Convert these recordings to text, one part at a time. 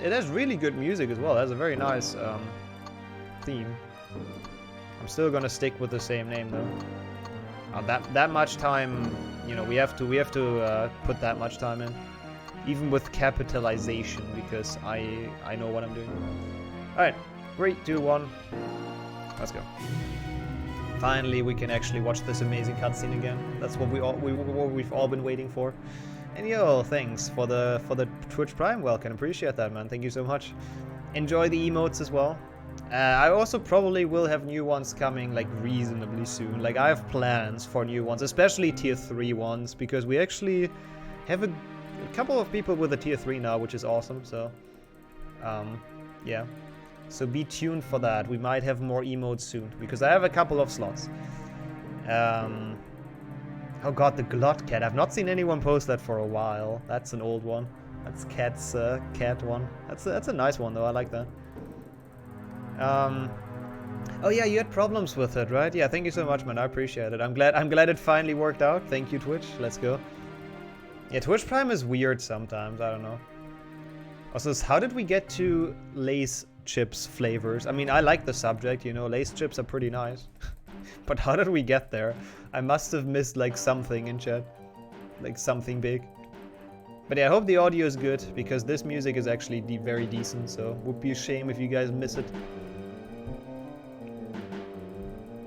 it has really good music as well. It has a very nice theme. I'm still gonna stick with the same name though. That much time, you know, we have to put that much time in, even with capitalization, because I know what I'm doing. All right, 3, 2, 1, let's go. Finally, we can actually watch this amazing cutscene again. That's what we've all been waiting for. And yo, thanks for the Twitch Prime welcome. Appreciate that, man. Thank you so much. Enjoy the emotes as well. I also probably will have new ones coming like reasonably soon. Like I have plans for new ones, especially tier 3 ones, because we actually have a couple of people with a tier 3 now, which is awesome. So, yeah. So be tuned for that. We might have more emotes soon, because I have a couple of slots. Oh god, the Glot Cat. I've not seen anyone post that for a while. That's an old one. That's Cat's cat one. That's a nice one though. I like that. Oh yeah, you had problems with it, right? Yeah, thank you so much, man. I appreciate it. I'm glad it finally worked out. Thank you, Twitch. Let's go. Yeah, Twitch Prime is weird sometimes. I don't know. Also, how did we get to Lay's chips flavors? I mean, I like the subject, you know. Lay's chips are pretty nice. But how did we get there? I must have missed like something in chat. Like something big. But yeah, I hope the audio is good, because this music is actually very decent, so it would be a shame if you guys miss it.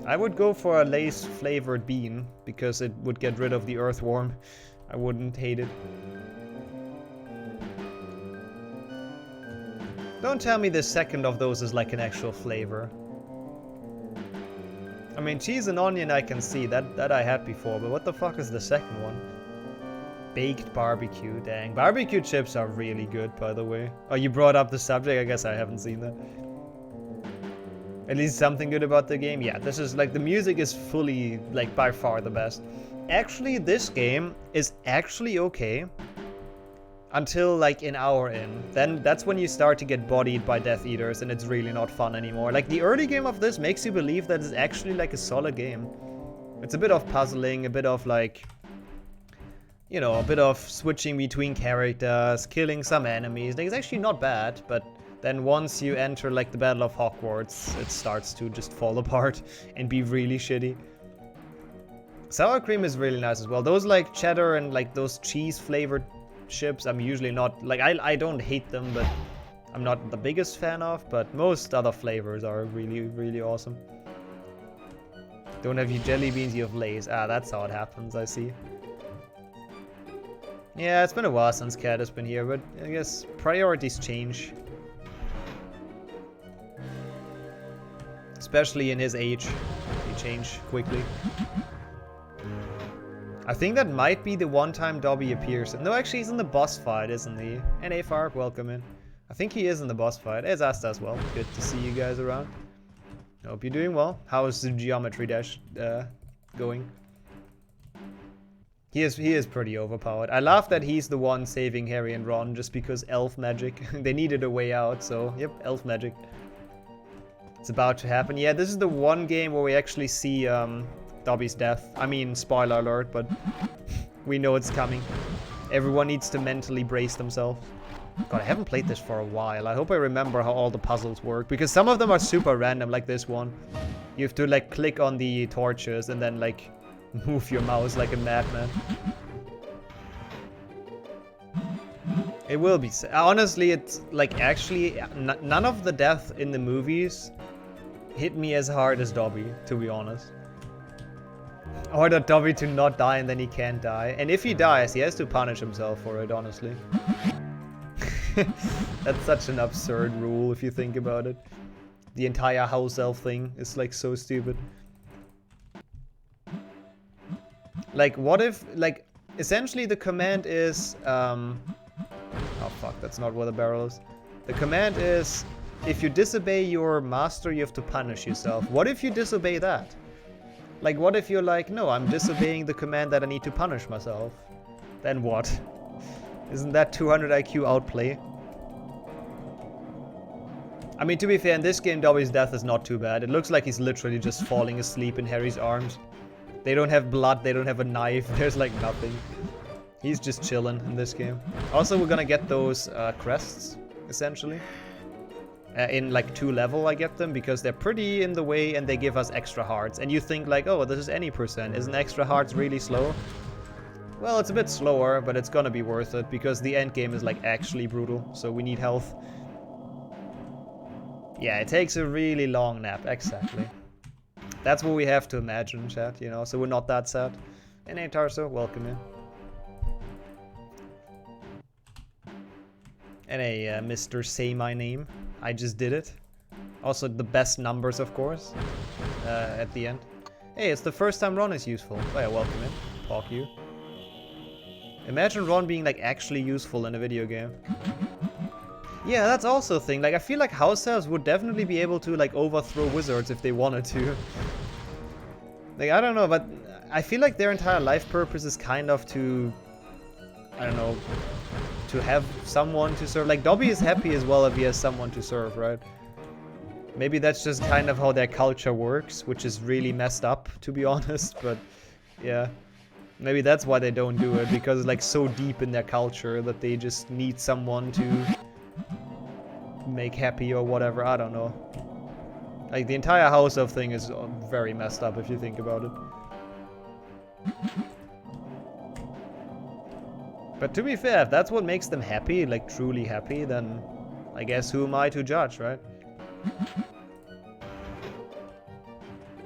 I would go for a Lay's flavored bean, because it would get rid of the earthworm. I wouldn't hate it. Don't tell me the second of those is like an actual flavor. I mean, cheese and onion I can see, that I had before, but what the fuck is the second one? Baked barbecue, dang. Barbecue chips are really good, by the way. Oh, you brought up the subject? I guess I haven't seen that. At least something good about the game? Yeah, this is like, the music is fully, like, by far the best. Actually, this game is actually okay. Until like an hour in. Then that's when you start to get bodied by Death Eaters, and it's really not fun anymore. Like, the early game of this makes you believe that it's actually like a solid game. It's a bit of puzzling, a bit of like, you know, a bit of switching between characters, killing some enemies. Like, it's actually not bad, but then once you enter like the Battle of Hogwarts, it starts to just fall apart and be really shitty. Sour cream is really nice as well. Those like cheddar and like those cheese flavored chips, I'm usually not, like, I don't hate them, but I'm not the biggest fan of, but most other flavors are really, really awesome. Don't have you jelly beans, you have Lay's. Ah, that's how it happens, I see. Yeah, it's been a while since Cat has been here, but I guess priorities change. Especially in his age, they change quickly. I think that might be the one time Dobby appears. No, actually, he's in the boss fight, isn't he? And Afark, welcome in. I think he is in the boss fight. As Asta as well. Good to see you guys around. Hope you're doing well. How is the Geometry Dash going? He is pretty overpowered. I love that he's the one saving Harry and Ron just because elf magic. They needed a way out, so yep, elf magic. It's about to happen. Yeah, this is the one game where we actually see Dobby's death. I mean, spoiler alert, but we know it's coming. Everyone needs to mentally brace themselves. God, I haven't played this for a while. I hope I remember how all the puzzles work, because some of them are super random, like this one. You have to like click on the torches and then like move your mouse like a madman. It will be. Honestly, it's like actually none of the death in the movies hit me as hard as Dobby, to be honest. I ordered Dobby to not die and then he can't die. And if he dies, he has to punish himself for it, honestly. That's such an absurd rule if you think about it. The entire house elf thing is like so stupid. Like, what if, like, essentially the command is, oh fuck, that's not where the barrel is. The command is, if you disobey your master, you have to punish yourself. What if you disobey that? Like, what if you're like, no, I'm disobeying the command that I need to punish myself? Then what? Isn't that 200 IQ outplay? I mean, to be fair, in this game, Dobby's death is not too bad. It looks like he's literally just falling asleep in Harry's arms. They don't have blood, they don't have a knife, there's like nothing. He's just chilling in this game. Also, we're gonna get those crests. essentially. In like 2 level I get them because they're pretty in the way and they give us extra hearts. And you think like, oh, this is any percent. Isn't extra hearts really slow? Well, it's a bit slower, but it's gonna be worth it because the end game is like actually brutal. So we need health. Yeah, it takes a really long nap, exactly. That's what we have to imagine, chat, you know, so we're not that sad. And hey, Tarso, welcome in. And hey, Mr. Say My Name. I just did it. Also, the best numbers, of course, at the end. Hey, it's the first time Ron is useful. Oh yeah, welcome in. Talk you. Imagine Ron being, like, actually useful in a video game. Yeah, that's also a thing. Like, I feel like house elves would definitely be able to, like, overthrow wizards if they wanted to. Like, I don't know, but I feel like their entire life purpose is kind of to... I don't know... to have someone to serve. Like, Dobby is happy as well if he has someone to serve, right? Maybe that's just kind of how their culture works, which is really messed up, to be honest, but yeah. Maybe that's why they don't do it, because it's like so deep in their culture that they just need someone to make happy or whatever, I don't know. Like, the entire house elf thing is very messed up if you think about it. But to be fair, if that's what makes them happy, like truly happy, then I guess who am I to judge, right?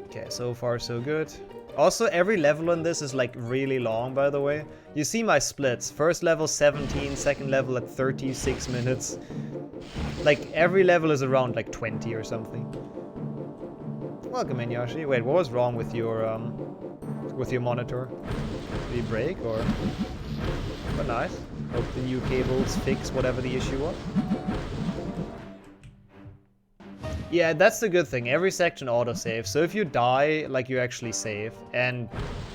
Okay, so far so good. Also, every level in this is like really long, by the way. You see my splits. First level 17, second level at 36 minutes. Like, every level is around like 20 or something. Welcome in, Yoshi. Wait, what was wrong with your monitor? Did you break or... But nice. Hope the new cables fix whatever the issue was. Yeah, that's the good thing. Every section autosave. So if you die, like, you actually save. And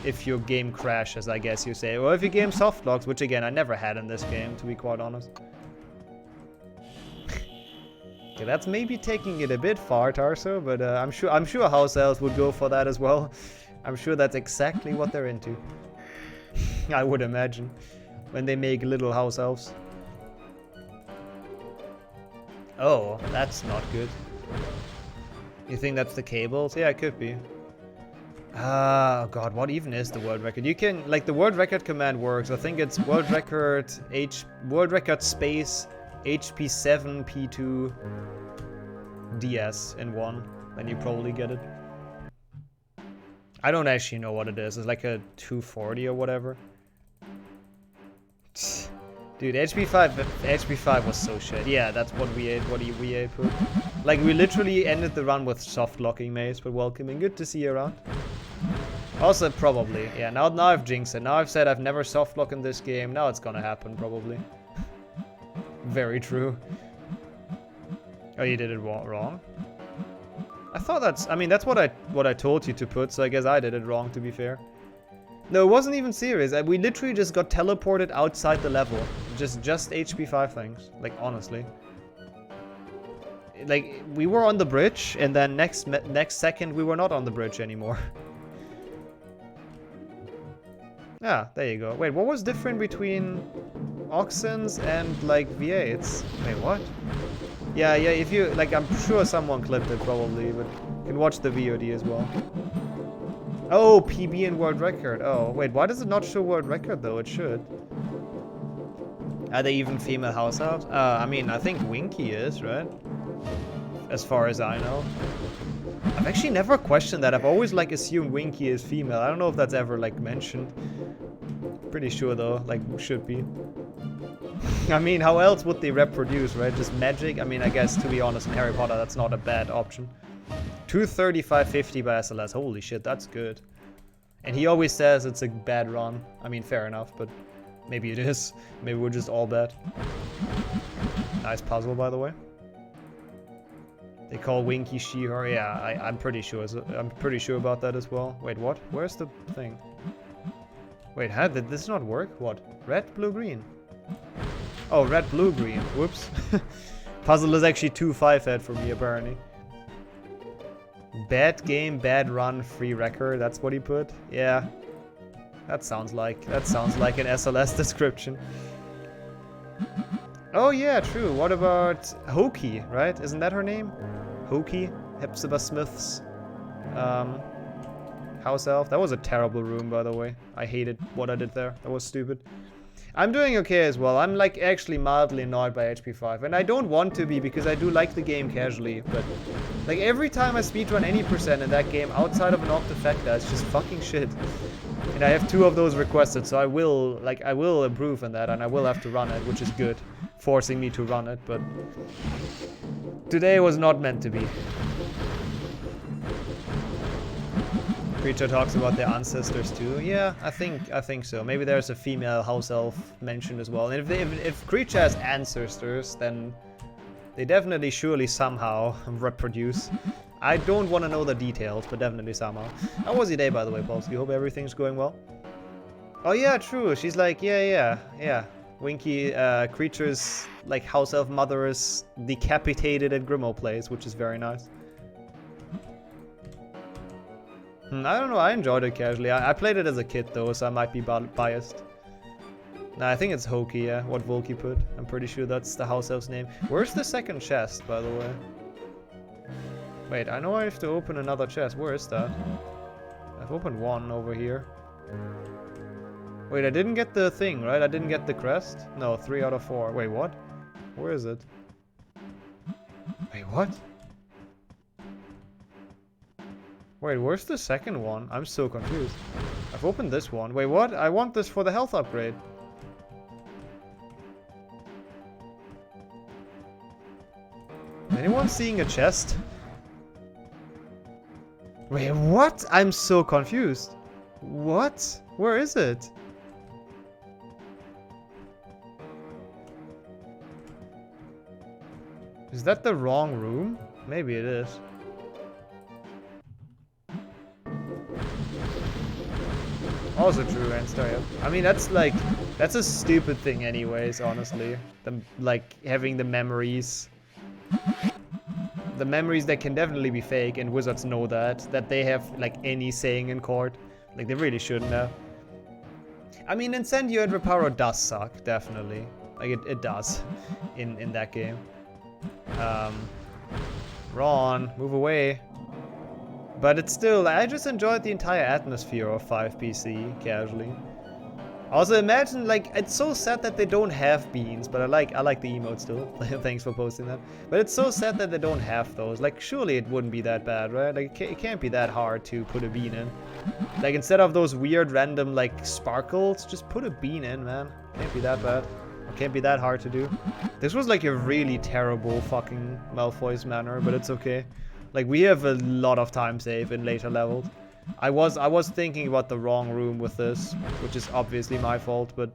if your game crashes, I guess you save. Or if your game softlocks, which again, I never had in this game, to be quite honest. Okay, that's maybe taking it a bit far, Tarso, but I'm sure house elves would go for that as well. I'm sure that's exactly what they're into. I would imagine. When they make little house elves. Oh, that's not good. You think that's the cables? Yeah, it could be. Oh god, what even is the world record? You can, like, the world record command works. I think it's world record space HP7 P2 DS in one. Then you probably get it. I don't actually know what it is. It's like a 240 or whatever. Dude, HP5 was so shit. Yeah, that's what we put. Like, we literally ended the run with soft locking maze, but welcoming. Good to see you around. Also, probably. Yeah, now I've jinxed it. Now I've said I've never soft lock in this game. Now it's gonna happen, probably. Very true. Oh, you did it wrong? I thought that's... I mean, that's what I told you to put, so I guess I did it wrong, to be fair. No, it wasn't even serious. We literally just got teleported outside the level. Just HP5 things. Like, honestly. Like, we were on the bridge, and then next second we were not on the bridge anymore. Yeah, there you go. Wait, what was different between Oxens and, like, V8s? Wait, what? Yeah, if you... Like, I'm sure someone clipped it, probably, but you can watch the VOD as well. Oh, PB and world record. Oh, wait, why does it not show world record, though? It should. Are they even female house elves? I mean, I think Winky is, right? As far as I know. I've actually never questioned that. I've always, like, assumed Winky is female. I don't know if that's ever, like, mentioned. Pretty sure, though. Like, should be. I mean, how else would they reproduce, right? Just magic? I mean, I guess, to be honest, in Harry Potter, that's not a bad option. 235.50 by SLS. Holy shit, that's good. And he always says it's a bad run. I mean, fair enough, but maybe it is. Maybe we're just all bad. Nice puzzle, by the way. They call Winky she, her. Yeah, I'm pretty sure. I'm pretty sure about that as well. Wait, what? Where's the thing? Wait, how did this not work? What? Red, blue, green. Oh, red, blue, green. Whoops. Puzzle is actually 2-5-head for me, apparently. Bad game, bad run, free record. That's what he put. Yeah, that sounds like an SLS description. Oh yeah, true. What about Hoki, right? Isn't that her name? Hoki? Hepzibah Smith's house elf. That was a terrible room, by the way. I hated what I did there. That was stupid. I'm doing okay as well. I'm like actually mildly annoyed by HP 5. And I don't want to be because I do like the game casually. But like every time I speedrun any percent in that game outside of an Octafecta, it's just fucking shit. And I have 2 of those requested, so I will improve on that and I will have to run it, which is good. Forcing me to run it, but today was not meant to be. Creature talks about their ancestors too. Yeah, I think so. Maybe there's a female house elf mentioned as well. And if Creature has ancestors, then they definitely surely somehow reproduce. I don't want to know the details, but definitely somehow. How was your day, by the way, Polsky? Hope everything's going well. Oh yeah, true. She's like, yeah. Winky, Creature's like house elf mother is decapitated at Grimo Place, which is very nice. I don't know, I enjoyed it casually. I played it as a kid though, so I might be biased. Nah, I think it's Hoki, yeah, what Volky put. I'm pretty sure that's the house elf's name. Where's the second chest, by the way? Wait, I know I have to open another chest. Where is that? I've opened one over here. Wait, I didn't get the thing, right? I didn't get the crest? No, 3 out of 4. Wait, what? Where is it? Wait, what? Wait, where's the second one? I'm so confused. I've opened this one. Wait, what? I want this for the health upgrade. Anyone seeing a chest? Wait, what? I'm so confused. What? Where is it? Is that the wrong room? Maybe it is. Also true, Anstar, yeah. I mean, that's a stupid thing anyways, honestly. Like, having the memories. The memories that can definitely be fake, and wizards know that they have, like, any saying in court. Like, they really shouldn't have. I mean, Incendio and Reparo does suck, definitely. Like, it does in that game. Ron, move away. But it's still, I just enjoyed the entire atmosphere of 5 PC casually. Also, imagine, like, it's so sad that they don't have beans, but I like the emote still. Thanks for posting that. But it's so sad that they don't have those. Like, surely it wouldn't be that bad, right? Like, it can't be that hard to put a bean in. Like, instead of those weird random, like, sparkles, just put a bean in, man. Can't be that bad. Or can't be that hard to do. This was, like, a really terrible fucking Malfoy's manner, but it's okay. Like, we have a lot of time save in later levels. I was thinking about the wrong room with this, which is obviously my fault, but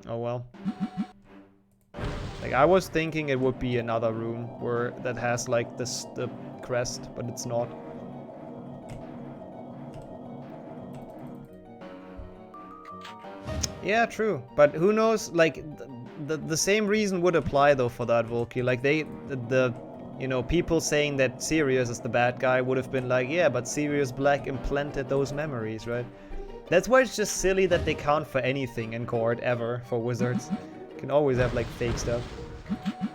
oh well. Like, I was thinking it would be another room where that has like the crest, but it's not. Yeah, true. But who knows? Like, the same reason would apply though for that Volky. Like, you know, people saying that Sirius is the bad guy would have been like, yeah, but Sirius Black implanted those memories, right? That's why it's just silly that they count for anything in court, ever, for wizards. You can always have, like, fake stuff.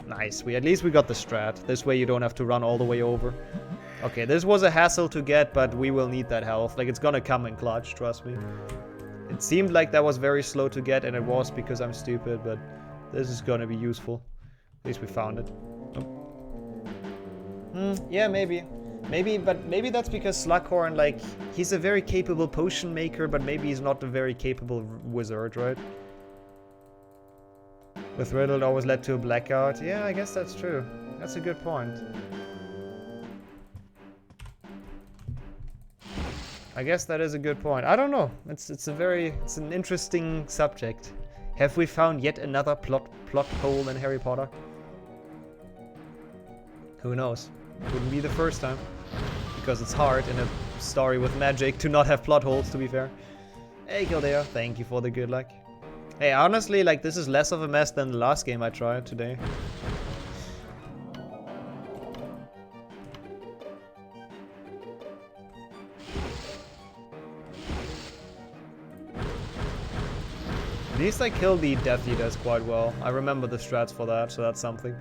Nice, at least we got the strat. This way you don't have to run all the way over. Okay, this was a hassle to get, but we will need that health. Like, it's gonna come in clutch, trust me. It seemed like that was very slow to get, and it was because I'm stupid, but this is gonna be useful. At least we found it. Yeah, maybe, but maybe that's because Slughorn, like, he's a very capable potion maker, but maybe he's not a very capable wizard, right? With Riddle, it always led to a blackout. Yeah, I guess that's true. That's a good point. I guess that is a good point. I don't know. It's an interesting subject. Have we found yet another plot hole in Harry Potter? Who knows? Wouldn't be the first time. Because it's hard in a story with magic to not have plot holes, to be fair. Hey, Kildare, thank you for the good luck. Hey, honestly, like, this is less of a mess than the last game I tried today. At least I killed the Death Eaters quite well. I remember the strats for that, so that's something.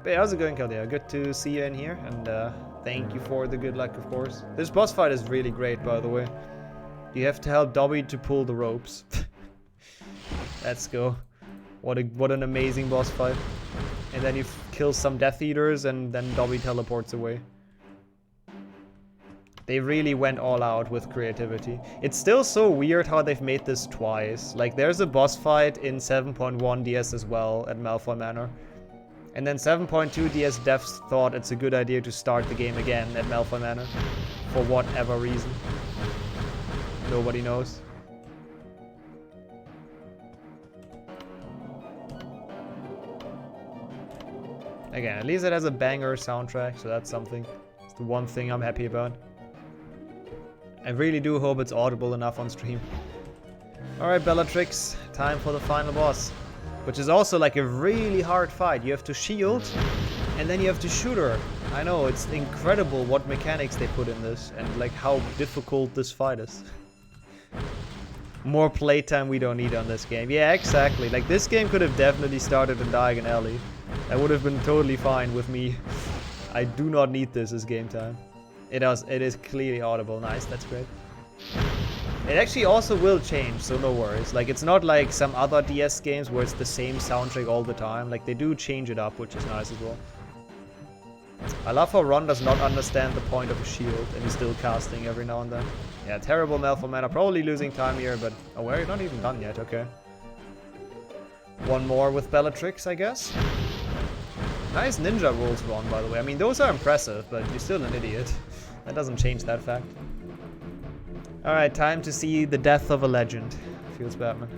But yeah, how's it going, Kaldia? Good to see you in here, and thank you for the good luck, of course. This boss fight is really great, by the way. You have to help Dobby to pull the ropes. Let's go. What an amazing boss fight. And then you kill some Death Eaters, and then Dobby teleports away. They really went all out with creativity. It's still so weird how they've made this twice. Like, there's a boss fight in 7.1 DS as well at Malfoy Manor. And then 7.2 DS devs thought it's a good idea to start the game again at Malfoy Manor. For whatever reason. Nobody knows. Again, at least it has a banger soundtrack, so that's something. It's the one thing I'm happy about. I really do hope it's audible enough on stream. Alright, Bellatrix, time for the final boss. Which is also like a really hard fight. You have to shield, and then you have to shoot her. I know, it's incredible what mechanics they put in this, and like how difficult this fight is. More playtime we don't need on this game. Yeah, exactly. Like, this game could have definitely started in Diagon Alley. That would have been totally fine with me. I do not need this as game time. It is clearly audible. Nice, that's great. It actually also will change, so no worries. Like, it's not like some other DS games where it's the same soundtrack all the time. Like, they do change it up, which is nice as well. I love how Ron does not understand the point of a shield, and he's still casting every now and then. Yeah, terrible Malfoy Manor. Probably losing time here, but... Oh, we're not even done yet, okay. One more with Bellatrix, I guess. Nice ninja rolls, Ron, by the way. I mean, those are impressive, but you're still an idiot. That doesn't change that fact. Alright, time to see the death of a legend. Feels Batman.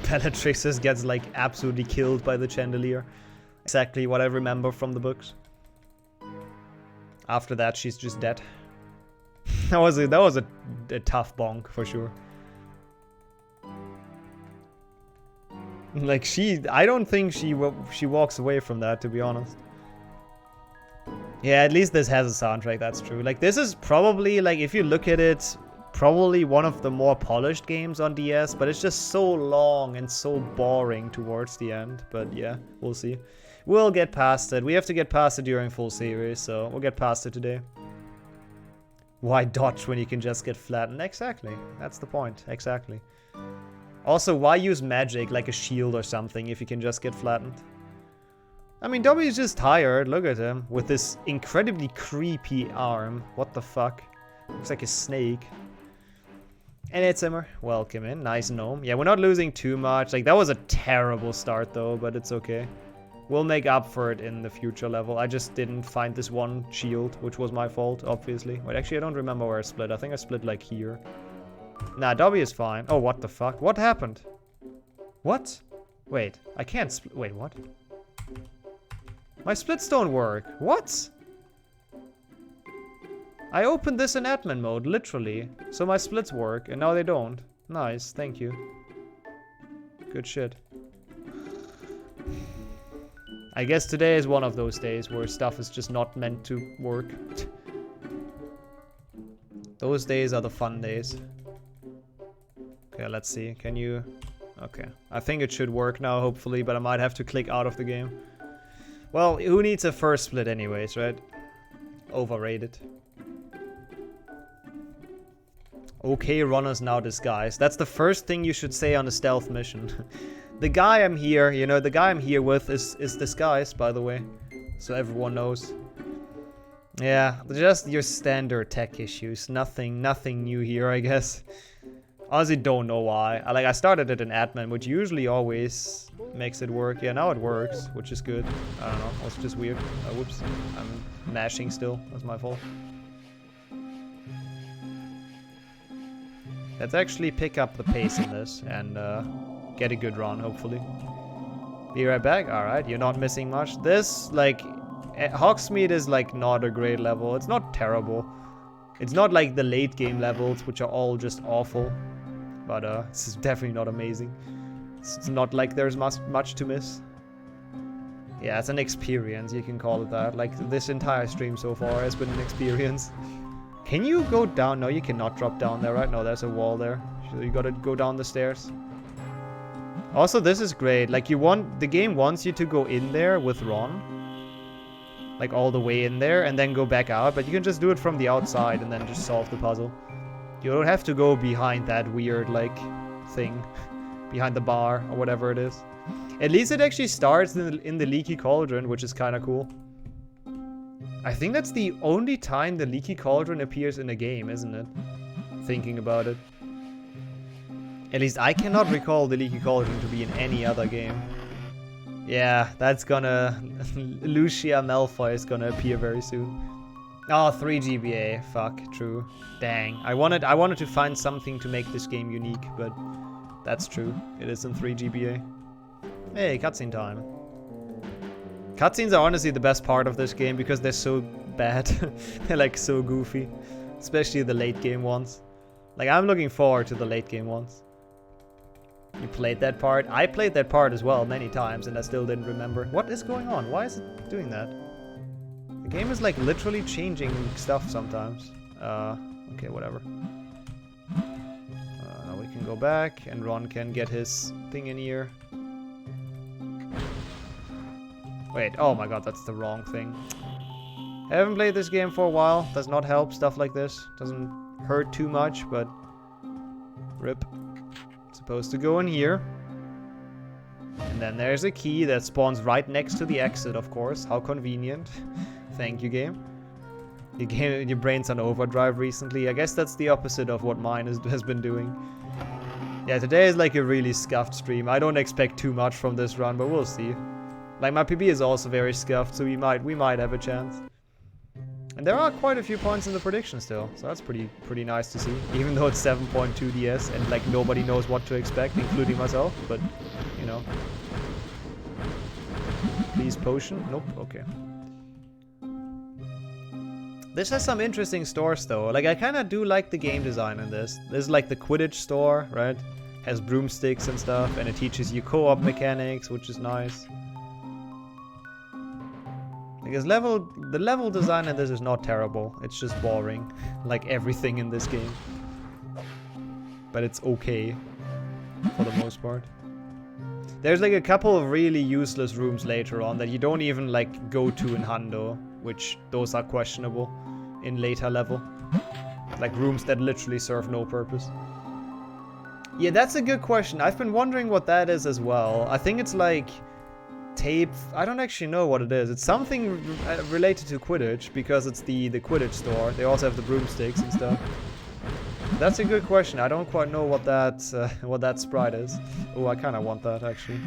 Bellatrix just gets, like, absolutely killed by the chandelier. Exactly what I remember from the books. After that, she's just dead. that was a tough bonk, for sure. Like, I don't think she walks away from that, to be honest. Yeah, at least this has a soundtrack, that's true. Like, this is probably, like, if you look at it, probably one of the more polished games on DS, but it's just so long and so boring towards the end. But yeah, we'll see. We'll get past it. We have to get past it during full series, so we'll get past it today. Why dodge when you can just get flattened? Exactly. That's the point. Exactly. Also, why use magic like a shield or something if you can just get flattened? I mean, Dobby is just tired. Look at him. With this incredibly creepy arm. What the fuck? Looks like a snake. And it's Zimmer. Welcome in. Nice gnome. Yeah, we're not losing too much. Like, that was a terrible start, though, but it's okay. We'll make up for it in the future level. I just didn't find this one shield, which was my fault, obviously. Wait, actually, I don't remember where I split. I think I split, like, here. Nah, Dobby is fine. Oh, what the fuck? What happened? What? Wait, I can't split. Wait, what? My splits don't work. What? I opened this in admin mode, literally. So my splits work, and now they don't. Nice, thank you. Good shit. I guess today is one of those days where stuff is just not meant to work. Those days are the fun days. Okay, let's see. Can you... Okay. I think it should work now, hopefully, but I might have to click out of the game. Well, who needs a first split anyways, right? Overrated. Okay, runners now disguised. That's the first thing you should say on a stealth mission. The guy I'm here, you know, the guy I'm here with is disguised, by the way. So everyone knows. Yeah, just your standard tech issues. Nothing new here, I guess. Honestly, don't know why. I started it in admin, which usually always makes it work. Yeah, now it works, which is good. I don't know, it's just weird. Whoops, I'm mashing still. That's my fault. Let's actually pick up the pace in this and get a good run, hopefully. Be right back. Alright, you're not missing much. This, like, Hogsmeade is, like, not a great level. It's not terrible. It's not like the late game levels, which are all just awful. But this is definitely not amazing. It's not like there's much to miss. Yeah, it's an experience, you can call it that. Like, this entire stream so far has been an experience. Can you go down? No, you cannot drop down there, right? No, there's a wall there. So you gotta go down the stairs. Also, this is great. Like, the game wants you to go in there with Ron. Like, all the way in there, and then go back out. But you can just do it from the outside and then just solve the puzzle. You don't have to go behind that weird, like, thing. Behind the bar, or whatever it is. At least it actually starts in the leaky cauldron, which is kind of cool. I think that's the only time the leaky cauldron appears in a game, isn't it? Thinking about it. At least I cannot recall the leaky cauldron to be in any other game. Yeah, that's gonna... Lucia Malfoy is gonna appear very soon. Oh, 3 GBA. Fuck, true. Dang. I wanted to find something to make this game unique, but that's true. It is in 3 GBA. Hey, cutscene time. Cutscenes are honestly the best part of this game because they're so bad. They're like so goofy. Especially the late game ones. Like, I'm looking forward to the late game ones. You played that part? I played that part as well many times and I still didn't remember. What is going on? Why is it doing that? The game is like literally changing stuff sometimes. Okay, whatever. Now we can go back and Ron can get his thing in here. Wait, oh my god, that's the wrong thing. I haven't played this game for a while. Does not help, stuff like this. Doesn't hurt too much, but... Rip. Supposed to go in here. And then there's a key that spawns right next to the exit, of course. How convenient. Thank you, game. Your brain's on overdrive recently. I guess that's the opposite of what mine has been doing. Yeah, today is like a really scuffed stream. I don't expect too much from this run, but we'll see. Like, my PB is also very scuffed, so we might have a chance. And there are quite a few points in the prediction still, so that's pretty nice to see. Even though it's 7.2 DS and like nobody knows what to expect, including myself, but you know. Please potion? Nope, okay. This has some interesting stores though. Like, I kinda do like the game design in this. This is like the Quidditch store, right? Has broomsticks and stuff, and it teaches you co-op mechanics, which is nice. Because the level design in this is not terrible, it's just boring, like everything in this game. But it's okay, for the most part. There's like a couple of really useless rooms later on that you don't even like go to in Hundo, which those are questionable in later level. Like rooms that literally serve no purpose. Yeah, that's a good question. I've been wondering what that is as well. I think it's like... tape. I don't actually know what it is. It's something related to Quidditch because it's the Quidditch store. They also have the broomsticks and stuff. That's a good question. I don't quite know what that sprite is. Oh, I kind of want that actually.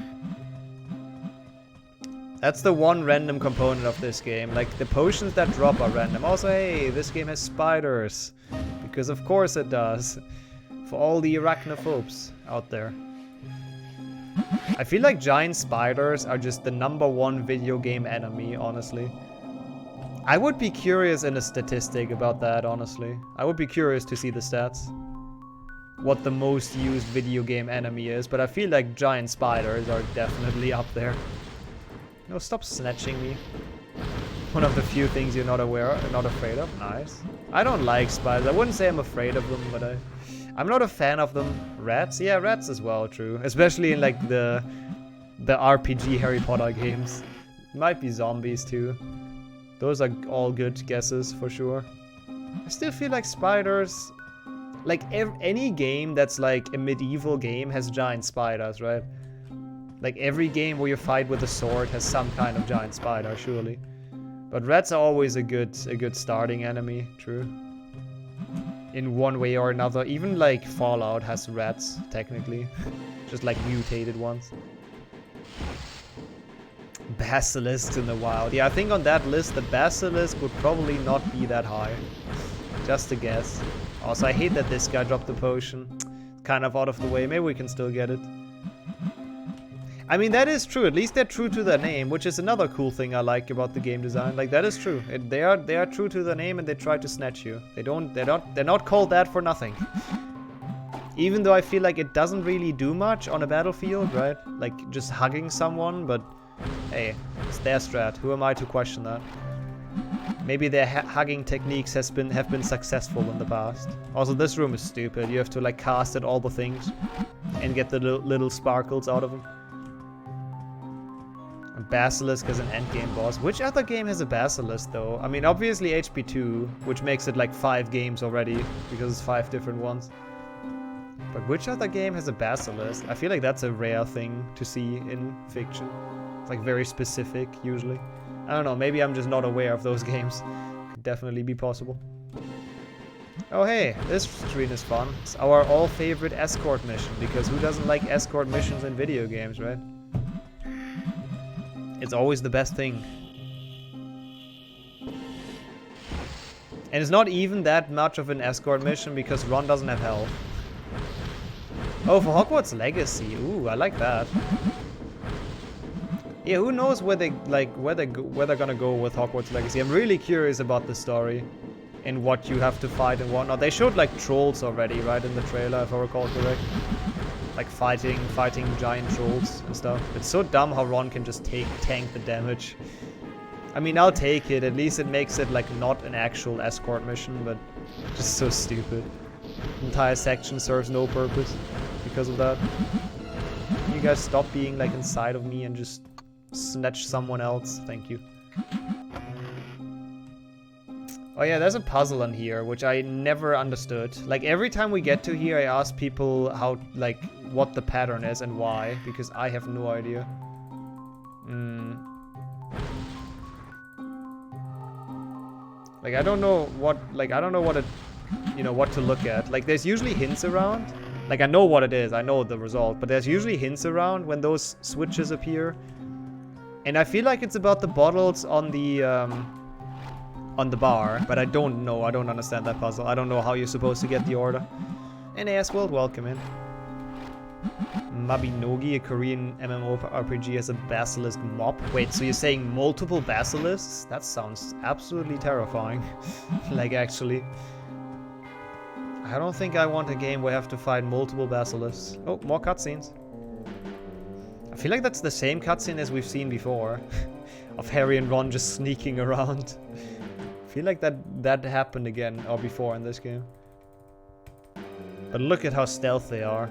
That's the one random component of this game. Like the potions that drop are random. Also, hey, this game has spiders because of course it does. For all the arachnophobes out there. I feel like giant spiders are just the #1 video game enemy, honestly. I would be curious in a statistic about that, honestly. I would be curious to see the stats. What the most used video game enemy is, but I feel like giant spiders are definitely up there. No, stop snatching me. One of the few things you're not afraid of. Nice. I don't like spiders. I wouldn't say I'm afraid of them, but I'm not a fan of them. Rats? Yeah, rats as well, true. Especially in like the RPG Harry Potter games. Might be zombies too. Those are all good guesses for sure. I still feel like spiders... Like any game that's like a medieval game has giant spiders, right? Like every game where you fight with a sword has some kind of giant spider, surely. But rats are always a good starting enemy, true. In one way or another. Even like Fallout has rats, technically. Just like mutated ones. Basilisks in the wild. Yeah, I think on that list the basilisk would probably not be that high. Just a guess. Also, I hate that this guy dropped the potion. Kind of out of the way. Maybe we can still get it. I mean, that is true. At least they're true to their name, which is another cool thing I like about the game design. Like, that is true. They are true to their name and they try to snatch you. They're not called that for nothing. Even though I feel like it doesn't really do much on a battlefield, right? Like, just hugging someone, but Hey, it's their strat. Who am I to question that? Maybe their hugging techniques have been successful in the past. Also, this room is stupid. You have to like cast at all the things and get the little sparkles out of them. A Basilisk as an endgame boss. Which other game has a Basilisk though? I mean, obviously HP2, which makes it like 5 games already because it's 5 different ones. But which other game has a Basilisk? I feel like that's a rare thing to see in fiction. It's like very specific usually. I don't know, maybe I'm just not aware of those games. Could definitely be possible. Oh hey, this screen is fun. It's our all favorite escort mission, because who doesn't like escort missions in video games, right? It's always the best thing. And it's not even that much of an escort mission because Ron doesn't have health. Oh, for Hogwarts Legacy. Ooh, I like that. Yeah, who knows where they where they're gonna go with Hogwarts Legacy. I'm really curious about the story and what you have to fight and whatnot. They showed like trolls already, right, in the trailer, if I recall correct. Like fighting giant trolls and stuff. It's so dumb how Ron can just tank the damage. I mean, I'll take it. At least it makes it like not an actual escort mission, but just so stupid. The entire section serves no purpose because of that. Can you guys stop being like inside of me and just snatch someone else? Thank you. Oh yeah, there's a puzzle in here, which I never understood. Like, every time we get to here, I ask people how, like, what the pattern is and why, because I have no idea. Like, I don't know what it, you know, what to look at. Like, there's usually hints around. Like, I know what it is, I know the result, but there's usually hints around when those switches appear. And I feel like it's about the bottles on the bar, but I don't know. I don't understand that puzzle. I don't know how you're supposed to get the order. And World, welcome in. Mabinogi, a Korean MMORPG, has a basilisk mob. Wait, so you're saying multiple basilisks? That sounds absolutely terrifying. Like, actually. I don't think I want a game where I have to fight multiple basilisks. Oh, more cutscenes. I feel like that's the same cutscene as we've seen before. Of Harry and Ron just sneaking around. I feel like that happened again, or before in this game. But look at how stealth they are.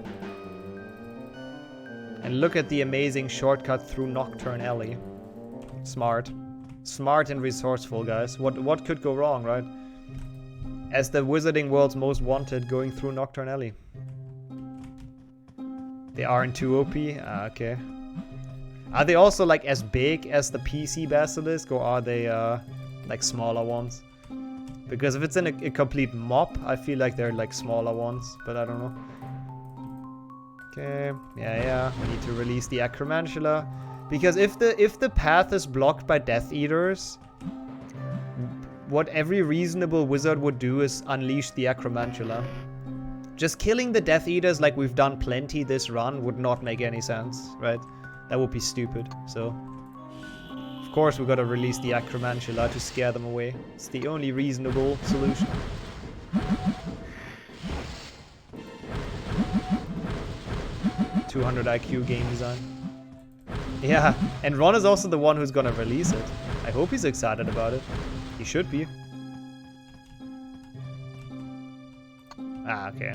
And look at the amazing shortcut through Nocturne Alley. Smart. Smart and resourceful, guys. What could go wrong, right? As the Wizarding World's most wanted, going through Nocturne Alley. They aren't too OP? Ah, okay. Are they also like as big as the PC Basilisk, or are they like smaller ones? Because if it's in a complete mob, I feel like they're like smaller ones, but I don't know. Okay, yeah, we need to release the Acromantula. Because if the path is blocked by Death Eaters, what every reasonable wizard would do is unleash the Acromantula. Just killing the Death Eaters like we've done plenty this run would not make any sense, right? That would be stupid, so... Of course we gotta release the Acromantula to scare them away. It's the only reasonable solution. $200 IQ game design. Yeah, and Ron is also the one who's gonna release it. I hope he's excited about it. He should be. Ah, okay.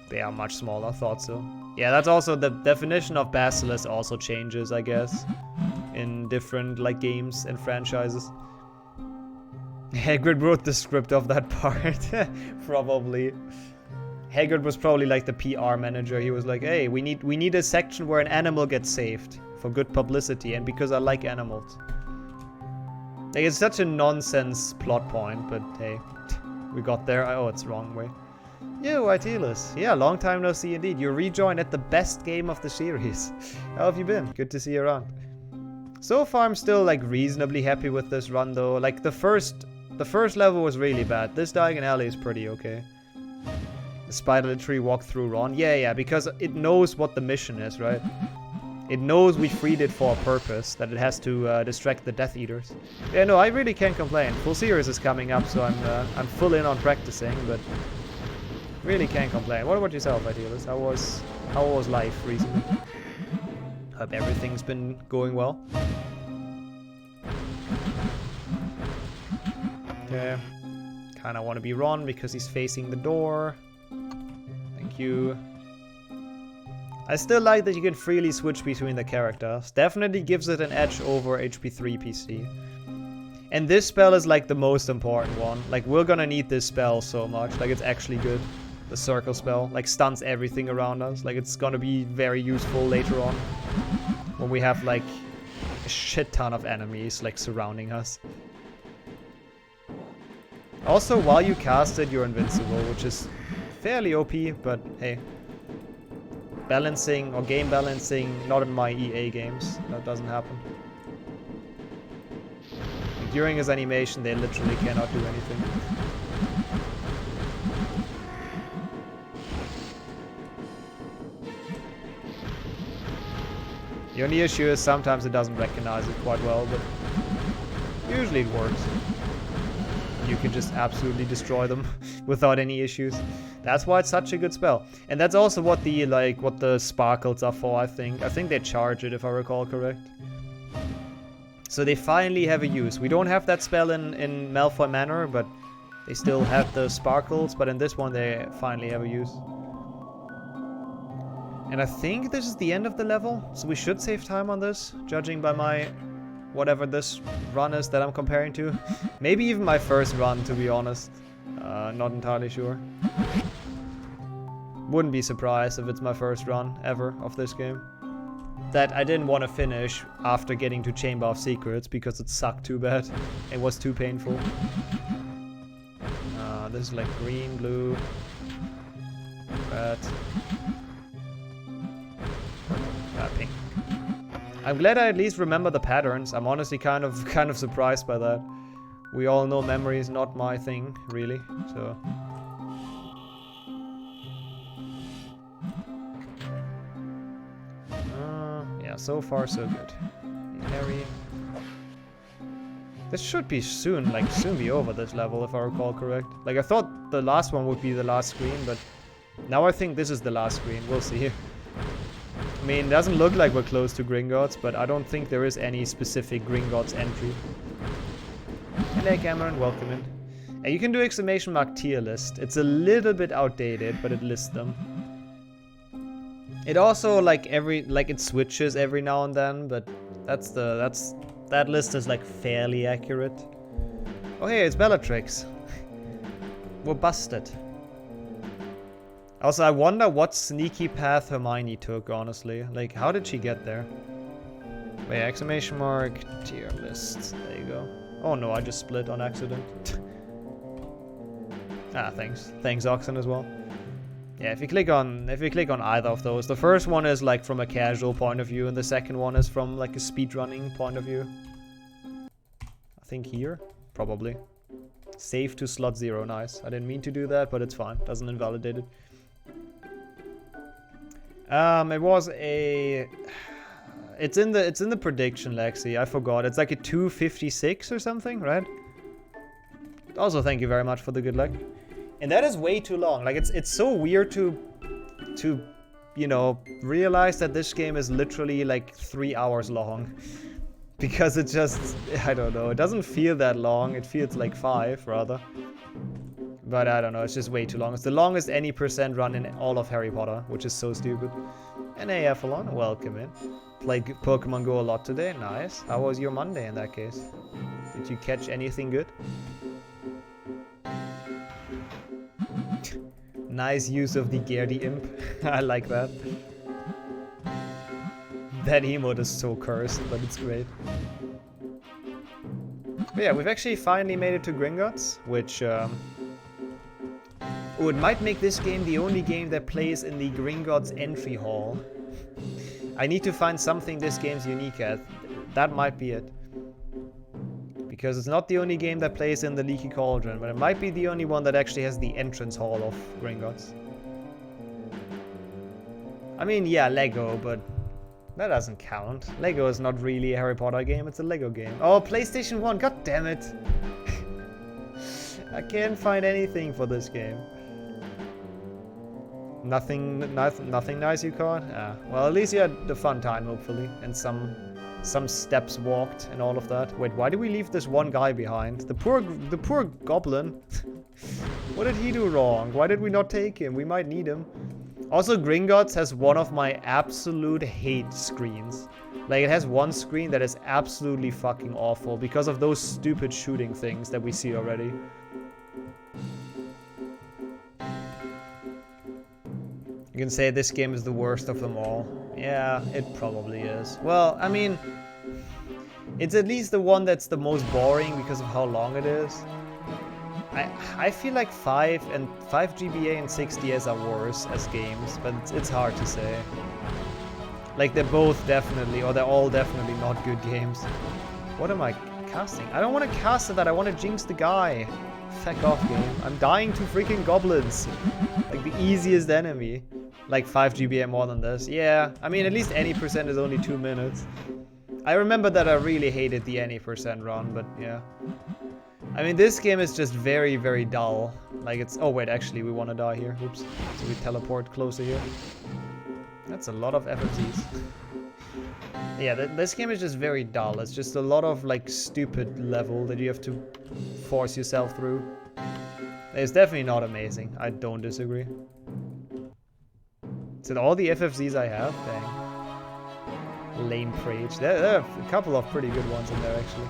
They are much smaller, thought so. Yeah, that's also the definition of Basilisk also changes, I guess, in different like games and franchises. Hagrid wrote the script of that part. Probably. Hagrid was probably like the PR manager. He was like, hey, we need a section where an animal gets saved for good publicity and because I like animals. Like, it's such a nonsense plot point, but hey, we got there. Oh, it's the wrong way. Yo, Itelis. Yeah, long time no see indeed. You rejoined at the best game of the series. How have you been? Good to see you around. So far, I'm still like reasonably happy with this run though. Like the first level was really bad. This Diagon Alley is pretty okay. The spider tree walk through Ron. Yeah, because it knows what the mission is, right? It knows we freed it for a purpose, that it has to distract the Death Eaters. Yeah, no, I really can't complain. Full Series is coming up, so I'm full in on practicing, but really can't complain. What about yourself, Idealist? How was life recently? Hope everything's been going well. Okay. Kinda wanna be Ron because he's facing the door. Thank you. I still like that you can freely switch between the characters. Definitely gives it an edge over HP3 PC. And this spell is like the most important one. Like, we're gonna need this spell so much. Like, it's actually good. The circle spell. Like, stuns everything around us. Like, it's gonna be very useful later on. When we have, like, a shit ton of enemies, like, surrounding us. Also, while you cast it, you're invincible, which is fairly OP, but hey. Balancing, or game balancing, not in my EA games. That doesn't happen. During his animation, they literally cannot do anything. The only issue is sometimes it doesn't recognize it quite well, but usually it works. You can just absolutely destroy them without any issues. That's why it's such a good spell. And that's also what the, like, what the sparkles are for, I think. I think they charge it, if I recall correct. So they finally have a use. We don't have that spell in Malfoy Manor, but they still have the sparkles. But in this one, they finally have a use. And I think this is the end of the level. So we should save time on this, judging by my... whatever this run is that I'm comparing to. Maybe even my first run, to be honest. Not entirely sure. Wouldn't be surprised if it's my first run ever of this game. That I didn't want to finish after getting to Chamber of Secrets because it sucked too bad. It was too painful. This is like green, blue, red, pink. I'm glad I at least remember the patterns. I'm honestly kind of surprised by that. We all know memory is not my thing, really. So. Yeah, so far so good. Harry. This should be soon be over this level, if I recall correct. Like, I thought the last one would be the last screen, but now I think this is the last screen. We'll see. I mean, it doesn't look like we're close to Gringotts, but I don't think there is any specific Gringotts entry. Hello, Cameron. Welcome in. And you can do exclamation mark tier list. It's a little bit outdated, but it lists them. It also it switches every now and then, but that list is like fairly accurate. Oh hey, it's Bellatrix. We're busted. Also, I wonder what sneaky path Hermione took, honestly. Like, how did she get there? Wait, exclamation mark, tier list. There you go. Oh no, I just split on accident. Thanks. Thanks, Oxen, as well. Yeah, if you click on either of those, the first one is like from a casual point of view, and the second one is from like a speedrunning point of view. I think here, probably. Save to slot 0, nice. I didn't mean to do that, but it's fine. Doesn't invalidate it. It was a... It's in the prediction, Lexi. I forgot. It's like a 256 or something, right? Also, thank you very much for the good luck. And that is way too long. Like, it's so weird to you know, realize that this game is literally like 3 hours long. Because it just, I don't know, it doesn't feel that long. It feels like 5, rather. But I don't know, it's just way too long. It's the longest any % run in all of Harry Potter, which is so stupid. And hey, Avalon, welcome in. Played Pokemon Go a lot today, nice. How was your Monday in that case? Did you catch anything good? Nice use of the Gertie Imp. I like that. That emote is so cursed, but it's great. But yeah, we've actually finally made it to Gringotts, which... oh, it might make this game the only game that plays in the Gringotts entry hall. I need to find something this game's unique at. That might be it. Because it's not the only game that plays in the Leaky Cauldron, but it might be the only one that actually has the entrance hall of Gringotts. I mean, yeah, Lego, but that doesn't count. Lego is not really a Harry Potter game, it's a Lego game. Oh, PlayStation 1, god damn it! I can't find anything for this game. Nothing nice you caught? Well, at least you had the fun time, hopefully, and some steps walked and all of that. Wait, why did we leave this one guy behind? The poor goblin. What did he do wrong? Why did we not take him? We might need him. Also, Gringotts has one of my absolute hate screens. Like, it has one screen that is absolutely fucking awful because of those stupid shooting things that we see already. You can say this game is the worst of them all. Yeah, it probably is. Well, I mean, it's at least the one that's the most boring because of how long it is. I feel like 5 GBA and 6DS are worse as games, but it's hard to say. Like, they're both definitely, or they're all definitely not good games. What am I casting? I don't want to cast that, I want to jinx the guy. Feck off, game. I'm dying to freaking goblins. Like, the easiest enemy. Like 5 GBA more than this. Yeah, I mean, at least any percent is only 2 minutes. I remember that I really hated the any percent run, but yeah. I mean, this game is just very, very dull. Like, it's... Oh, wait, actually, we want to die here. Oops. So we teleport closer here. That's a lot of FFZs. Yeah, this game is just very dull. It's just a lot of, like, stupid level that you have to force yourself through. It's definitely not amazing. I don't disagree. Is it all the FFZs I have? Dang. Lame Prage. There are a couple of pretty good ones in there, actually.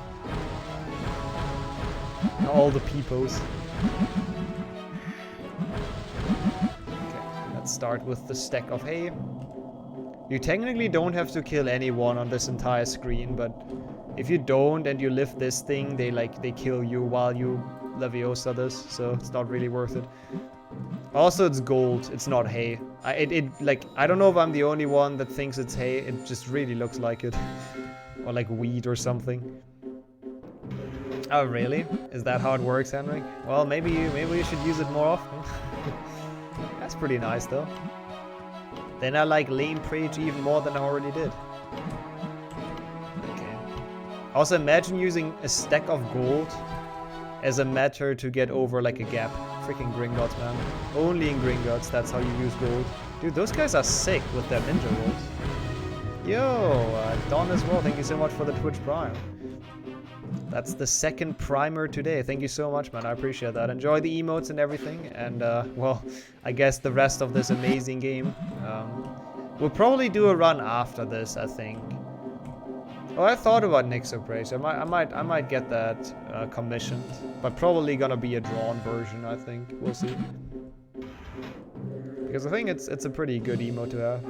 All the peepos. Okay, let's start with the stack of hay. You technically don't have to kill anyone on this entire screen, but if you don't and you lift this thing, they kill you while you Leviosa this, so it's not really worth it. Also, it's gold, it's not hay. I don't know if I'm the only one that thinks it's hay, it just really looks like it. Or like wheat or something. Oh, really? Is that how it works, Henrik? Well, maybe you should use it more often. That's pretty nice, though. Then I like Lane Prage even more than I already did. Okay. Also, imagine using a stack of gold as a matter to get over, like, a gap. Freaking Gringotts, man. Only in Gringotts, that's how you use gold. Dude, those guys are sick with their ninja rolls. Yo, Don as well, thank you so much for the Twitch Prime. That's the second primer today. Thank you so much, man. I appreciate that. Enjoy the emotes and everything. And, well, I guess the rest of this amazing game. We'll probably do a run after this, I think. Oh, I thought about Nixoprace. I might get that commissioned. But probably gonna be a drawn version, I think. We'll see. Because I think it's a pretty good emote to have.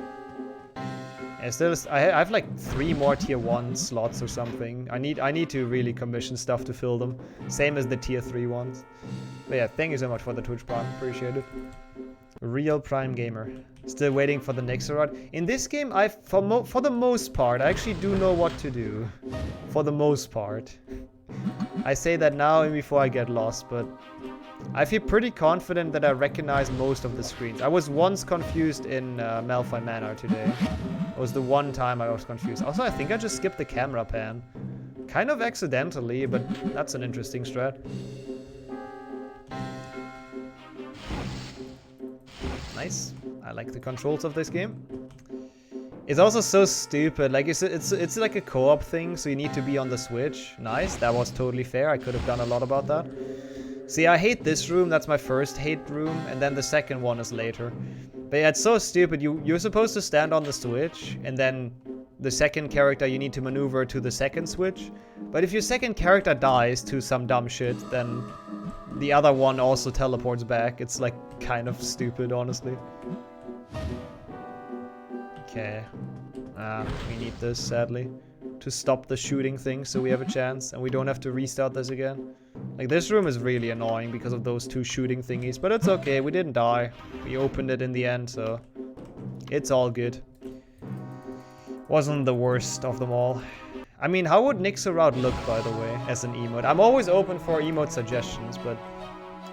I have like 3 more tier 1 slots or something. I need to really commission stuff to fill them. Same as the tier 3 ones. But yeah, thank you so much for the Twitch Prime. Appreciate it. Real Prime Gamer. Still waiting for the Nixorod. In this game, for the most part, I actually do know what to do. For the most part. I say that now and before I get lost, but I feel pretty confident that I recognize most of the screens. I was once confused in Malphite Manor today. It was the one time I was confused. Also, I think I just skipped the camera pan. Kind of accidentally, but that's an interesting strat. Nice. I like the controls of this game. It's also so stupid. Like, it's like a co-op thing, so you need to be on the Switch. Nice. That was totally fair. I could have done a lot about that. See, I hate this room. That's my first hate room, and then the second one is later. But yeah, it's so stupid. You're supposed to stand on the Switch, and then the second character you need to maneuver to the second Switch. But if your second character dies to some dumb shit, then the other one also teleports back. It's like kind of stupid, honestly. Okay. We need this, sadly, to stop the shooting thing so we have a chance and we don't have to restart this again. Like, this room is really annoying because of those 2 shooting thingies, but it's okay, we didn't die. We opened it in the end, so it's all good. Wasn't the worst of them all. I mean, how would Nixorod look, by the way, as an emote? I'm always open for emote suggestions, but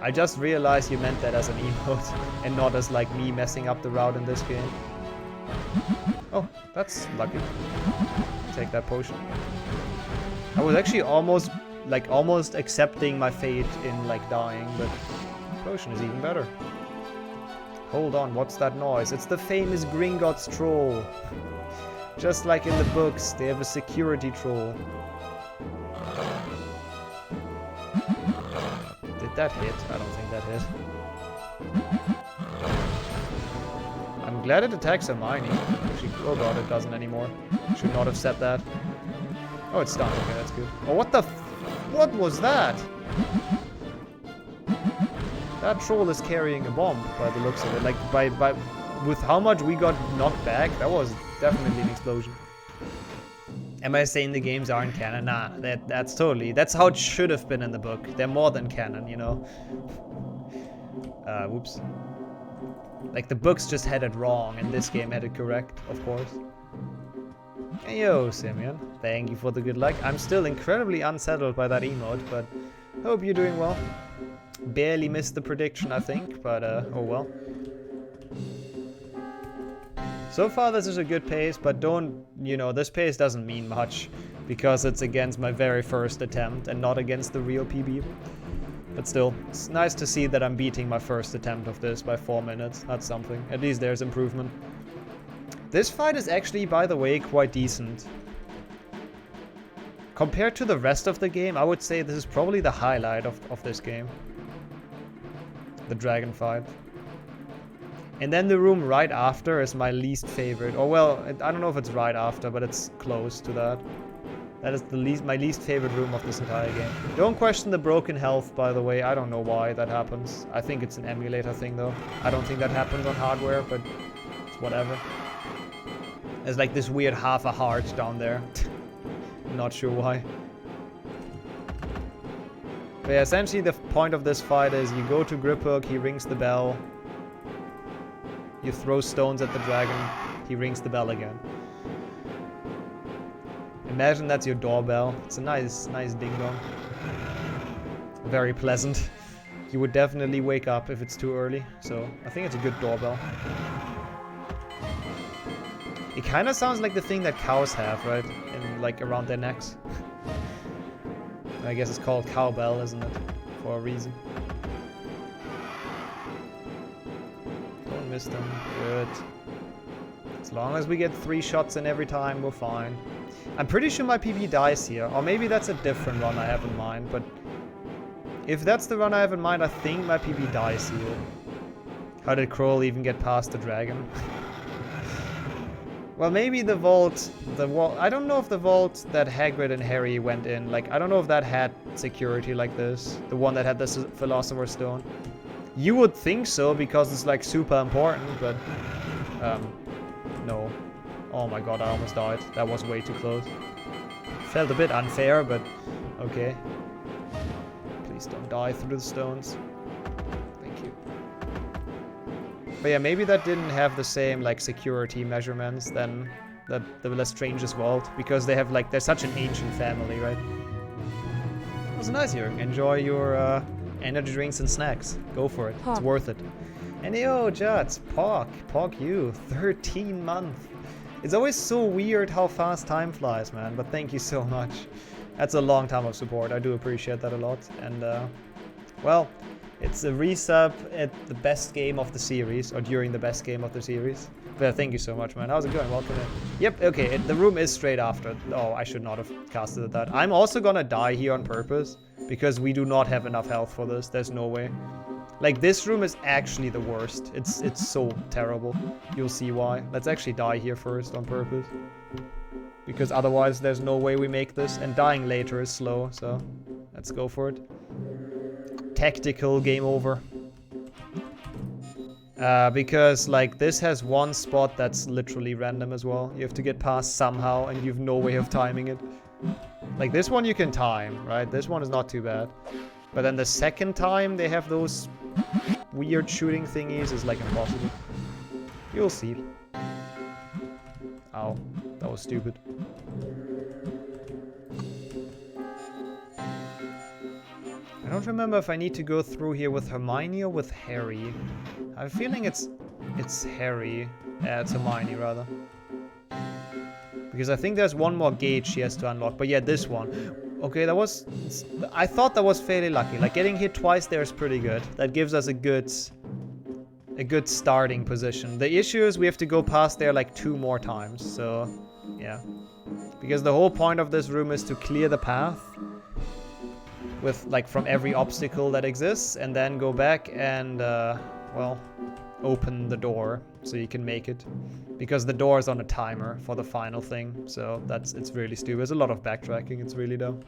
I just realized you meant that as an emote and not as, like, me messing up the route in this game. Oh, that's lucky. Take that potion. I was actually almost accepting my fate in, like, dying, but potion is even better. Hold on, what's that noise? It's the famous Gringotts troll. Just like in the books, they have a security troll. Did that hit? I don't think that hit. I'm glad it attacks Hermione. Actually, oh god, it doesn't anymore. Should not have said that. Oh, it's done. Okay, that's good. Oh, what the what was that? That troll is carrying a bomb by the looks of it. Like, with how much we got knocked back, that was definitely an explosion. Am I saying the games aren't canon? Nah, that's how it should have been in the book. They're more than canon, you know? Whoops. Like, the books just had it wrong, and this game had it correct, of course. Hey, yo, Simeon. Thank you for the good luck. I'm still incredibly unsettled by that emote, but hope you're doing well. Barely missed the prediction, I think, but oh well. So far, this is a good pace, but don't, you know, this pace doesn't mean much because it's against my very first attempt and not against the real PB. But still, it's nice to see that I'm beating my first attempt of this by 4 minutes. That's something. At least there's improvement. This fight is actually, by the way, quite decent. Compared to the rest of the game, I would say this is probably the highlight of this game. The dragon fight. And then the room right after is my least favorite. Or well, I don't know if it's right after, but it's close to that. That is my least favorite room of this entire game. Don't question the broken health, by the way. I don't know why that happens. I think it's an emulator thing, though. I don't think that happens on hardware, but it's whatever. There's like this weird half a heart down there. Not sure why. But yeah, essentially the point of this fight is you go to Griphook, he rings the bell. You throw stones at the dragon, he rings the bell again. Imagine that's your doorbell. It's a nice ding-dong. Very pleasant. You would definitely wake up if it's too early, so I think it's a good doorbell. It kind of sounds like the thing that cows have, right? In, like, around their necks. I guess it's called cowbell, isn't it? For a reason. Don't miss them. Good. As long as we get 3 shots in every time, we're fine. I'm pretty sure my PB dies here. Or maybe that's a different run I have in mind, but... if that's the run I have in mind, I think my PB dies here. How did Kroll even get past the dragon? Well, maybe the vault, I don't know if the vault that Hagrid and Harry went in, like, I don't know if that had security like this. The one that had this Philosopher's Stone. You would think so, because it's, like, super important, but, no. Oh my god, I almost died. That was way too close. Felt a bit unfair, but, okay. Please don't die through the stones. But yeah, maybe that didn't have the same, like, security measurements than the Lestrange's vault, because they have, like, they're such an ancient family, right? It was nice here. Enjoy your energy drinks and snacks. Go for it. It's worth it. And yo, Jats, Pog you, 13 months. It's always so weird how fast time flies, man, but thank you so much. That's a long time of support. I do appreciate that a lot. And, well... it's a resub at the best game of the series, or during the best game of the series. But thank you so much, man. How's it going? Welcome in. Yep, okay, the room is straight after. Oh, I should not have casted that. I'm also gonna die here on purpose, because we do not have enough health for this. There's no way. Like, this room is actually the worst. It's so terrible. You'll see why. Let's actually die here first on purpose. Because otherwise, there's no way we make this. And dying later is slow, so let's go for it. Tactical game over. Because, like, this has one spot that's literally random as well. You have to get past somehow, and you have no way of timing it. Like, this one you can time, right? This one is not too bad. But then the second time they have those weird shooting thingies is, like, impossible. You'll see. Ow. That was stupid. I don't remember if I need to go through here with Hermione or with Harry. I have a feeling it's Harry. It's Hermione, rather. Because I think there's one more gate she has to unlock. But yeah, this one. Okay, that was... I thought that was fairly lucky. Like, getting hit twice there is pretty good. That gives us a good a good starting position. The issue is we have to go past there like 2 more times, so yeah. Because the whole point of this room is to clear the path with like from every obstacle that exists, and then go back and well, open the door so you can make it. Because the door is on a timer for the final thing, so it's really stupid. There's a lot of backtracking, it's really dumb.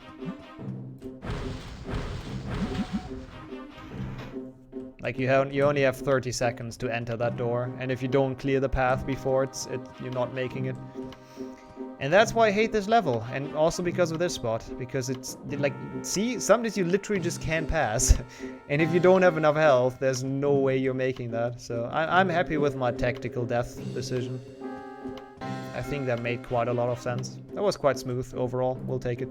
Like you only have 30 seconds to enter that door, and if you don't clear the path before you're not making it. And that's why I hate this level, and also because of this spot, because it's like, see, some days you literally just can't pass, and if you don't have enough health, there's no way you're making that. So I'm happy with my tactical death decision. I think that made quite a lot of sense. That was quite smooth overall. We'll take it.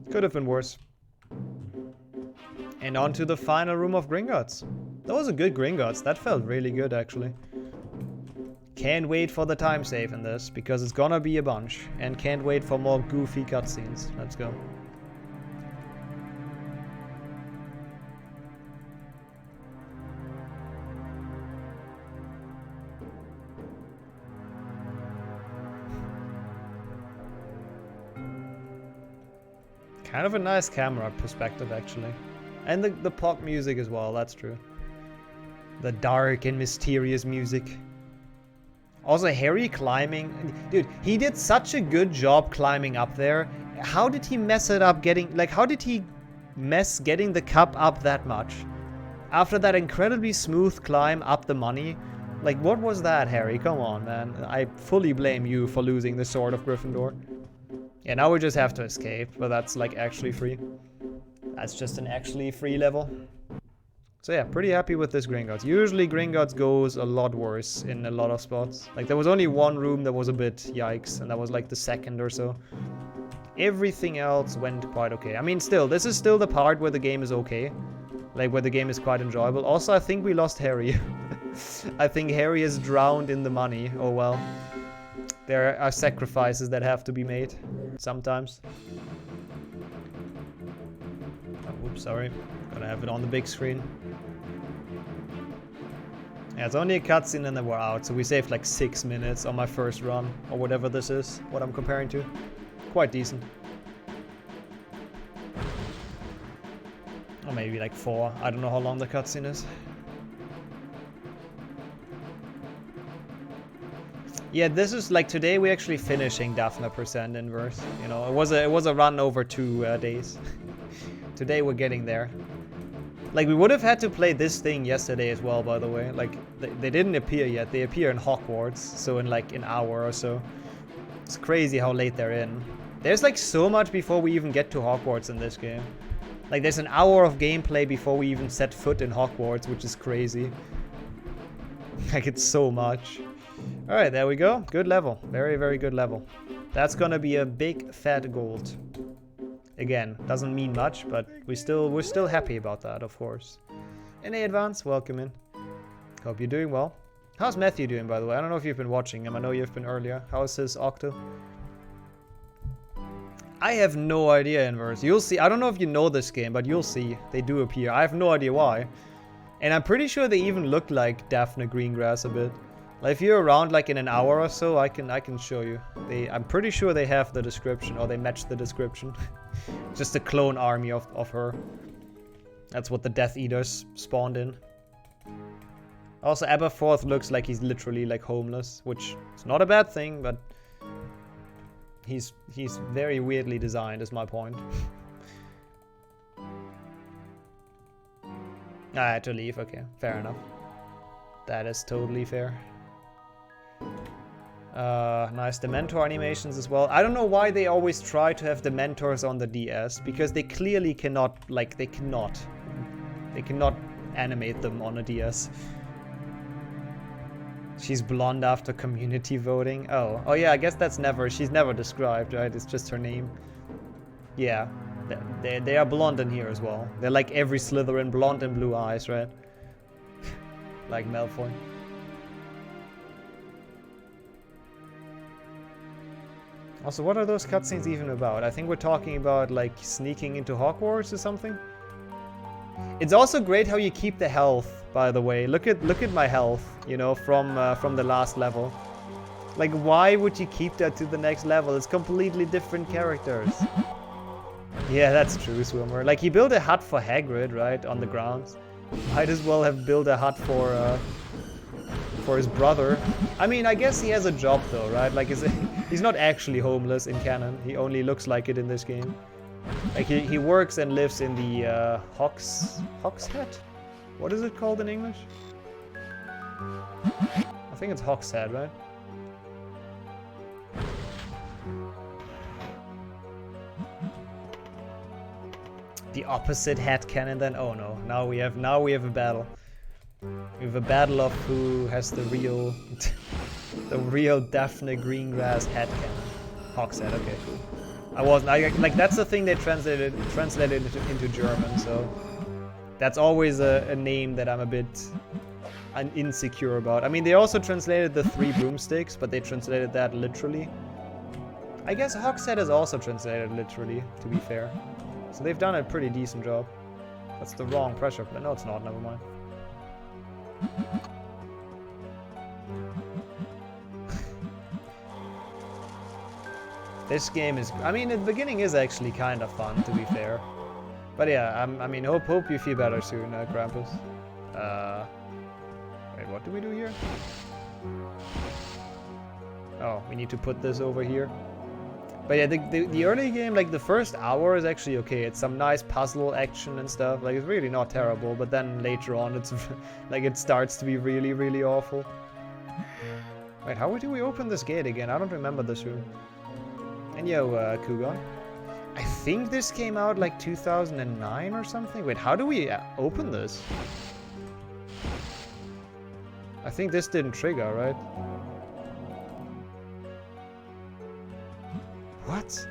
Could have been worse. And on to the final room of Gringotts. That was a good Gringotts. That felt really good, actually. Can't wait for the time save in this, because it's gonna be a bunch. And can't wait for more goofy cutscenes. Let's go. Kind of a nice camera perspective, actually. And the pop music as well, that's true. The dark and mysterious music. Also, Harry climbing. Dude, he did such a good job climbing up there. How did he mess it up getting... Like, how did he mess getting the cup up that much? After that incredibly smooth climb up the money. Like, what was that, Harry? Come on, man. I fully blame you for losing the Sword of Gryffindor. Yeah, now we just have to escape, but that's, like, actually free. That's just an actually free level. So yeah, pretty happy with this Gringotts. Usually Gringotts goes a lot worse in a lot of spots. Like there was only one room that was a bit yikes, and that was like the second or so. Everything else went quite okay. I mean, still, this is still the part where the game is okay. Like where the game is quite enjoyable. Also, I think we lost Harry. I think Harry is drowned in the money. Oh well. There are sacrifices that have to be made sometimes. Oops, sorry. Gotta have it on the big screen. Yeah, it's only a cutscene and then we're out. So we saved like 6 minutes on my first run. Or whatever this is. What I'm comparing to. Quite decent. Or maybe like 4. I don't know how long the cutscene is. Yeah, this is like today we're actually finishing Daphne % inverse. You know, it was a run over 2 days. Today we're getting there. Like we would have had to play this thing yesterday as well, by the way. Like they didn't appear yet. They appear in Hogwarts, so in like an hour or so. It's crazy how late they're in. There's like so much before we even get to Hogwarts in this game. Like there's an hour of gameplay before we even set foot in Hogwarts, which is crazy. Like it's so much. Alright, there we go. Good level. Very, very good level. That's gonna be a big fat gold. Again, doesn't mean much, but we're still happy about that, of course. NA Advance, welcome in. Hope you're doing well. How's Matthew doing, by the way? I don't know if you've been watching him. I know you've been earlier. How's his Octo? I have no idea, Inverse. You'll see. I don't know if you know this game, but you'll see. They do appear. I have no idea why. And I'm pretty sure they even look like Daphne Greengrass a bit. Like if you're around like in an hour or so, I can show you. I'm pretty sure they have the description, or they match the description. Just a clone army of her. That's what the Death Eaters spawned in. Also, Aberforth looks like he's literally like homeless, which is not a bad thing, but he's very weirdly designed, is my point. I had to leave. Okay, fair enough. That is totally fair. Nice Dementor animations as well. I don't know why they always try to have Dementors on the DS, because they clearly cannot, like, they cannot animate them on a DS. She's blonde after community voting. Oh yeah, I guess that's she's never described, right? It's just her name. Yeah, they are blonde in here as well. They're like every Slytherin, blonde and blue eyes, right? Like Malfoy. Also, what are those cutscenes even about? I think we're talking about, like, sneaking into Hogwarts or something? It's also great how you keep the health by the way. Look at my health, you know, from the last level. Like, why would you keep that to the next level? It's completely different characters. Yeah, that's true, Swimmer. Like, he built a hut for Hagrid, right, on the grounds. Might as well have built a hut for his brother. I mean, I guess he has a job though, right? Like, he's not actually homeless in canon. He only looks like it in this game. Like, he works and lives in the Hogshead? What is it called in English? I think it's Hogshead, right? The opposite headcanon then? Oh no, now we have a battle. We have a battle of who has the real the real Daphne Greengrass headcanon. Hogshead, okay, cool. Like, that's the thing they translated into German, so that's always a name that I'm a bit insecure about. I mean, they also translated the 3 broomsticks, but they translated that literally. I guess Hogshead is also translated literally, to be fair. So they've done a pretty decent job. That's the wrong pressure plate. No, it's not. Never mind. This game is... I mean, the beginning is actually kind of fun, to be fair. But yeah, I mean, hope you feel better soon, Krampus. Wait, what do we do here? Oh, we need to put this over here. But yeah, the early game, like the first hour is actually okay. It's some nice puzzle action and stuff. Like, it's really not terrible. But then later on, it's like it starts to be really, really awful. Wait, how do we open this gate again? I don't remember this room. And yo, Kugon. I think this came out like 2009 or something. Wait, how do we open this? I think this didn't trigger, right? What?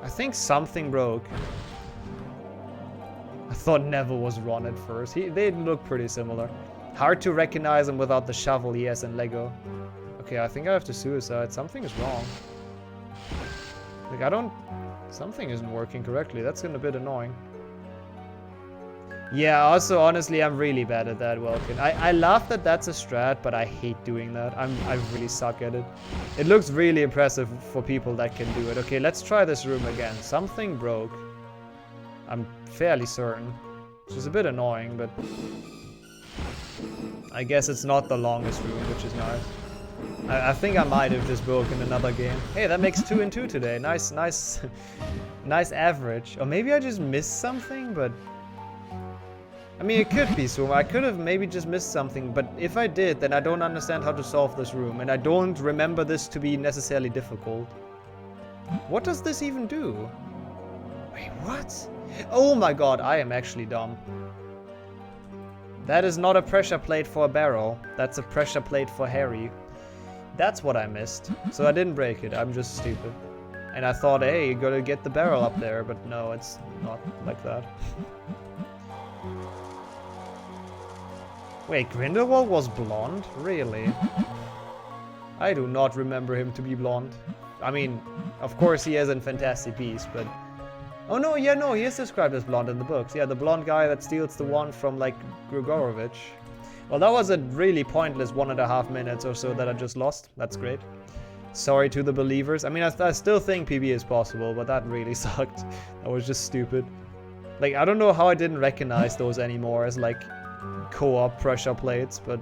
I think something broke. I thought Neville was Ron at first. They look pretty similar. Hard to recognize him without the shovel he has in Lego. Okay, I think I have to suicide. Something is wrong. Like, something isn't working correctly. That's gonna be a bit annoying. Yeah, also, honestly, I'm really bad at that, Welkin. I laugh that that's a strat, but I hate doing that. I really suck at it. It looks really impressive for people that can do it. Okay, let's try this room again. Something broke. I'm fairly certain. Which is a bit annoying, but... I guess it's not the longest room, which is nice. I think I might have just broken another game. Hey, that makes 2 and 2 today. Nice, nice, nice average. Or maybe I just missed something, but... I mean, it could be, so I could have maybe just missed something, but if I did, then I don't understand how to solve this room, and I don't remember this to be necessarily difficult. What does this even do? Wait, what? Oh my god, I am actually dumb. That is not a pressure plate for a barrel. That's a pressure plate for Harry. That's what I missed. So I didn't break it, I'm just stupid. And I thought, hey, you gotta get the barrel up there, but no, it's not like that. Wait, Grindelwald was blonde? Really? I do not remember him to be blonde. I mean, of course he is in Fantastic Beasts, but... Oh no, yeah, no, he is described as blonde in the books. Yeah, the blonde guy that steals the wand from, like, Grigorovich. Well, that was a really pointless 1.5 minutes or so that I just lost. That's great. Sorry to the believers. I mean, I still think PB is possible, but that really sucked. That was just stupid. Like, I don't know how I didn't recognize those anymore as, like... co-op pressure plates, but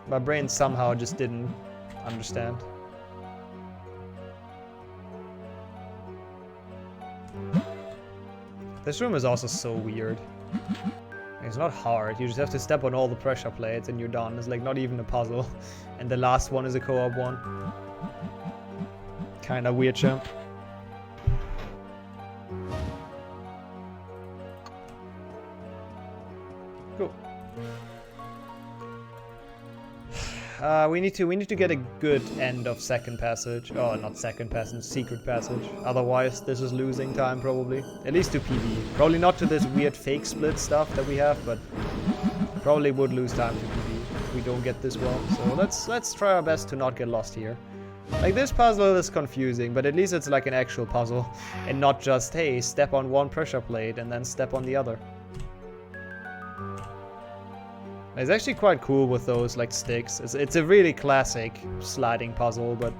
my brain somehow just didn't understand. This room is also so weird. It's not hard, you just have to step on all the pressure plates and you're done. It's like not even a puzzle. And the last one is a co-op one. Kinda weird, champ. Cool. We need to get a good end of second passage. Oh, not second passage, secret passage. Otherwise, this is losing time probably. At least to PB. Probably not to this weird fake split stuff that we have, but probably would lose time to PB if we don't get this well. So let's try our best to not get lost here. Like, this puzzle is confusing, but at least it's like an actual puzzle and not just, hey, step on one pressure plate and then step on the other. It's actually quite cool with those like sticks. It's a really classic sliding puzzle, but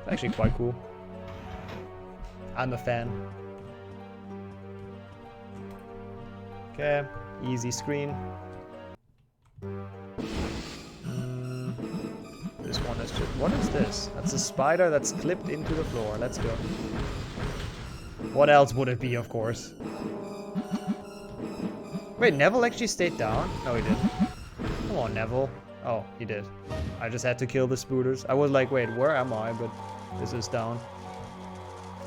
it's actually quite cool. I'm a fan. Okay, easy screen. This one is just... What is this? That's a spider that's clipped into the floor. Let's go. What else would it be, of course? Wait, Neville actually stayed down? No, he didn't. Come on, Neville. Oh, he did. I just had to kill the spooters. I was like, wait, where am I? But this is down.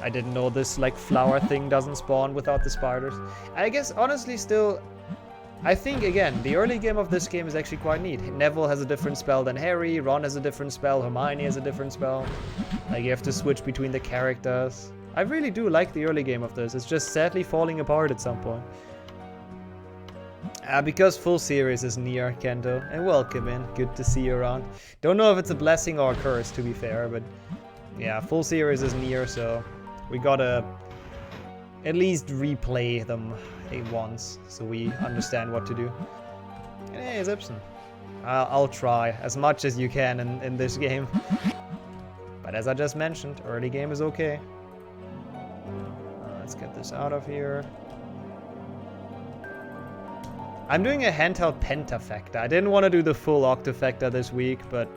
I didn't know this, like, flower thing doesn't spawn without the spiders. I guess, honestly, still... I think, again, the early game of this game is actually quite neat. Neville has a different spell than Harry, Ron has a different spell, Hermione has a different spell. Like, you have to switch between the characters. I really do like the early game of this. It's just sadly falling apart at some point. Because full series is near, Kendo. And welcome in. Good to see you around. Don't know if it's a blessing or a curse, to be fair, but... Yeah, full series is near, so... We gotta... at least replay them once, so we understand what to do. And hey, Zipson. I'll try as much as you can in this game. But as I just mentioned, early game is okay. Let's get this out of here. I'm doing a handheld pentafecta. I didn't want to do the full octafecta this week, but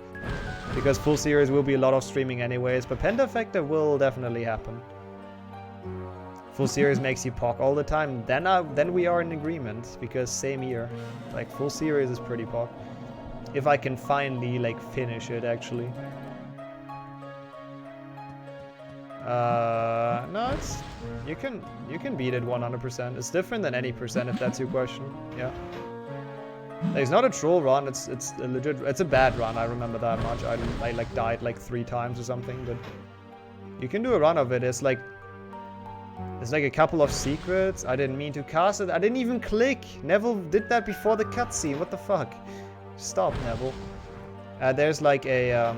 because full series will be a lot of streaming anyways, but pentafecta will definitely happen. Full series makes you POC all the time, then we are in agreement, because same here. Like, full series is pretty POC. If I can finally, like, finish it, actually. No, it's... You can beat it 100%. It's different than any percent, if that's your question. Yeah. Like, it's not a troll run, it's a legit... It's a bad run, I remember that much. I like, died, like, 3 times or something, but... You can do a run of it, it's like... There's like a couple of secrets. I didn't mean to cast it. I didn't even click. Neville did that before the cutscene. What the fuck? Stop, Neville. There's like a...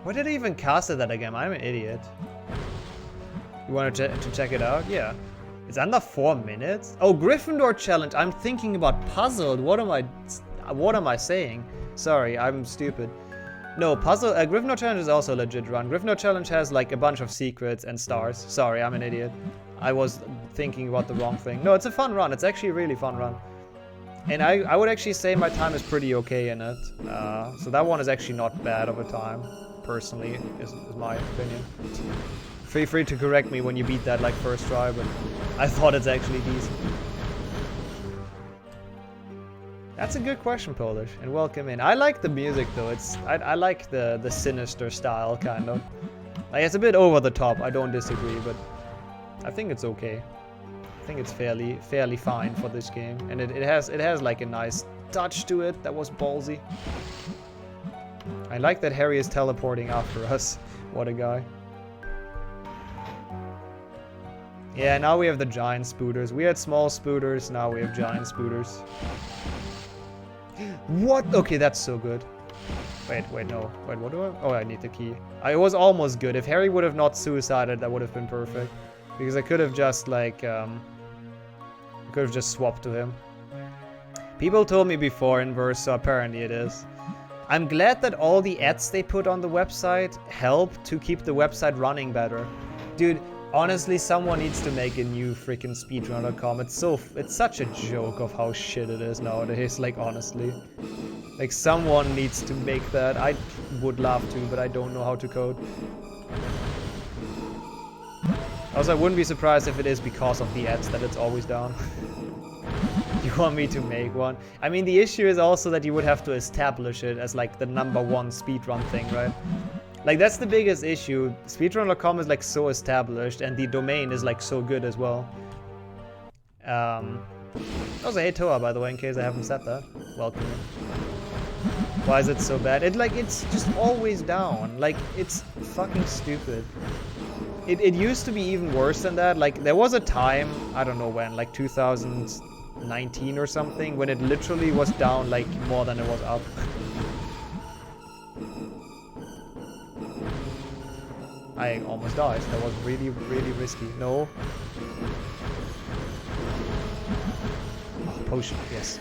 Why did I even cast it that again? I'm an idiot. You want to check it out? Yeah. It's under 4 minutes? Oh, Gryffindor challenge. I'm thinking about puzzled. What am I saying? Sorry, I'm stupid. No, puzzle. Gryffindor challenge is also a legit run. Gryffindor challenge has like a bunch of secrets and stars. Sorry, I'm an idiot. I was thinking about the wrong thing. No, it's a fun run. It's actually a really fun run. And I would actually say my time is pretty okay in it. So that one is actually not bad of a time, personally, is my opinion. Feel free to correct me when you beat that like first try, but I thought it's actually decent. That's a good question, Polish, and welcome in. I like the music though. I like the sinister style kind of. Like, it's a bit over the top. I don't disagree, but I think it's okay. I think it's fairly fine for this game, and it has like a nice touch to it that was ballsy. I like that Harry is teleporting after us. What a guy. Yeah, now we have the giant spooters. We had small spooters, now we have giant spooters. What? Okay, that's so good. Wait, no. Wait, what do I... Oh, I need the key. It was almost good. If Harry would have not suicided, that would have been perfect. Because I could have just, like, I could have just swapped to him. People told me before inverse, so apparently it is. I'm glad that all the ads they put on the website help to keep the website running better. Dude, honestly, someone needs to make a new freaking speedrun.com. It's such a joke of how shit it is nowadays, like, honestly. Like, someone needs to make that. I would love to, but I don't know how to code. Also, I wouldn't be surprised if it is because of the ads that it's always down. You want me to make one? I mean, the issue is also that you would have to establish it as, like, the #1 speedrun thing, right? Like, that's the biggest issue. Speedrun.com is, like, so established, and the domain is, like, so good as well. Also, hey Toa, by the way, in case I haven't said that. Welcome. Why is it so bad? It's just always down. Like, it's fucking stupid. It used to be even worse than that. Like, there was a time, I don't know when, like 2019 or something, when it literally was down, like, more than it was up. I almost died. That was really, really risky. No. Oh, potion, yes.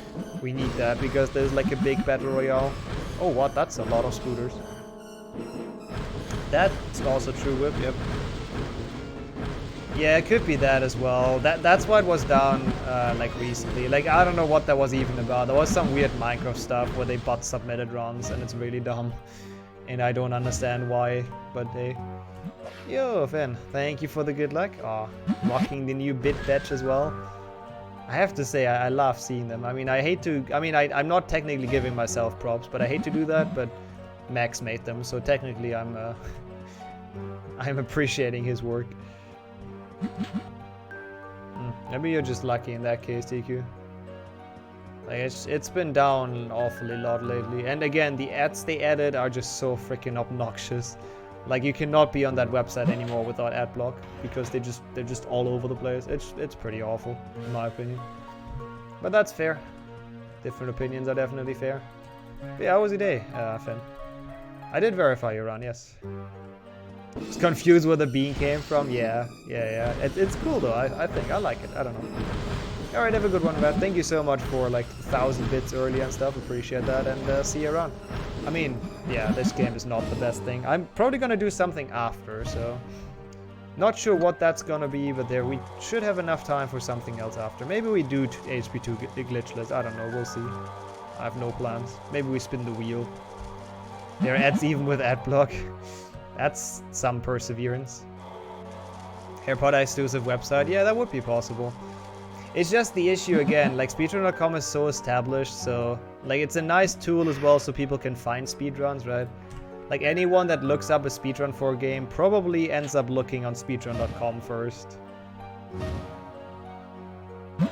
We need that because there's like a big battle royale. Oh, what? That's a lot of scooters. That's also true, Whip, yep. Yeah, it could be that as well. That's what was done like recently. Like, I don't know what that was even about. There was some weird Minecraft stuff where they bot submitted runs and it's really dumb. And I don't understand why, but hey. Yo, Finn, thank you for the good luck. Oh, rocking the new bit batch as well. I have to say, I love seeing them. I mean, I hate to... I mean, I'm not technically giving myself props, but I hate to do that, but Max made them, so technically I'm appreciating his work. Maybe you're just lucky in that case, TQ. Like, it's been down an awfully lot lately. And again, the ads they added are just so freaking obnoxious. Like, you cannot be on that website anymore without ad block because they're just all over the place. It's pretty awful, in my opinion. But that's fair. Different opinions are definitely fair. But yeah, how was your day, Finn? I did verify your run, yes. Just confused where the bean came from. Yeah. It's cool though. I think I like it. I don't know. All right, have a good one, Matt. Thank you so much for like 1,000 bits early and stuff. Appreciate that, and see you around. I mean, yeah, this game is not the best thing. I'm probably gonna do something after, so not sure what that's gonna be, but there we should have enough time for something else after. Maybe we do HP2 glitchless. I don't know. We'll see. I have no plans. Maybe we spin the wheel. There are ads even with ad block. That's some perseverance. Harry Potter exclusive website. Yeah, that would be possible. It's just the issue again, like speedrun.com is so established, so like it's a nice tool as well so people can find speedruns, right? Like anyone that looks up a speedrun for a game probably ends up looking on speedrun.com first.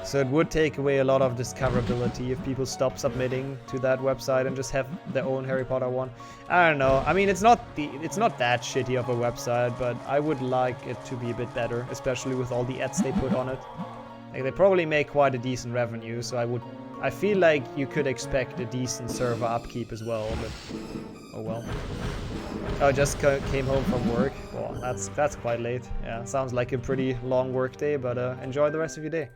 So it would take away a lot of discoverability if people stop submitting to that website and just have their own Harry Potter one. I don't know. I mean, it's not that shitty of a website, but I would like it to be a bit better, especially with all the ads they put on it. Like, they probably make quite a decent revenue, so I feel like you could expect a decent server upkeep as well, but oh well. Oh, I just came home from work. Well, that's quite late. Yeah, sounds like a pretty long work day, but enjoy the rest of your day.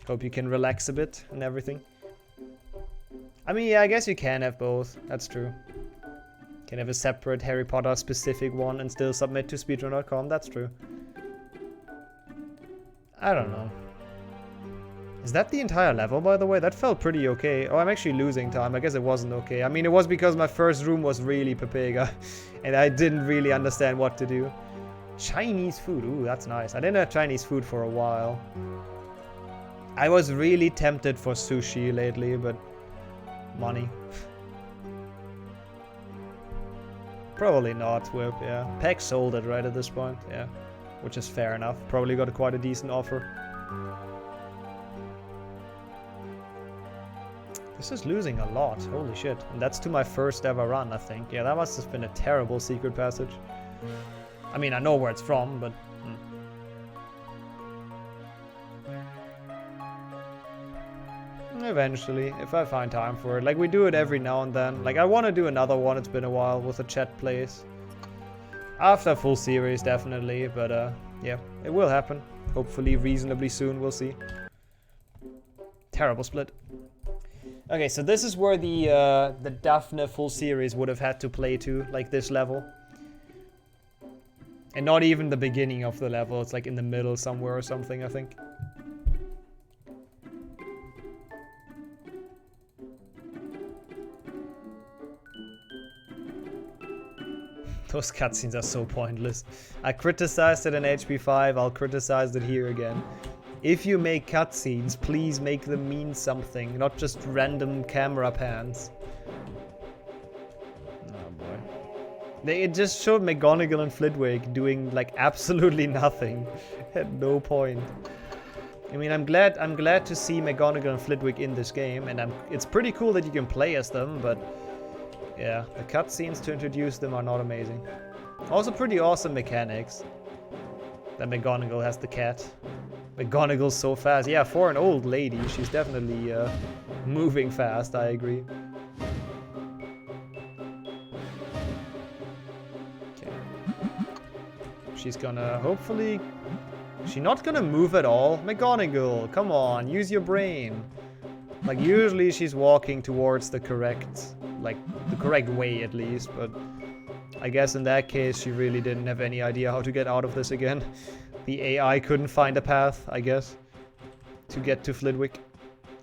Hope you can relax a bit and everything. I mean, yeah, I guess you can have both. That's true. Can have a separate Harry Potter specific one and still submit to speedrun.com. That's true. I don't know. Is that the entire level, by the way? That felt pretty okay. Oh, I'm actually losing time. I guess it wasn't okay. I mean, it was because my first room was really Pepega, and I didn't really understand what to do. Chinese food. Ooh, that's nice. I didn't have Chinese food for a while. I was really tempted for sushi lately, but money. Probably not, Whip, yeah. Peck sold it right at this point, yeah. Which is fair enough. Probably got quite a decent offer. This is losing a lot, holy shit. And that's to my first ever run, I think. Yeah, that must have been a terrible secret passage. I mean, I know where it's from, but... Eventually, if I find time for it. Like, we do it every now and then. Like, I want to do another one, it's been a while, with a chat plays. After a full series, definitely, but yeah, it will happen. Hopefully reasonably soon, we'll see. Terrible split. Okay, so this is where the Daphne full series would have had to play to, like this level. And not even the beginning of the level, it's like in the middle somewhere or something, I think. Those cutscenes are so pointless. I criticized it in HP5, I'll criticize it here again. If you make cutscenes, please make them mean something, not just random camera pans. Oh boy. It just showed McGonagall and Flitwick doing like absolutely nothing. At no point. I mean, I'm glad to see McGonagall and Flitwick in this game, and it's pretty cool that you can play as them, but yeah, the cutscenes to introduce them are not amazing. Also pretty awesome mechanics. That McGonagall has the cat. McGonagall's so fast. Yeah, for an old lady, she's definitely moving fast, I agree. Okay. She's gonna hopefully... She's not gonna move at all? McGonagall, come on, use your brain. Like, usually she's walking towards the correct, like, the correct way at least, but I guess in that case she really didn't have any idea how to get out of this again. The AI couldn't find a path, I guess, to get to Flitwick.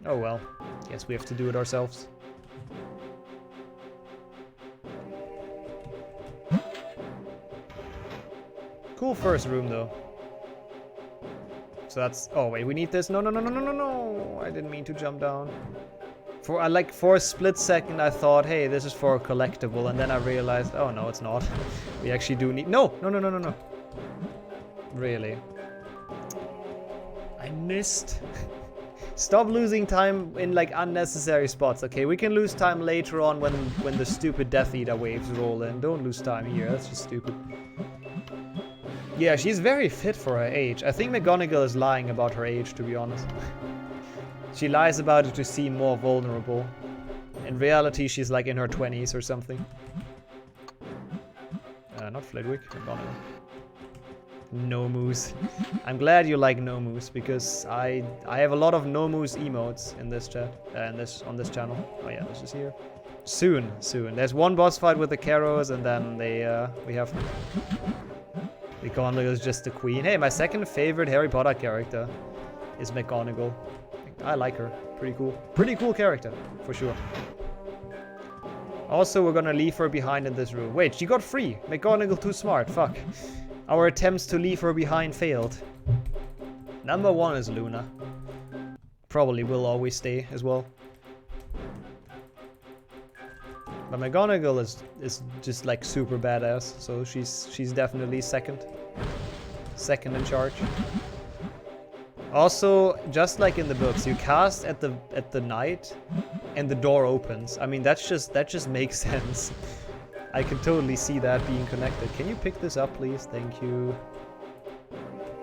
Oh well, guess we have to do it ourselves. Cool first room though. So that's... Oh wait, we need this. No, no, no, no, no, no, no. I didn't mean to jump down. For a split second I thought, hey, this is for a collectible, and then I realized, oh no, it's not. We actually do need... No, no, no, no, no, no. Really. I missed. Stop losing time in like unnecessary spots, okay? We can lose time later on when the stupid Death Eater waves roll in. Don't lose time here, that's just stupid. Yeah, she's very fit for her age. I think McGonagall is lying about her age, to be honest. She lies about it to seem more vulnerable. In reality, she's like in her 20s or something. Not Flitwick, McGonagall. No Moose. I'm glad you like No Moose because I have a lot of No Moose emotes in this chat, on this channel. Oh yeah, this is here. Soon. There's one boss fight with the Carrows, and then we have McGonagall is just the queen. Hey, my second favorite Harry Potter character is McGonagall. I like her. Pretty cool character, for sure. Also, we're gonna leave her behind in this room. Wait, she got free. McGonagall too smart. Fuck. Our attempts to leave her behind failed. Number 1 is Luna. Probably will always stay as well. But McGonagall is just like super badass, so she's definitely second in charge. Also, just like in the books, you cast at the night and the door opens. I mean, that just makes sense. I can totally see that being connected. Can you pick this up, please? Thank you.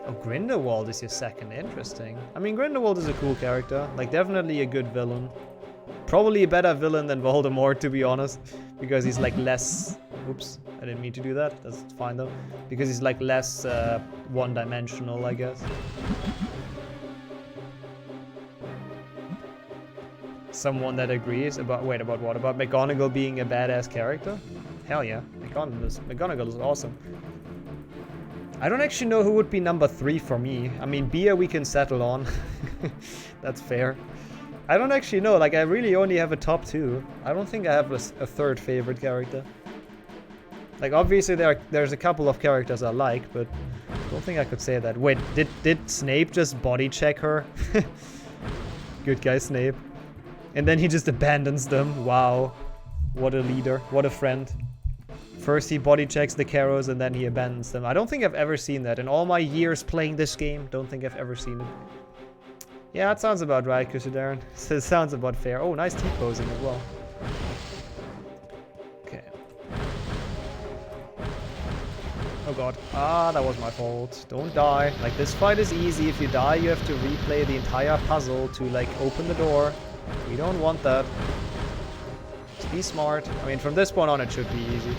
Oh, Grindelwald is your second. Interesting. I mean, Grindelwald is a cool character. Like, definitely a good villain. Probably a better villain than Voldemort, to be honest. Because he's like less... Oops, I didn't mean to do that. That's fine though. Because he's like less one-dimensional, I guess. Someone that agrees about... Wait, about what? About McGonagall being a badass character? Hell yeah. McGonagall is awesome. I don't actually know who would be number 3 for me. I mean, Beer we can settle on. That's fair. I don't actually know. Like, I really only have a top 2. I don't think I have a third favorite character. Like, obviously there's a couple of characters I like, but I don't think I could say that. Wait, did Snape just body check her? Good guy, Snape. And then he just abandons them. Wow. What a leader. What a friend. First he body checks the Carrows and then he abandons them. I don't think I've ever seen that. In all my years playing this game, don't think I've ever seen it. Yeah, that sounds about right, Kusudaran. It sounds about fair. Oh, nice T-posing as well. Okay. Oh god. Ah, that was my fault. Don't die. Like, this fight is easy. If you die, you have to replay the entire puzzle to, like, open the door. We don't want that. Just be smart. I mean, from this point on, it should be easy.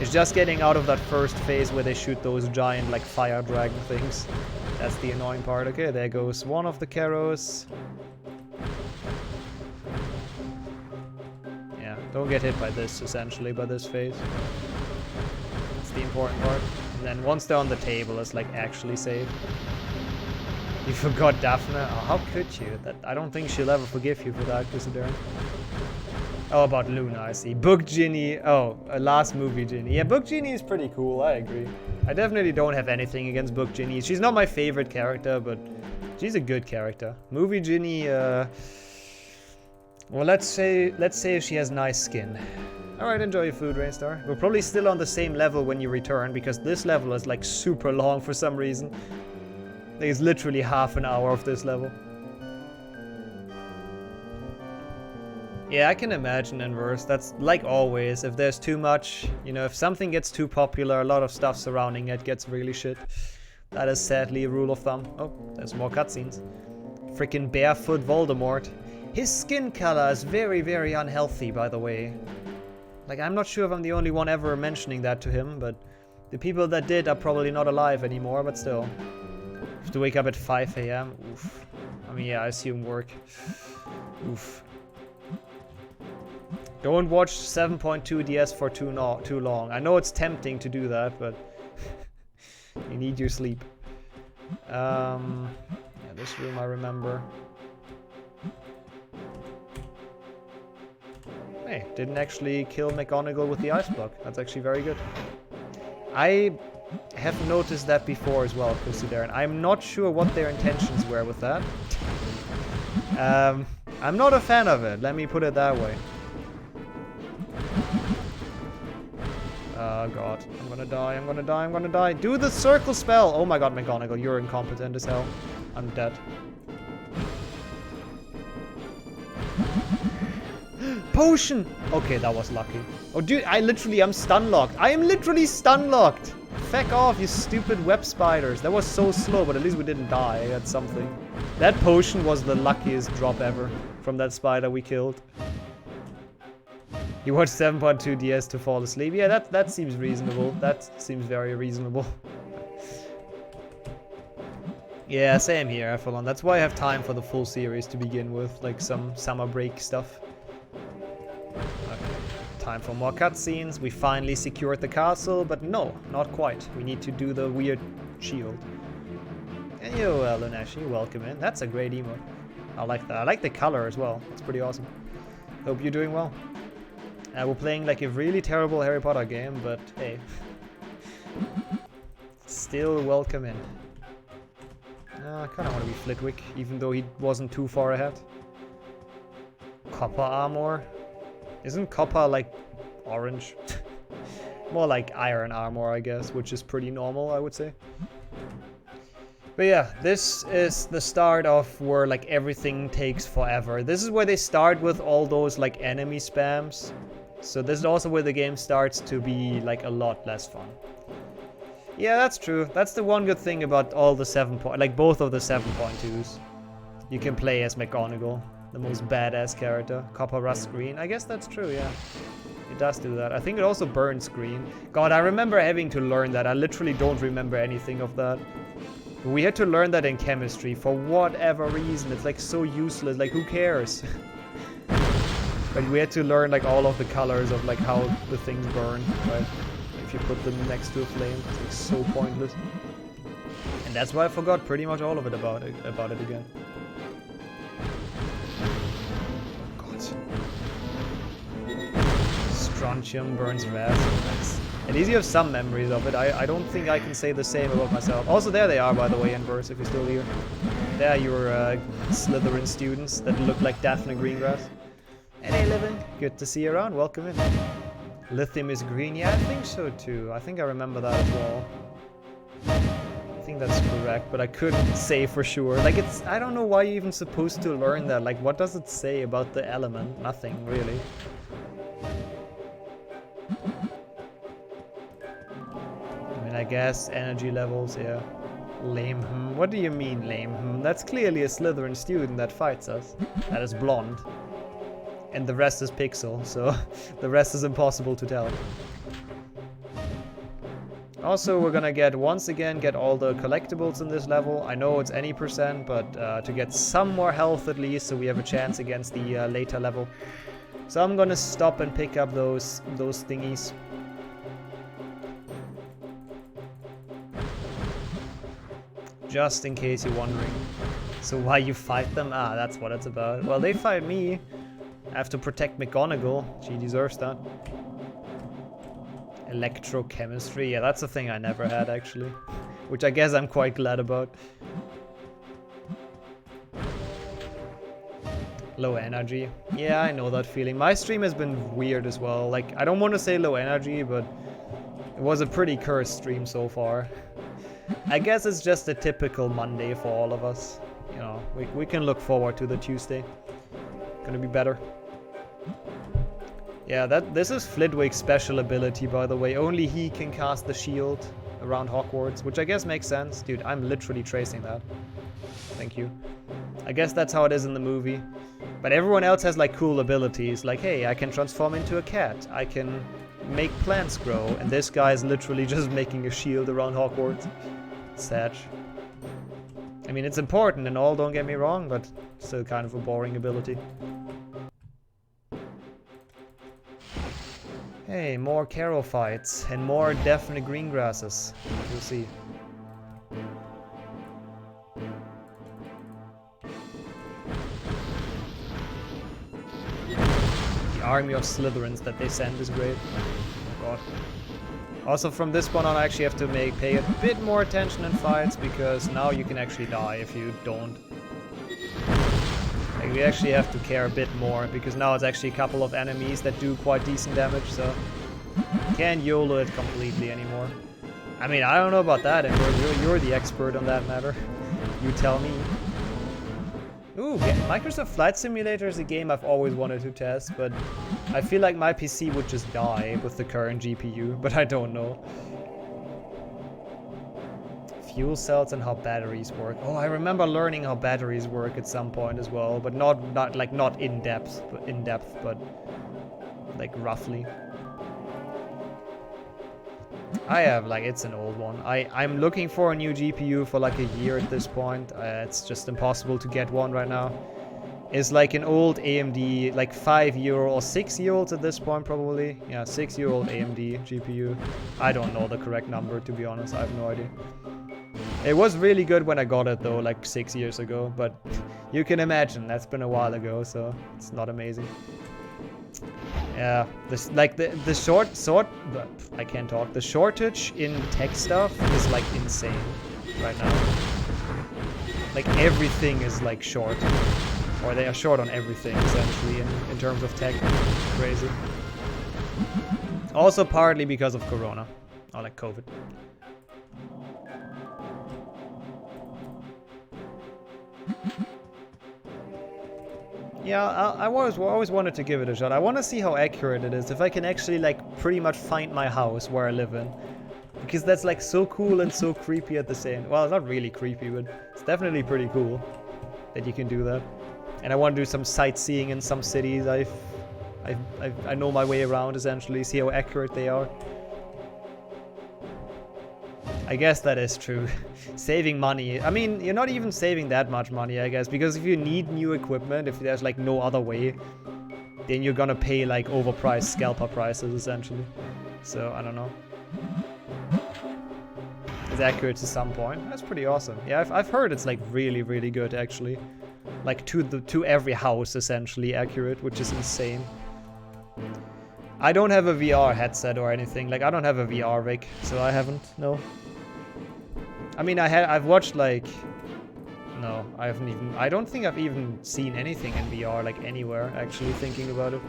It's just getting out of that first phase where they shoot those giant, like, fire dragon things. That's the annoying part. Okay, there goes one of the Carrows. Yeah, don't get hit by this, essentially, by this phase. That's the important part. And then once they're on the table, it's, like, actually safe. You forgot Daphne? Oh, how could you? I don't think she'll ever forgive you for that, Kusudaran. Oh, about Luna, I see. Book Ginny. Oh, a last movie Ginny. Yeah, Book Ginny is pretty cool, I agree. I definitely don't have anything against Book Ginny. She's not my favorite character, but she's a good character. Movie Ginny, well, let's say she has nice skin. Alright, enjoy your food, Rainstar. We're probably still on the same level when you return, because this level is like super long for some reason. There's literally half an hour of this level. Yeah, I can imagine Inverse. That's like always. If there's too much, you know, if something gets too popular, a lot of stuff surrounding it gets really shit. That is sadly a rule of thumb. Oh, there's more cutscenes. Freaking barefoot Voldemort. His skin color is very, very unhealthy, by the way. Like, I'm not sure if I'm the only one ever mentioning that to him, but the people that did are probably not alive anymore, but still. Have to wake up at 5 a.m. Oof. I mean, yeah, I assume work. Oof. Don't watch 7.2 DS for too long. I know it's tempting to do that, but you need your sleep. Yeah, this room I remember. Hey, didn't actually kill McGonagall with the ice block. That's actually very good. I have noticed that before as well, Darren. I'm not sure what their intentions were with that. I'm not a fan of it, let me put it that way. Oh god, I'm gonna die, I'm gonna die, I'm gonna die. Do the circle spell! Oh my god, McGonagall, you're incompetent as hell. I'm dead. Potion! Okay, that was lucky. Oh dude, I'm stun locked. I am literally stun locked! Feck off, you stupid web spiders. That was so slow, but at least we didn't die at something. That potion was the luckiest drop ever from that spider we killed. You watched 7.2 DS to fall asleep. Yeah, that seems reasonable. That seems very reasonable. Yeah, same here, F1. That's why I have time for the full series to begin with, like some summer break stuff. Okay, time for more cutscenes. We finally secured the castle, but no, not quite. We need to do the weird shield. And you, Lunashi, welcome in. That's a great emote. I like that. I like the color as well. It's pretty awesome. Hope you're doing well. We're playing like a really terrible Harry Potter game, but hey. Still welcome in. I kind of want to be Flitwick, even though he wasn't too far ahead. Copper armor? Isn't copper like orange? More like iron armor, I guess, which is pretty normal, I would say. But yeah, this is the start of where like everything takes forever. This is where they start with all those like enemy spams. So this is also where the game starts to be like a lot less fun. Yeah, that's true. That's the one good thing about all the both of the 7.2s. You can play as McGonagall, the most badass character. Copper rust green. I guess that's true, yeah. It does do that. I think it also burns green. God, I remember having to learn that. I literally don't remember anything of that. But we had to learn that in chemistry for whatever reason. It's like so useless. Like, who cares? But we had to learn like all of the colors of like how the things burn, right? If you put them next to a flame, it's like so pointless. And that's why I forgot pretty much all of it about it again. God. Strontium burns red. At least you have some memories of it. I don't think I can say the same about myself. Also, there they are, by the way, Inverse, if you're still here. There are your Slytherin students that look like Daphne Greengrass. And hey, Livin, good to see you around. Welcome in. Lithium is green. Yeah, I think so too. I think I remember that as well. I think that's correct, but I couldn't say for sure. Like, I don't know why you're even supposed to learn that. Like, what does it say about the element? Nothing, really. I mean, I guess energy levels, yeah. Lame. What do you mean, lame? That's clearly a Slytherin student that fights us. That is blonde. And the rest is pixel, so the rest is impossible to tell. Also, we're gonna once again get all the collectibles in this level. I know it's any percent, but to get some more health at least, so we have a chance against the later level. So I'm gonna stop and pick up those thingies. Just in case you're wondering. So why you fight them? Ah, that's what it's about. Well, they fight me. I have to protect McGonagall. She deserves that. Electrochemistry. Yeah, that's a thing I never had, actually. Which I guess I'm quite glad about. Low energy. Yeah, I know that feeling. My stream has been weird as well. Like, I don't want to say low energy, but it was a pretty cursed stream so far. I guess it's just a typical Monday for all of us. You know, we can look forward to the Tuesday. Gonna be better. Yeah, this is Flitwick's special ability, by the way. Only he can cast the shield around Hogwarts, which I guess makes sense. Dude, I'm literally tracing that. Thank you. I guess that's how it is in the movie. But everyone else has like cool abilities, like, hey, I can transform into a cat. I can make plants grow. And this guy is literally just making a shield around Hogwarts. Sad. I mean, it's important and all, don't get me wrong, but still kind of a boring ability. Hey, more Carol fights and more definite green grasses. You'll see. The army of Slytherins that they send is great. Oh god. Also from this point on I actually have to pay a bit more attention in fights, because now you can actually die if you don't. Like, we actually have to care a bit more, because now it's actually a couple of enemies that do quite decent damage, so can't YOLO it completely anymore. I mean, I don't know about that, and you're the expert on that matter. You tell me. Ooh, Microsoft Flight Simulator is a game I've always wanted to test, but I feel like my PC would just die with the current GPU, but I don't know. Fuel cells and how batteries work. Oh, I remember learning how batteries work at some point as well, but not in depth, but like roughly. I have, like, it's an old one. I'm looking for a new GPU for like a year at this point. It's just impossible to get one right now. It's like an old AMD, like 5-year-old or 6-year-old at this point probably. Yeah, 6-year-old AMD GPU. I don't know the correct number, to be honest. I have no idea. It was really good when I got it though, like 6 years ago. But you can imagine, that's been a while ago, so it's not amazing. Yeah, this like the I can't talk. The shortage in tech stuff is like insane right now. Like everything is like short, or they are short on everything essentially in terms of tech. Crazy. Also partly because of Corona, or like COVID. Yeah, I always wanted to give it a shot. I want to see how accurate it is, if I can actually like pretty much find my house where I live in. Because that's like so cool and so creepy at the same. Well, it's not really creepy, but it's definitely pretty cool that you can do that. And I want to do some sightseeing in some cities. I know my way around essentially, see how accurate they are. I guess that is true. Saving money. I mean, you're not even saving that much money, I guess, because if you need new equipment, if there's like no other way, then you're gonna pay like overpriced scalper prices essentially. So I don't know. It's accurate to some point. That's pretty awesome. Yeah, I've heard it's like really, really good actually. Like to every house essentially accurate, which is insane. I don't have a VR headset or anything. Like I don't have a VR rig, so I haven't. No. I mean, I've watched like, no, I don't think I've even seen anything in VR, like anywhere, actually, thinking about it.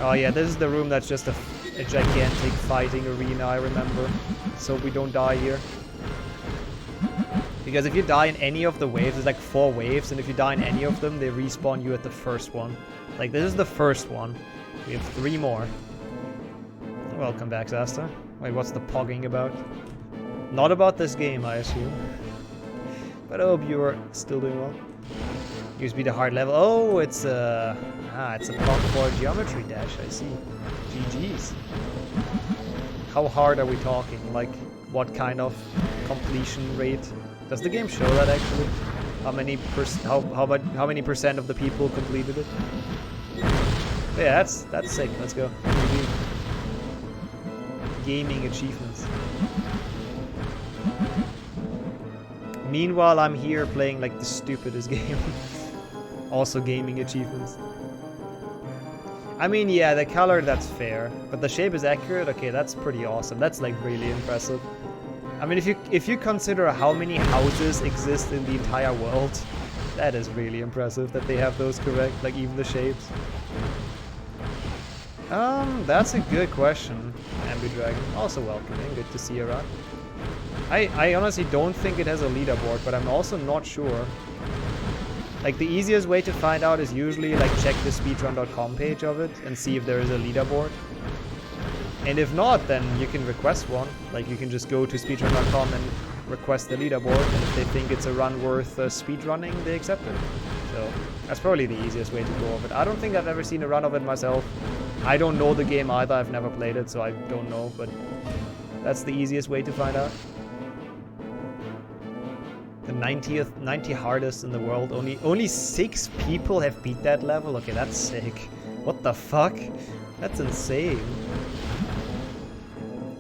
Oh yeah, this is the room that's just a gigantic fighting arena, I remember. So we don't die here. Because if you die in any of the waves, there's like 4 waves, and if you die in any of them, they respawn you at the first one. Like, this is the first one. We have 3 more. Welcome back, Zasta. Wait, what's the pogging about? Not about this game, I assume. But I hope you are still doing well. Used to be the hard level. Oh, it's a block for geometry dash, I see. GG's. How hard are we talking? Like, what kind of completion rate? Does the game show that actually? How many percent of the people completed it? Yeah, that's sick. Let's go. Gaming achievements. Meanwhile, I'm here playing like the stupidest game. Also gaming achievements. I mean, yeah, the color, that's fair. But the shape is accurate? Okay, that's pretty awesome. That's like really impressive. I mean, if you consider how many houses exist in the entire world, that is really impressive that they have those correct, like even the shapes. That's a good question, Ambidragon. Also welcoming, good to see you around. I honestly don't think it has a leaderboard, but I'm also not sure. Like, the easiest way to find out is usually, like, check the speedrun.com page of it and see if there is a leaderboard. And if not, then you can request one. Like, you can just go to speedrun.com and request the leaderboard, and if they think it's a run worth speedrunning, they accept it. So, that's probably the easiest way to go of it. I don't think I've ever seen a run of it myself. I don't know the game either, I've never played it, so I don't know, but that's the easiest way to find out. 90 hardest in the world. Only 6 people have beat that level. Okay, that's sick. What the fuck? That's insane.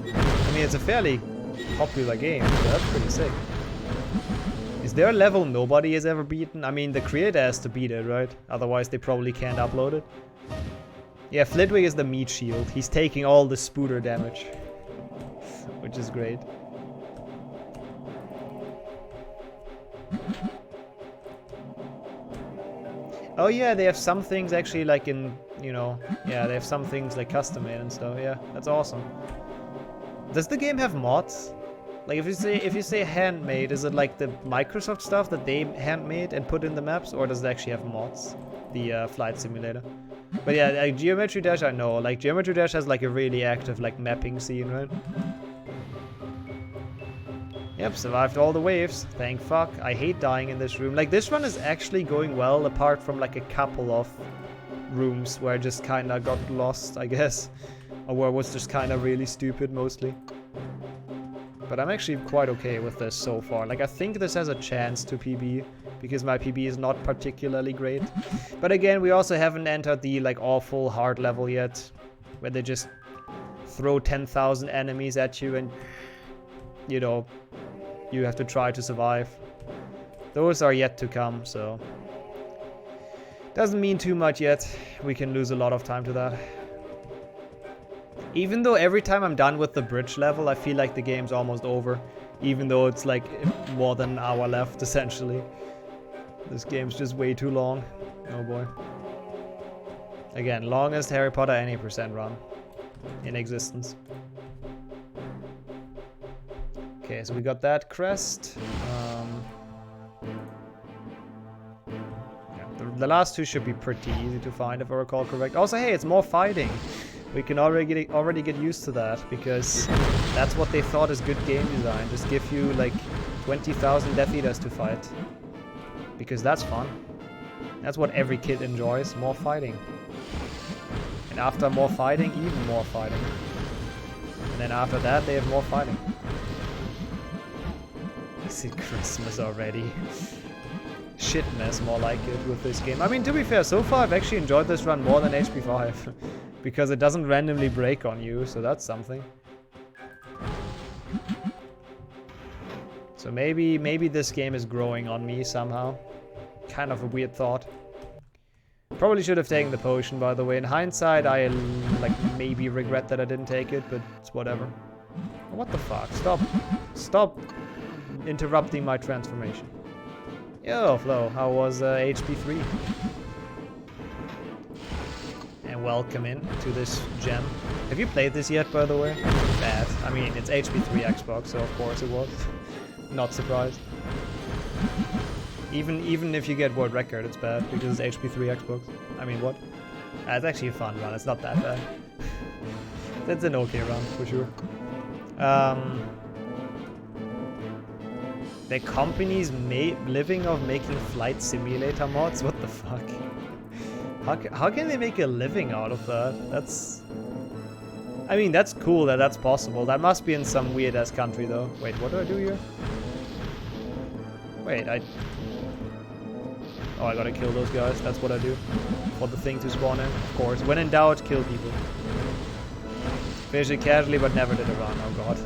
I mean, it's a fairly popular game, so that's pretty sick. Is there a level nobody has ever beaten? I mean, the creator has to beat it, right? Otherwise, they probably can't upload it. Yeah, Flitwick is the meat shield. He's taking all the spooter damage, which is great. Oh yeah, they have some things actually like in, you know, yeah, they have some things like custom made and stuff. Yeah, that's awesome. Does the game have mods? Like if you say handmade, is it like the Microsoft stuff that they handmade and put in the maps, or does it actually have mods? The flight simulator. But yeah, like Geometry Dash I know. Like Geometry Dash has like a really active like mapping scene, right? Yep, survived all the waves. Thank fuck. I hate dying in this room. Like, this run is actually going well, apart from, like, a couple of rooms where I just kinda got lost, I guess. Or where it was just kinda really stupid, mostly. But I'm actually quite okay with this so far. Like, I think this has a chance to PB, because my PB is not particularly great. But again, we also haven't entered the, like, awful hard level yet, where they just throw 10,000 enemies at you and, you know, you have to try to survive. Those are yet to come, so doesn't mean too much yet. We can lose a lot of time to that. Even though every time I'm done with the bridge level, I feel like the game's almost over. Even though it's like more than an hour left, essentially. This game's just way too long. Oh boy. Again, longest Harry Potter any % run in existence. Okay, so we got that crest. Yeah, the last two should be pretty easy to find if I recall correct. Also, hey, it's more fighting. We can already get used to that, because that's what they thought is good game design. Just give you like 20,000 Death Eaters to fight. Because that's fun. That's what every kid enjoys, more fighting. And after more fighting, even more fighting. And then after that, they have more fighting. Is it Christmas already? Shitness, more like it, with this game. I mean, to be fair, so far I've actually enjoyed this run more than HP5. Because it doesn't randomly break on you, so that's something. So maybe this game is growing on me somehow. Kind of a weird thought. Probably should have taken the potion, by the way. In hindsight, I like maybe regret that I didn't take it, but it's whatever. What the fuck? Stop interrupting my transformation. Yo, Flo, how was HP3? And welcome in to this gem. Have you played this yet, by the way? Bad. I mean, it's HP3 Xbox, so of course it was. Not surprised. Even if you get world record, it's bad, because it's HP3 Xbox. I mean, what? It's actually a fun run, it's not that bad. That's an okay run, for sure. The company's living of making flight simulator mods? What the fuck? How can they make a living out of that? That's... I mean, that's cool that that's possible. That must be in some weird-ass country, though. Wait, what do I do here? Wait, Oh, I gotta kill those guys. That's what I do. For the thing to spawn in, of course. When in doubt, kill people. Finish it casually, but never did a run. Oh god.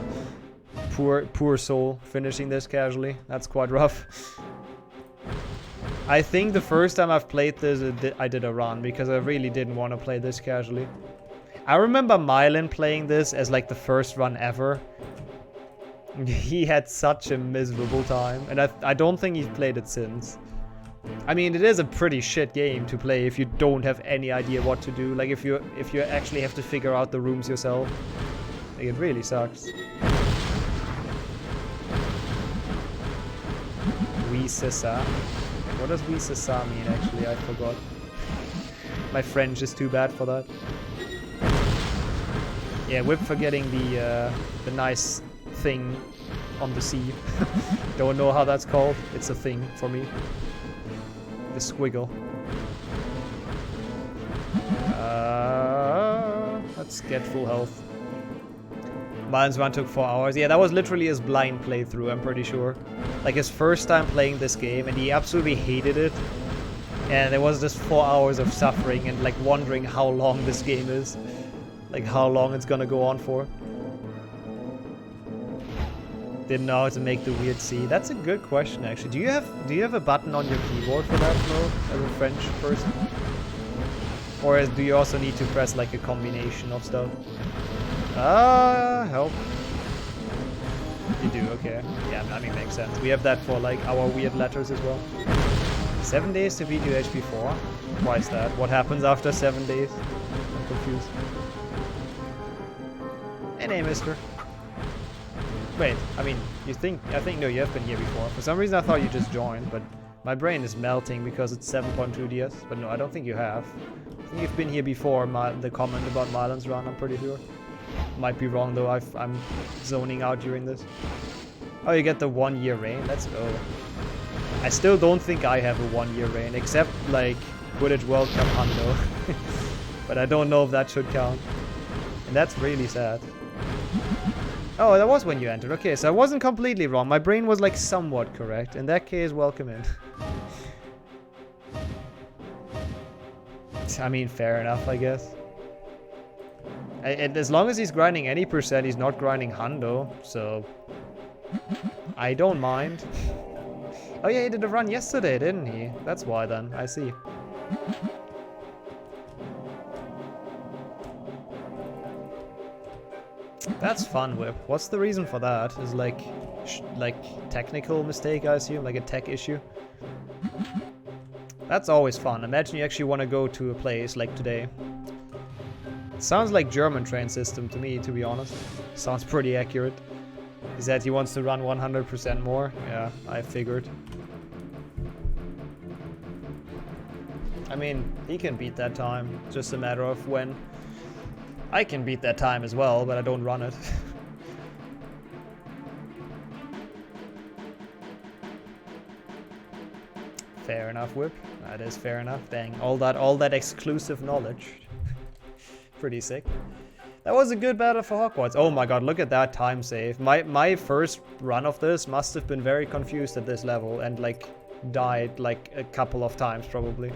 Poor soul finishing this casually. That's quite rough. I think the first time I've played this, I did a run, because I really didn't want to play this casually. I remember Mylan playing this as like the first run ever. He had such a miserable time, and I don't think he's played it since. I mean, it is a pretty shit game to play if you don't have any idea what to do. Like if you actually have to figure out the rooms yourself. Like, it really sucks. Wisasa. What does Wisasa mean, actually? I forgot. My French is too bad for that. Yeah, whip for getting the nice thing on the sea. Don't know how that's called. It's a thing for me. The squiggle. Let's get full health. Milan's run took 4 hours. Yeah, that was literally his blind playthrough, I'm pretty sure. Like his first time playing this game, and he absolutely hated it. And there was just 4 hours of suffering and like wondering how long this game is. Like how long it's gonna go on for. Didn't know how to make the weird C. That's a good question actually. Do you have a button on your keyboard for that, Flo, as a French person? Or do you also need to press like a combination of stuff? Help. You do, okay. Yeah, I mean, makes sense. We have that for like our weird letters as well. 7 days to beat you HP 4? Why is that? What happens after 7 days? I'm confused. Hey, mister. Wait, I mean, I think no, you have been here before. For some reason I thought you just joined, but my brain is melting because it's 7.2 DS. But no, I don't think you have. I think you've been here before, the comment about Milan's run, I'm pretty sure. Might be wrong though, I'm zoning out during this. Oh, you get the 1 year reign, let's go. I still don't think I have a 1 year reign, except like Quidditch World Cup Hundo. But I don't know if that should count. And that's really sad. Oh, that was when you entered. Okay, so I wasn't completely wrong. My brain was like somewhat correct. In that case, welcome in. I mean, fair enough, I guess. And as long as he's grinding any percent, he's not grinding Hundo, so I don't mind. Oh yeah, he did a run yesterday, didn't he? That's why then, I see. That's fun, Whip. What's the reason for that? Is like technical mistake, I assume, like a tech issue? That's always fun. Imagine you actually want to go to a place like today. It sounds like German train system to me, to be honest. Sounds pretty accurate. He said he wants to run 100% more. Yeah, I figured. I mean, he can beat that time. Just a matter of when. I can beat that time as well, but I don't run it. Fair enough, Whip. That is fair enough. Dang, all that exclusive knowledge. Pretty sick. That was a good battle for Hogwarts. Oh my god, look at that time save. My first run of this must have been very confused at this level and like died like a couple of times probably.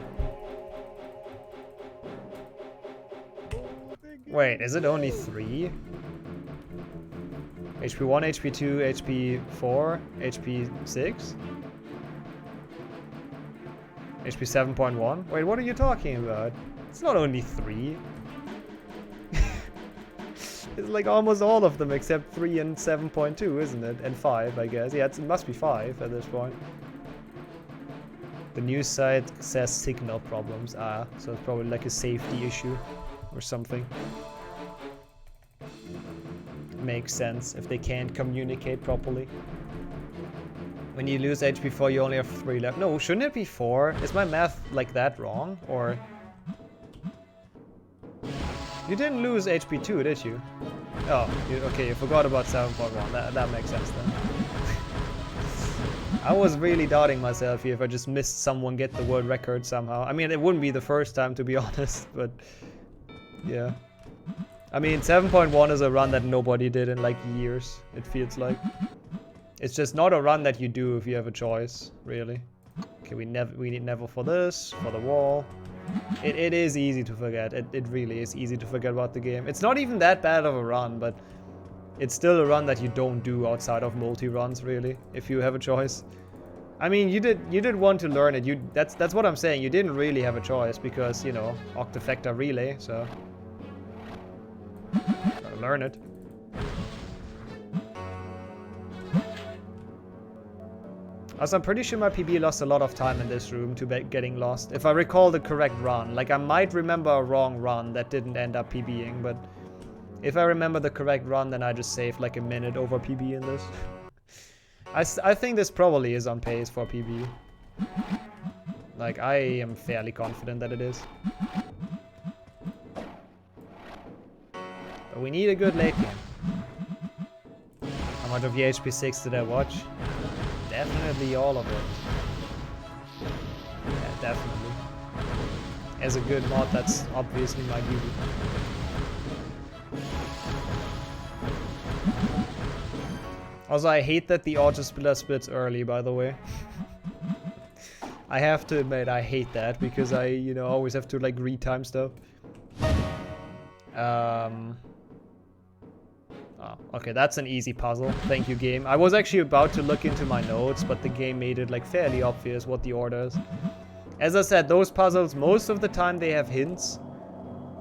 Wait, is it only 3? HP 1, HP 2, HP 4, HP 6? HP 7.1? Wait, what are you talking about? It's not only 3. It's like almost all of them except 3 and 7.2, isn't it? And 5, I guess. Yeah, it must be 5 at this point. The news site says signal problems. Ah, so it's probably like a safety issue or something. Makes sense if they can't communicate properly. When you lose HP 4, you only have 3 left. No, shouldn't it be 4? Is my math like that wrong? Or... You didn't lose HP 2, did you? Oh, okay, you forgot about 7.1. That makes sense then. I was really doubting myself here if I just missed someone get the world record somehow. I mean, it wouldn't be the first time to be honest, but... Yeah. I mean, 7.1 is a run that nobody did in like years, it feels like. It's just not a run that you do if you have a choice, really. Okay, we need Neville for this, for the wall. It is easy to forget. It really is easy to forget about the game. It's not even that bad of a run, but it's still a run that you don't do outside of multi-runs, really, if you have a choice. I mean, you did want to learn it. That's what I'm saying. You didn't really have a choice because, you know, Octafecta Relay, so gotta learn it. Also, I'm pretty sure my PB lost a lot of time in this room to getting lost. If I recall the correct run. Like, I might remember a wrong run that didn't end up PBing, but if I remember the correct run, then I just saved like a minute over PB in this. I think this probably is on pace for PB. Like, I am fairly confident that it is. But we need a good late game. How much of the HP 6 did I watch? Definitely all of it. Yeah, definitely. As a good mod, that's obviously my duty. Also, I hate that the auto-spiller splits early, by the way. I have to admit, I hate that, because I, you know, always have to, like, retime stuff. Oh, okay, that's an easy puzzle. Thank you, game. I was actually about to look into my notes, but the game made it, like, fairly obvious what the order is. As I said, those puzzles, most of the time they have hints.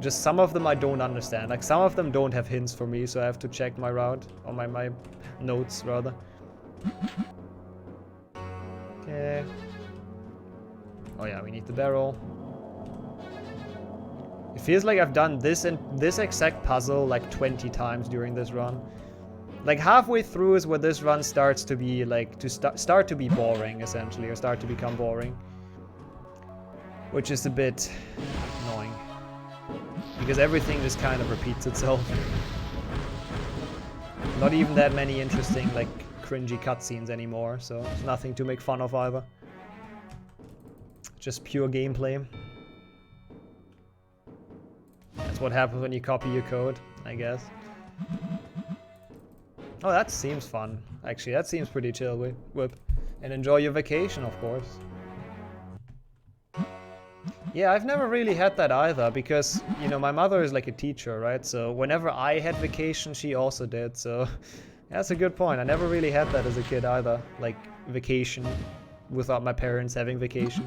Just some of them I don't understand. Like, some of them don't have hints for me, so I have to check my route, or my notes, rather. Okay. Oh yeah, we need the barrel. It feels like I've done this and this exact puzzle like 20 times during this run. Like, halfway through is where this run starts to be, like, start to be boring, essentially, or start to become boring. Which is a bit annoying. Because everything just kind of repeats itself. Not even that many interesting, like, cringy cutscenes anymore, so there's nothing to make fun of either. Just pure gameplay. That's what happens when you copy your code, I guess. Oh, that seems fun. Actually, that seems pretty chill. Whip. And enjoy your vacation, of course. Yeah, I've never really had that either, because, you know, my mother is like a teacher, right? So whenever I had vacation, she also did, so that's a good point. I never really had that as a kid either, like, vacation without my parents having vacation.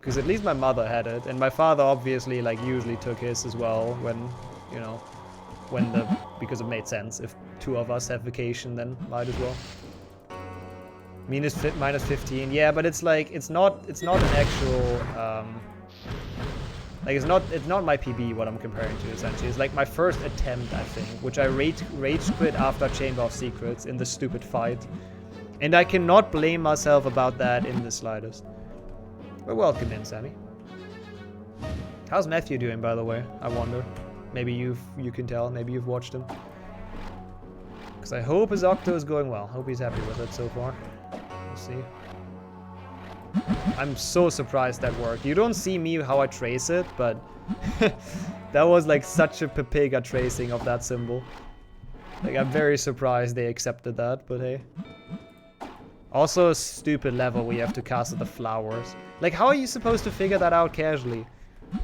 Because at least my mother had it, and my father obviously, like, usually took his as well when, you know, because it made sense. If two of us have vacation, then might as well. Minus 15, yeah, but it's like, it's not an actual, like, it's not my PB what I'm comparing to, essentially. It's like my first attempt, I think, which I rage quit after Chamber of Secrets in the stupid fight. And I cannot blame myself about that in the slightest. Well, welcome in, Sammy. How's Matthew doing, by the way? I wonder. Maybe you can tell. Maybe you've watched him. Because I hope his Octo is going well. Hope he's happy with it so far. We'll see. I'm so surprised that worked. You don't see me how I trace it, but that was like such a Pepega tracing of that symbol. Like, I'm very surprised they accepted that, but hey. Also a stupid level where you have to cast at the flowers. Like, how are you supposed to figure that out casually?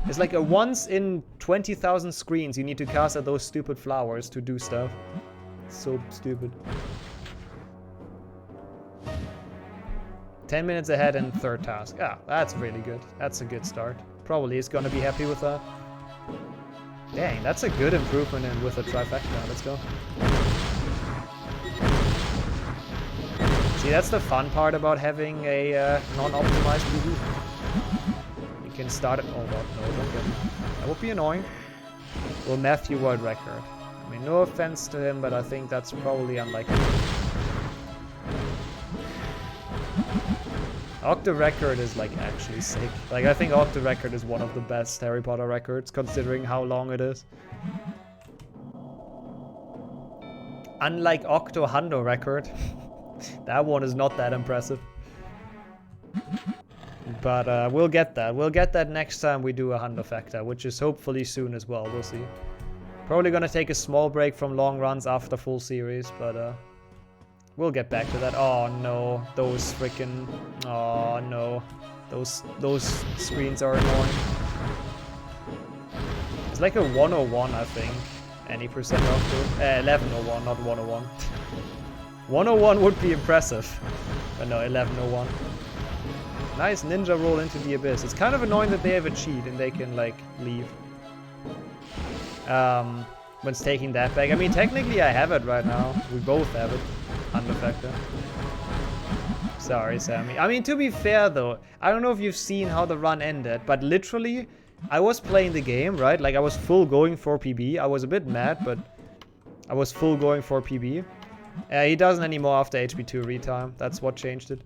It's like a once in 20,000 screens you need to cast at those stupid flowers to do stuff. It's so stupid. 10 minutes ahead and third task. Ah, that's really good. That's a good start. Probably is gonna be happy with that. Dang, that's a good improvement in with a trifecta. Let's go. See, that's the fun part about having a non-optimized PB. You can start it. Oh god, no, don't get me. That would be annoying. Will Matthew world record? I mean, no offense to him, but I think that's probably unlikely. Octo record is like actually sick. Like, I think Octo record is one of the best Harry Potter records, considering how long it is. Unlike Octo Hundo record, that one is not that impressive. But we'll get that. We'll get that next time we do a Hundo Factor, which is hopefully soon as well. We'll see. Probably gonna take a small break from long runs after full series, but we'll get back to that. Oh no, those freaking... Oh no, those screens are annoying. It's like a 101, I think. Any percent off to 1101, not 101. 101 would be impressive, but no, 1101. Nice ninja roll into the abyss. It's kind of annoying that they have a cheat and they can like leave. When it's taking that back. I mean, technically I have it right now. We both have it. Underfactor. Sorry, Sammy. I mean, to be fair though, I don't know if you've seen how the run ended, but literally, I was playing the game, right? Like, I was full going for PB. I was a bit mad, but I was full going for PB. He doesn't anymore after HP2 retime. That's what changed it.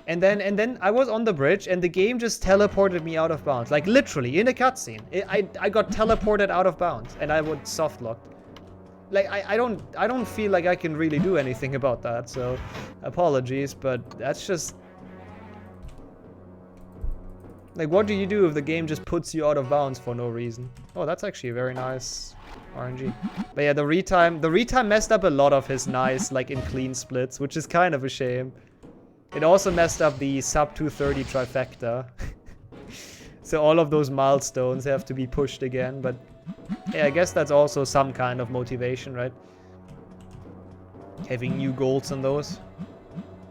And then I was on the bridge, and the game just teleported me out of bounds. Like, literally, in a cutscene. I got teleported out of bounds, and I would soft locked. Like, I don't feel like I can really do anything about that, so apologies, but that's just... Like, what do you do if the game just puts you out of bounds for no reason? Oh, that's actually a very nice RNG. But yeah, the retime messed up a lot of his nice, like, in clean splits, which is kind of a shame. It also messed up the sub 230 trifecta. So all of those milestones have to be pushed again, but yeah, I guess that's also some kind of motivation, right? Having new goals on those.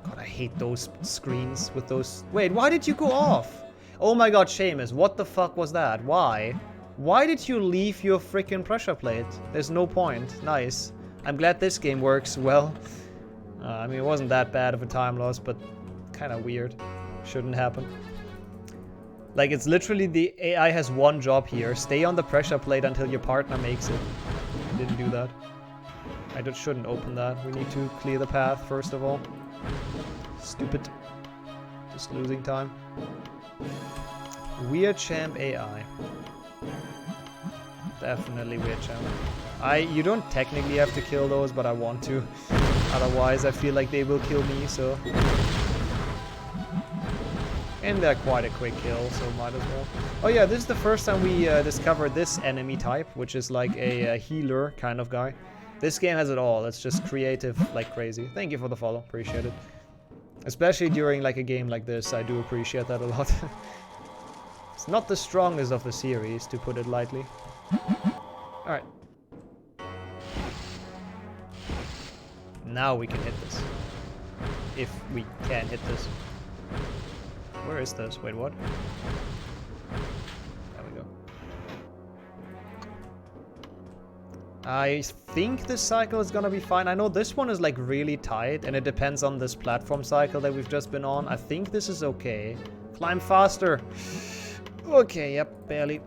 God, I hate those screens with those... Wait, why did you go off? Oh my god, Seamus, what the fuck was that? Why? Why did you leave your freaking pressure plate? There's no point. Nice. I'm glad this game works well. I mean, it wasn't that bad of a time loss, but kind of weird. Shouldn't happen. Like, it's literally the AI has one job here. Stay on the pressure plate until your partner makes it. I didn't do that. I just shouldn't open that. We need to clear the path, first of all. Stupid. Just losing time. Weird champ AI. Definitely weird champ. You don't technically have to kill those, but I want to. Otherwise, I feel like they will kill me, so... And they're quite a quick kill, so might as well. Oh yeah, this is the first time we discovered this enemy type, which is like a healer kind of guy. This game has it all. It's just creative like crazy. Thank you for the follow. Appreciate it. Especially during like a game like this, I do appreciate that a lot. It's not the strongest of the series, to put it lightly. Alright. Now we can hit this. If we can hit this. Where is this? Wait, what? There we go. I think this cycle is gonna be fine. I know this one is like really tight and it depends on this platform cycle that we've just been on. I think this is okay. Climb faster. Okay, yep, barely.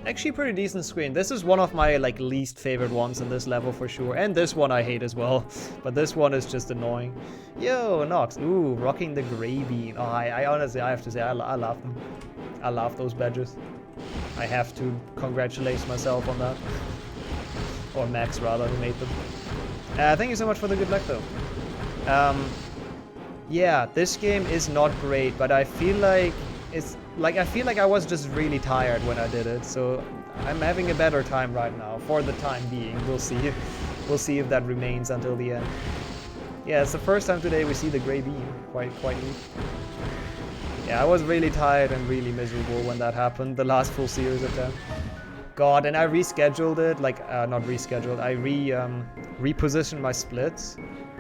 Actually pretty decent screen. This is one of my like least favorite ones in this level for sure. And this one I hate as well. But this one is just annoying. Yo, Nox. Ooh, rocking the gray bean. Oh, I honestly, I have to say, I love them. I love those badges. I have to congratulate myself on that. Or Max, rather, who made them. Thank you so much for the good luck, though. Yeah, this game is not great, but I feel like it's... Like, I feel like I was just really tired when I did it, so I'm having a better time right now, for the time being. We'll see. We'll see if that remains until the end. Yeah, it's the first time today we see the gray beam. Quite neat. Yeah, I was really tired and really miserable when that happened, the last full series attempt. God, and I rescheduled it, like, not rescheduled, I repositioned my splits.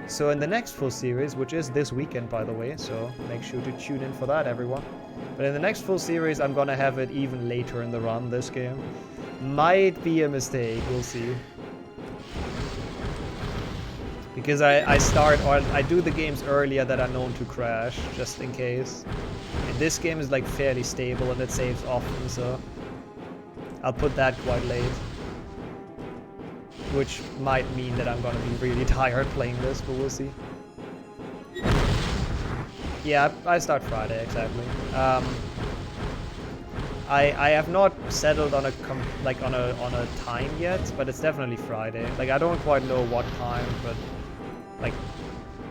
So in the next full series, which is this weekend, by the way, so make sure to tune in for that, everyone. But in the next full series, I'm gonna have it even later in the run, this game. Might be a mistake, we'll see. Because I do the games earlier that are known to crash, just in case. And this game is like fairly stable and it saves often, so I'll put that quite late. Which might mean that I'm gonna be really tired playing this, but we'll see. Yeah, I start Friday, exactly. I have not settled on a time yet, but it's definitely Friday. Like, I don't quite know what time, but like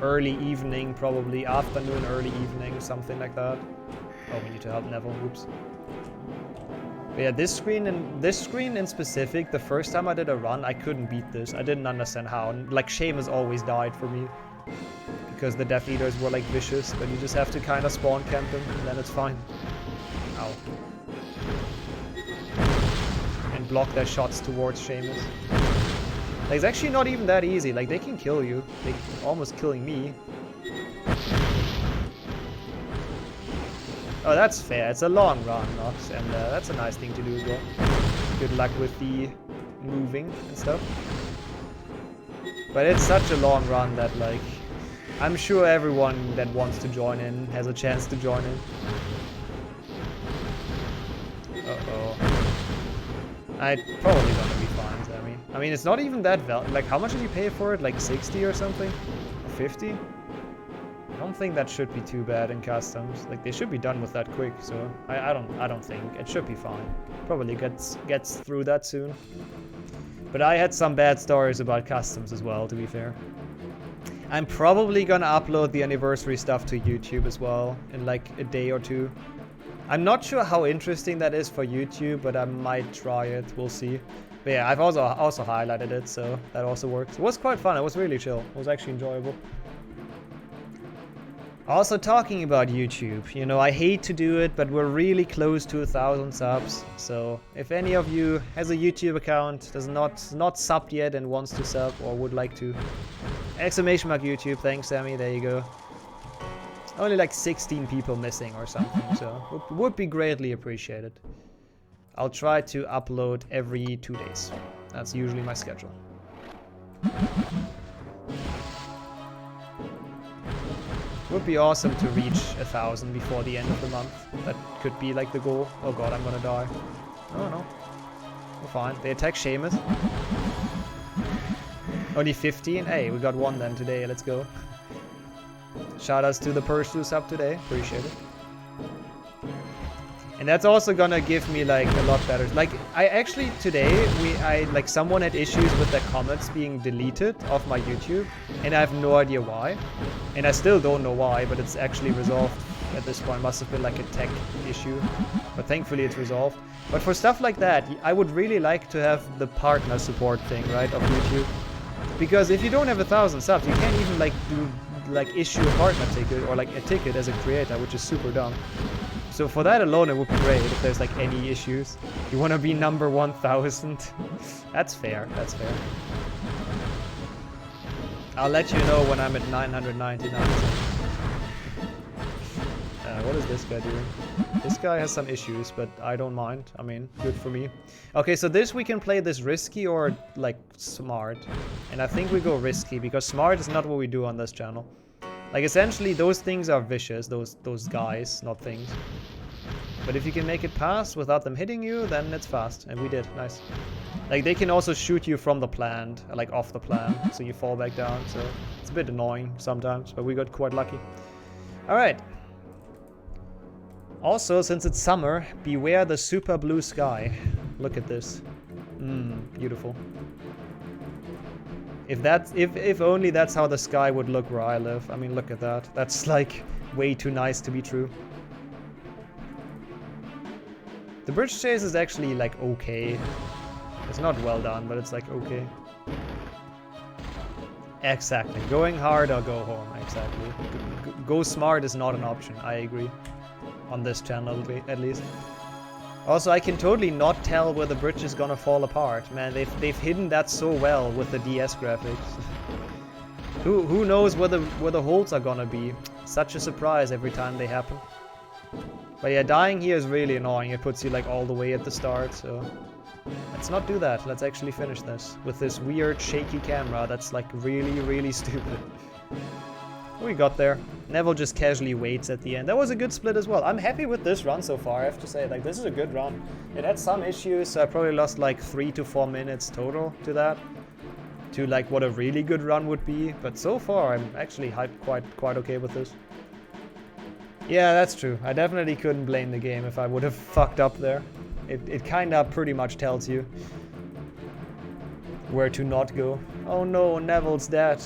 early evening, probably afternoon, early evening, something like that. Oh, we need to help Neville. Oops. But yeah, this screen in specific, the first time I did a run, I couldn't beat this. I didn't understand how. Like, Seamus always died for me. Because the Death Eaters were like vicious, but you just have to kind of spawn camp them, and then it's fine. Ow. And block their shots towards Seamus. Like, it's actually not even that easy. Like, they can kill you. They're almost killing me. Oh, that's fair. It's a long run, Nox, and that's a nice thing to do as well. Good luck with the moving and stuff. But it's such a long run that, like, I'm sure everyone that wants to join in has a chance to join in. Uh-oh. I'm probably gonna be fine, Sammy. I mean, it's not even that like, how much did you pay for it? Like 60 or something? Or 50? I don't think that should be too bad in customs. Like, they should be done with that quick, so I don't think it should be fine. Probably gets through that soon. But I had some bad stories about customs as well, to be fair. I'm probably gonna upload the anniversary stuff to YouTube as well in like a day or two. I'm not sure how interesting that is for YouTube, but I might try it. We'll see. But yeah, I've also highlighted it, so that also works. It was quite fun. It was really chill. It was actually enjoyable. Also talking about YouTube, you know, I hate to do it, but we're really close to 1,000 subs. So if any of you has a YouTube account, does not subbed yet and wants to sub or would like to, exclamation mark YouTube. Thanks, Sammy. There you go. Only like 16 people missing or something, so would be greatly appreciated. I'll try to upload every 2 days. That's usually my schedule. Would be awesome to reach 1,000 before the end of the month. That could be like the goal. Oh god, I'm gonna die. Oh no. We're fine. They attack Seamus. Only 15? Hey, we got one then today. Let's go. Shoutouts to the person who's up today. Appreciate it. And that's also gonna give me like a lot better. Like I actually today like someone had issues with their comments being deleted off my YouTube, and I have no idea why. And I still don't know why, but it's actually resolved at this point. Must have been like a tech issue, but thankfully it's resolved. But for stuff like that, I would really like to have the partner support thing, right, of YouTube. Because if you don't have 1,000 subs, you can't even like issue a partner ticket or like a ticket as a creator, which is super dumb. So for that alone, it would be great if there's like any issues. You want to be number 1,000. That's fair. That's fair. I'll let you know when I'm at 999. What is this guy doing? This guy has some issues, but I don't mind. I mean, good for me. Okay, so this we can play this risky or like smart. And I think we go risky because smart is not what we do on this channel. Like essentially those things are vicious, those guys, not things. But if you can make it pass without them hitting you, then it's fast. And we did, nice. Like they can also shoot you from the plant, like off the plant, so you fall back down. So it's a bit annoying sometimes, but we got quite lucky. Alright. Also, since it's summer, beware the super blue sky. Look at this. Beautiful. If only that's how the sky would look where I live. I mean, look at that. That's like way too nice to be true. The bridge chase is actually like okay. It's not well done, but it's like okay. Exactly. Going hard or go home. Exactly. Go smart is not an option. I agree. On this channel, at least. Also, I can totally not tell where the bridge is gonna fall apart. Man, they've hidden that so well with the DS graphics. Who knows where the holes are gonna be? Such a surprise every time they happen. But yeah, dying here is really annoying. It puts you like all the way at the start, so let's not do that. Let's actually finish this with this weird shaky camera that's like really stupid. We got there. Neville just casually waits at the end. That was a good split as well. I'm happy with this run so far, I have to say. Like, this is a good run. It had some issues, so I probably lost like 3 to 4 minutes total to that. To like what a really good run would be. But so far, I'm actually quite okay with this. Yeah, that's true. I definitely couldn't blame the game if I would have fucked up there. It kinda pretty much tells you where to not go. Oh no, Neville's dead.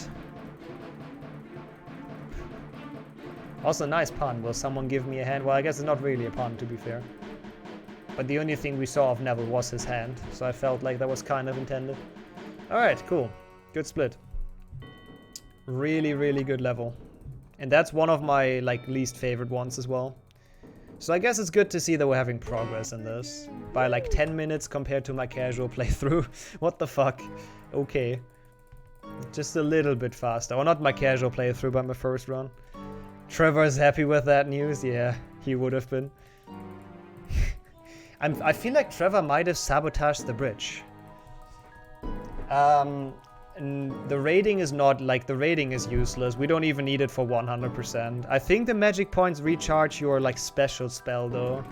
Also, nice pun. Will someone give me a hand? Well, I guess it's not really a pun, to be fair. But the only thing we saw of Neville was his hand, so I felt like that was kind of intended. Alright, cool. Good split. Really good level. And that's one of my, like, least favorite ones as well. So I guess it's good to see that we're having progress in this. By, like, 10 minutes compared to my casual playthrough. What the fuck? Okay. Just a little bit faster. Or not my casual playthrough, but my first run. Trevor's happy with that news. Yeah, he would have been. I feel like Trevor might have sabotaged the bridge. The rating is not, like, the rating is useless. We don't even need it for 100%. I think the magic points recharge your, like, special spell, though.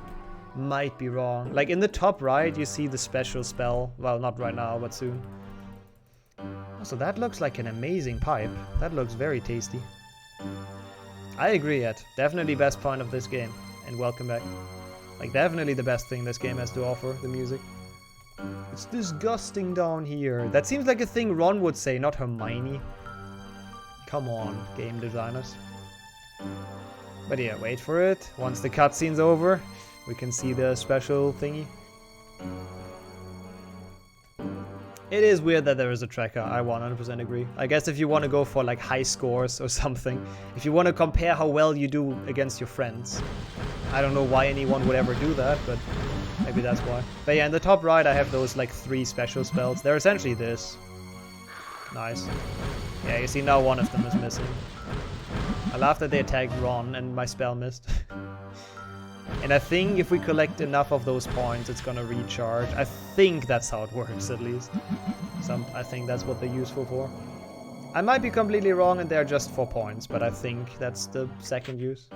Might be wrong. Like, in the top right, you see the special spell. Well, not right now, but soon. So that looks like an amazing pipe. That looks very tasty. I agree, Ed. Definitely best point of this game. And welcome back. Like, definitely the best thing this game has to offer, the music. It's disgusting down here. That seems like a thing Ron would say, not Hermione. Come on, game designers. But yeah, wait for it. Once the cutscene's over, we can see the special thingy. It is weird that there is a tracker, I 100% agree. I guess if you want to go for like high scores or something, if you want to compare how well you do against your friends. I don't know why anyone would ever do that, but maybe that's why. But yeah, in the top right I have those like 3 special spells. They're essentially this. Nice. Yeah, you see now one of them is missing. I laughed that they attacked Ron and my spell missed. And I think if we collect enough of those points, it's gonna recharge. I think that's how it works, at least. I think that's what they're useful for. I might be completely wrong and they're just for points, but I think that's the second use.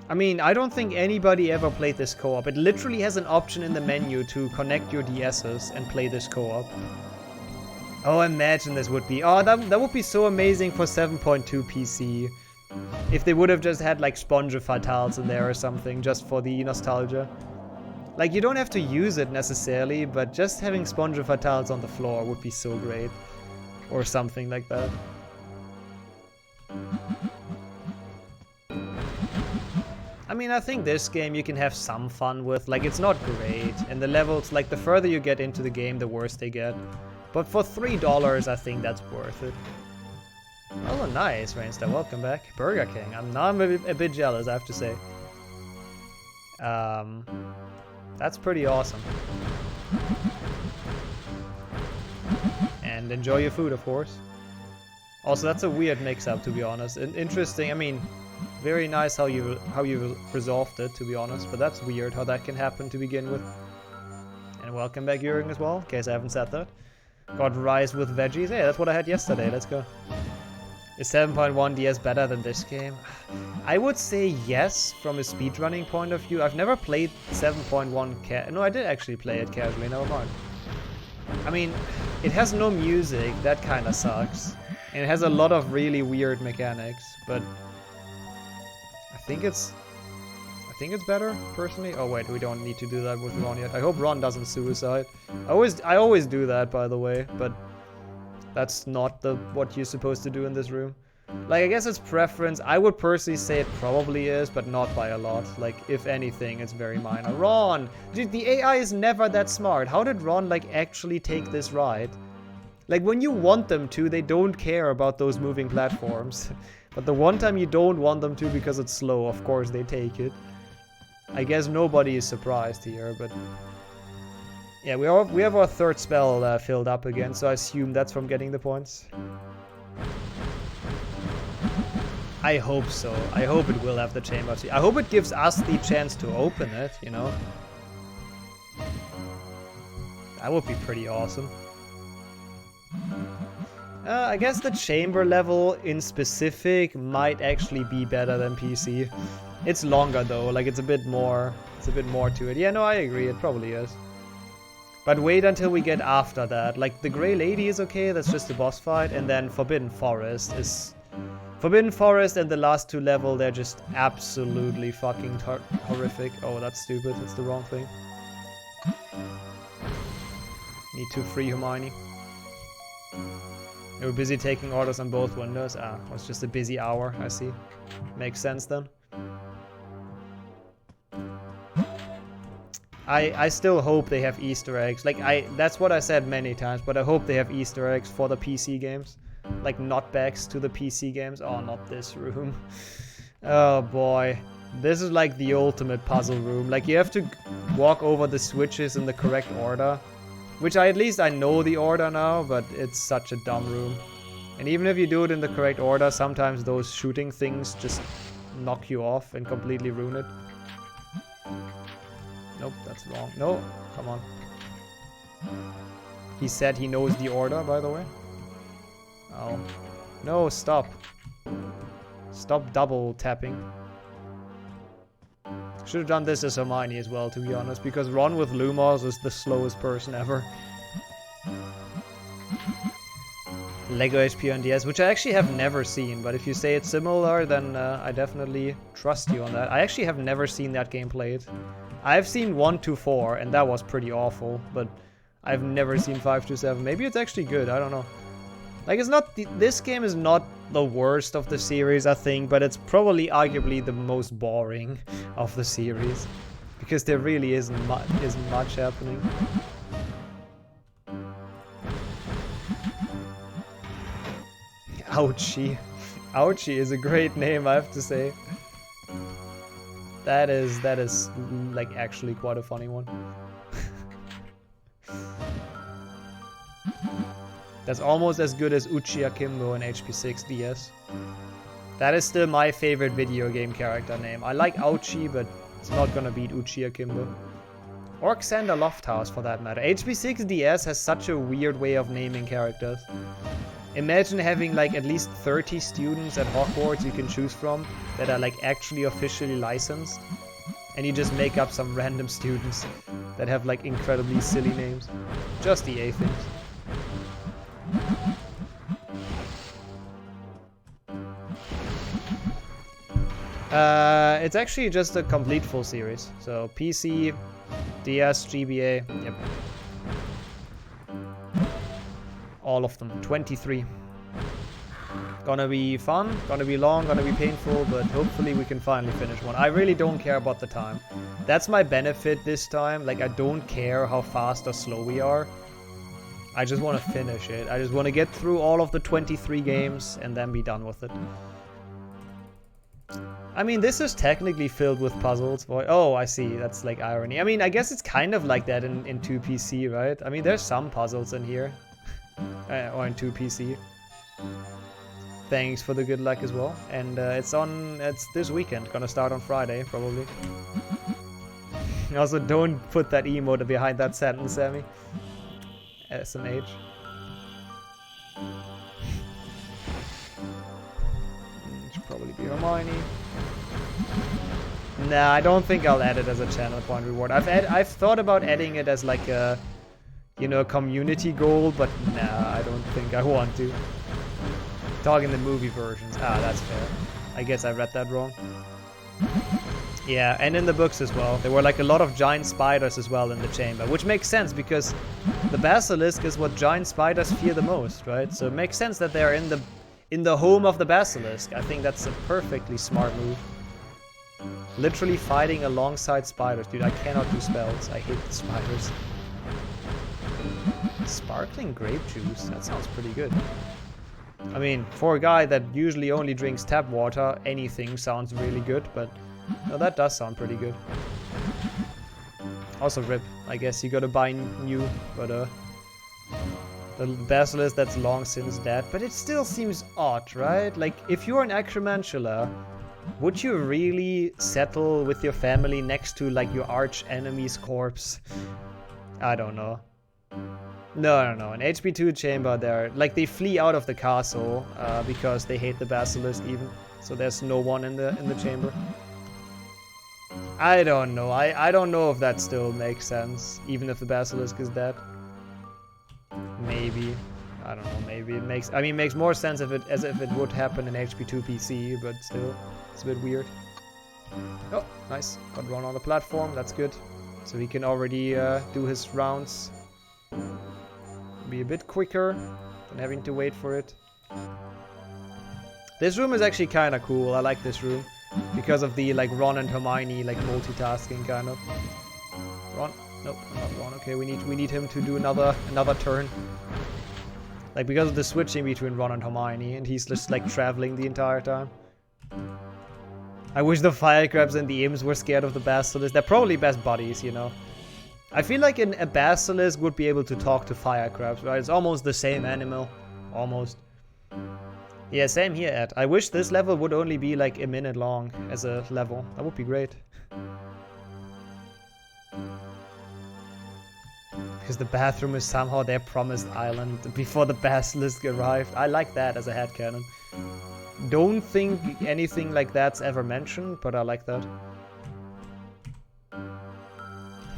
I mean, I don't think anybody ever played this co-op. It literally has an option in the menu to connect your DSs and play this co-op. Oh, imagine this would be... Oh, that would be so amazing for 7.2 PC. If they would have just had like Sponge Fatales in there or something, just for the nostalgia. Like, you don't have to use it necessarily, but just having Sponge Fatales on the floor would be so great. Or something like that. I mean, I think this game you can have some fun with. Like, it's not great. And the levels, like, the further you get into the game, the worse they get. But for $3, I think that's worth it. Oh, nice, Rainstar. Welcome back. Burger King. I'm a bit jealous, I have to say. That's pretty awesome. And enjoy your food, of course. Also, that's a weird mix-up, to be honest. Interesting. I mean, very nice how you resolved it, to be honest. But that's weird how that can happen to begin with. And welcome back, Jürgen, as well, in case I haven't said that. Got rice with veggies. Hey, that's what I had yesterday. Let's go. Is 7.1 DS better than this game? I would say yes, from a speedrunning point of view. I've never played 7.1 No, I did actually play it casually, never mind. I mean, it has no music, that kinda sucks. And it has a lot of really weird mechanics, but... I think it's better, personally. Oh wait, we don't need to do that with Ron yet. I hope Ron doesn't suicide. I always do that, by the way, but... That's not what you're supposed to do in this room. Like, I guess it's preference. I would personally say it probably is, but not by a lot. Like, if anything, it's very minor. Ron! Dude, the AI is never that smart. How did Ron, like, actually take this ride? Like, when you want them to, they don't care about those moving platforms. But the one time you don't want them to because it's slow, of course they take it. I guess nobody is surprised here, but... Yeah, we have our third spell filled up again, so I assume that's from getting the points. I hope so. I hope it will have the chamber. I hope it gives us the chance to open it, you know? That would be pretty awesome. I guess the chamber level in specific might actually be better than PC. It's longer though, like it's a bit more to it. Yeah, no, I agree, it probably is. But wait until we get after that. Like, the Grey Lady is okay, that's just a boss fight, and then Forbidden Forest is... Forbidden Forest and the last 2 levels, they're just absolutely fucking horrific. Oh, that's stupid, that's the wrong thing. Need to free Hermione. They were busy taking orders on both windows. Ah, it was just a busy hour, I see. Makes sense then. I still hope they have Easter eggs. Like, that's what I said many times, but I hope they have Easter eggs for the PC games. Like, knockbacks to the PC games. Oh, not this room. Oh, boy. This is like the ultimate puzzle room. Like, you have to walk over the switches in the correct order. Which at least I know the order now, but it's such a dumb room. And even if you do it in the correct order, sometimes those shooting things just knock you off and completely ruin it. Nope, that's wrong. No, come on. He said he knows the order, by the way. Oh. No, stop. Stop double tapping. Should have done this as Hermione as well, to be honest, because Ron with Lumos is the slowest person ever. Lego HP on DS, which I actually have never seen, but if you say it's similar, then I definitely trust you on that. I actually have never seen that game played. I've seen 1 to 4, and that was pretty awful, but I've never seen 5 to 7. Maybe it's actually good, I don't know. Like, it's not... This game is not the worst of the series, I think, but it's probably arguably the most boring of the series. Because there really isn't much happening. Ouchie. Ouchie is a great name, I have to say. That is like actually quite a funny one. That's almost as good as Uchi Akimbo in HP6 DS. That is still my favorite video game character name. I like Ouchie, but it's not gonna beat Uchi Akimbo. Or Xander Lofthouse for that matter. HP6 DS has such a weird way of naming characters. Imagine having like at least 30 students at Hogwarts you can choose from that are like actually officially licensed. And you just make up some random students that have like incredibly silly names. Just EA things. It's actually just a complete full series. So PC, DS, GBA, yep. All of them, 23. Gonna be fun, gonna be long, gonna be painful, but hopefully we can finally finish one. I really don't care about the time. That's my benefit this time. Like, I don't care how fast or slow we are. I just want to finish it. I just want to get through all of the 23 games and then be done with it. I mean, this is technically filled with puzzles. Oh, I see. That's like irony. I mean, I guess it's kind of like that in 2PC, right? I mean, there's some puzzles in here. Or in 2PC. Thanks for the good luck as well. And it's this weekend. Gonna start on Friday, probably. Also, don't put that emote behind that sentence, Sammy. SMH. Should probably be Hermione. Nah, I don't think I'll add it as a channel point reward. I've thought about adding it as like a, you know, community goal, but nah, I don't think I want to. Talking the movie versions. Ah, that's fair. I guess I read that wrong. Yeah, and in the books as well. There were like a lot of giant spiders as well in the chamber, which makes sense because the basilisk is what giant spiders fear the most, right? So it makes sense that they're in the home of the basilisk. I think that's a perfectly smart move. Literally fighting alongside spiders. Dude, I cannot do spells. I hate the spiders. Sparkling grape juice. That sounds pretty good. I mean, for a guy that usually only drinks tap water, anything sounds really good, but no, that does sound pretty good. Also rip. I guess you gotta buy new, but the basilisk that's long since dead. But it still seems odd, right? Like, if you're an Acromantula, would you really settle with your family next to, like, your arch enemy's corpse? I don't know. No. In HP2 chamber, they flee out of the castle because they hate the basilisk even. So there's no one in the chamber. I don't know. I don't know if that still makes sense, even if the basilisk is dead. Maybe. I don't know. Maybe it makes. I mean, it makes more sense as if it would happen in HP2 PC, but still, it's a bit weird. Oh, nice. Got Ron on the platform. That's good. So he can already do his rounds. Be a bit quicker than having to wait for it. This room is actually kind of cool. I like this room because of the like Ron and Hermione like multitasking kind of. Ron, nope, not Ron. Okay, we need him to do another turn. Like because of the switching between Ron and Hermione, and he's just like traveling the entire time. I wish the fire crabs and the imps were scared of the basilisk. They're probably best buddies, you know. I feel like a basilisk would be able to talk to fire crabs, right? It's almost the same animal. Almost. Yeah, same here, Ed. I wish this level would only be like a minute long as a level. That would be great. Because the bathroom is somehow their promised island before the basilisk arrived. I like that as a headcanon. Don't think anything like that's ever mentioned, but I like that.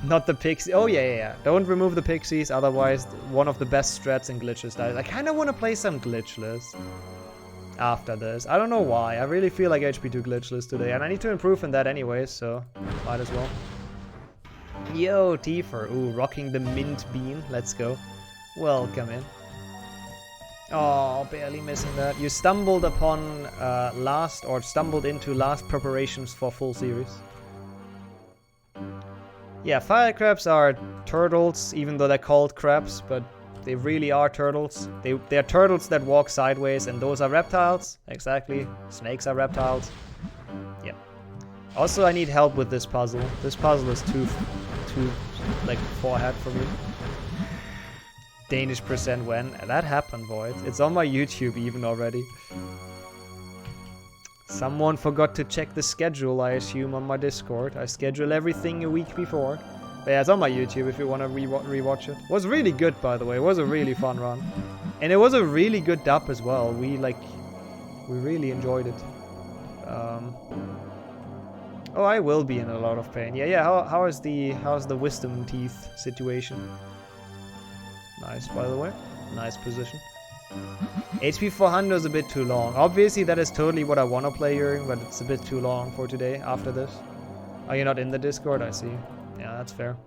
Not the pixie. Oh, yeah. Don't remove the pixies, otherwise one of the best strats in glitches dies. I kind of want to play some glitchless after this. I don't know why. I really feel like HP2 glitchless today, and I need to improve in that anyway, so might as well. Yo, Tifer. Ooh, rocking the mint bean. Let's go. Welcome in. Oh, barely missing that. You stumbled upon stumbled into last preparations for full series. Yeah, fire crabs are turtles, even though they're called crabs, but They really are turtles. They're turtles that walk sideways, and those are reptiles. Exactly. Snakes are reptiles. Yep. Also, I need help with this puzzle. This puzzle is too like forehead for me. Danish percent when. That happened, boy. It's on my YouTube even already. Someone forgot to check the schedule, I assume, on my Discord. I schedule everything a week before. But yeah, it's on my YouTube if you want to rewatch it. It was really good, by the way. It was a really fun run. And it was a really good dub as well. We really enjoyed it. Oh, I will be in a lot of pain. Yeah. How's the wisdom teeth situation? Nice, by the way. Nice position. HP 400 is a bit too long. Obviously, that is totally what I want to play during, but it's a bit too long for today after this. Are you not in the Discord? I see. Yeah, that's fair.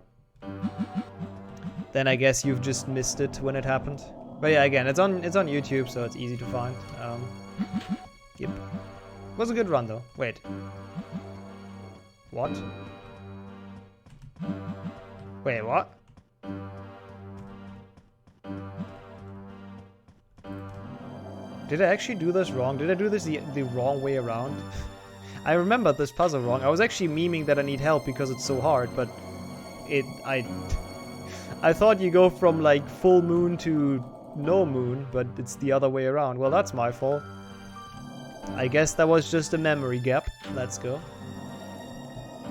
Then I guess you've just missed it when it happened. But yeah, again, it's on YouTube, so it's easy to find. Yep. Was a good run though. Wait. What? Wait, what? Did I actually do this wrong? Did I do this the wrong way around? I remembered this puzzle wrong. I was actually memeing that I need help because it's so hard, but I thought you go from like full moon to no moon, but it's the other way around. Well, that's my fault. I guess that was just a memory gap. Let's go.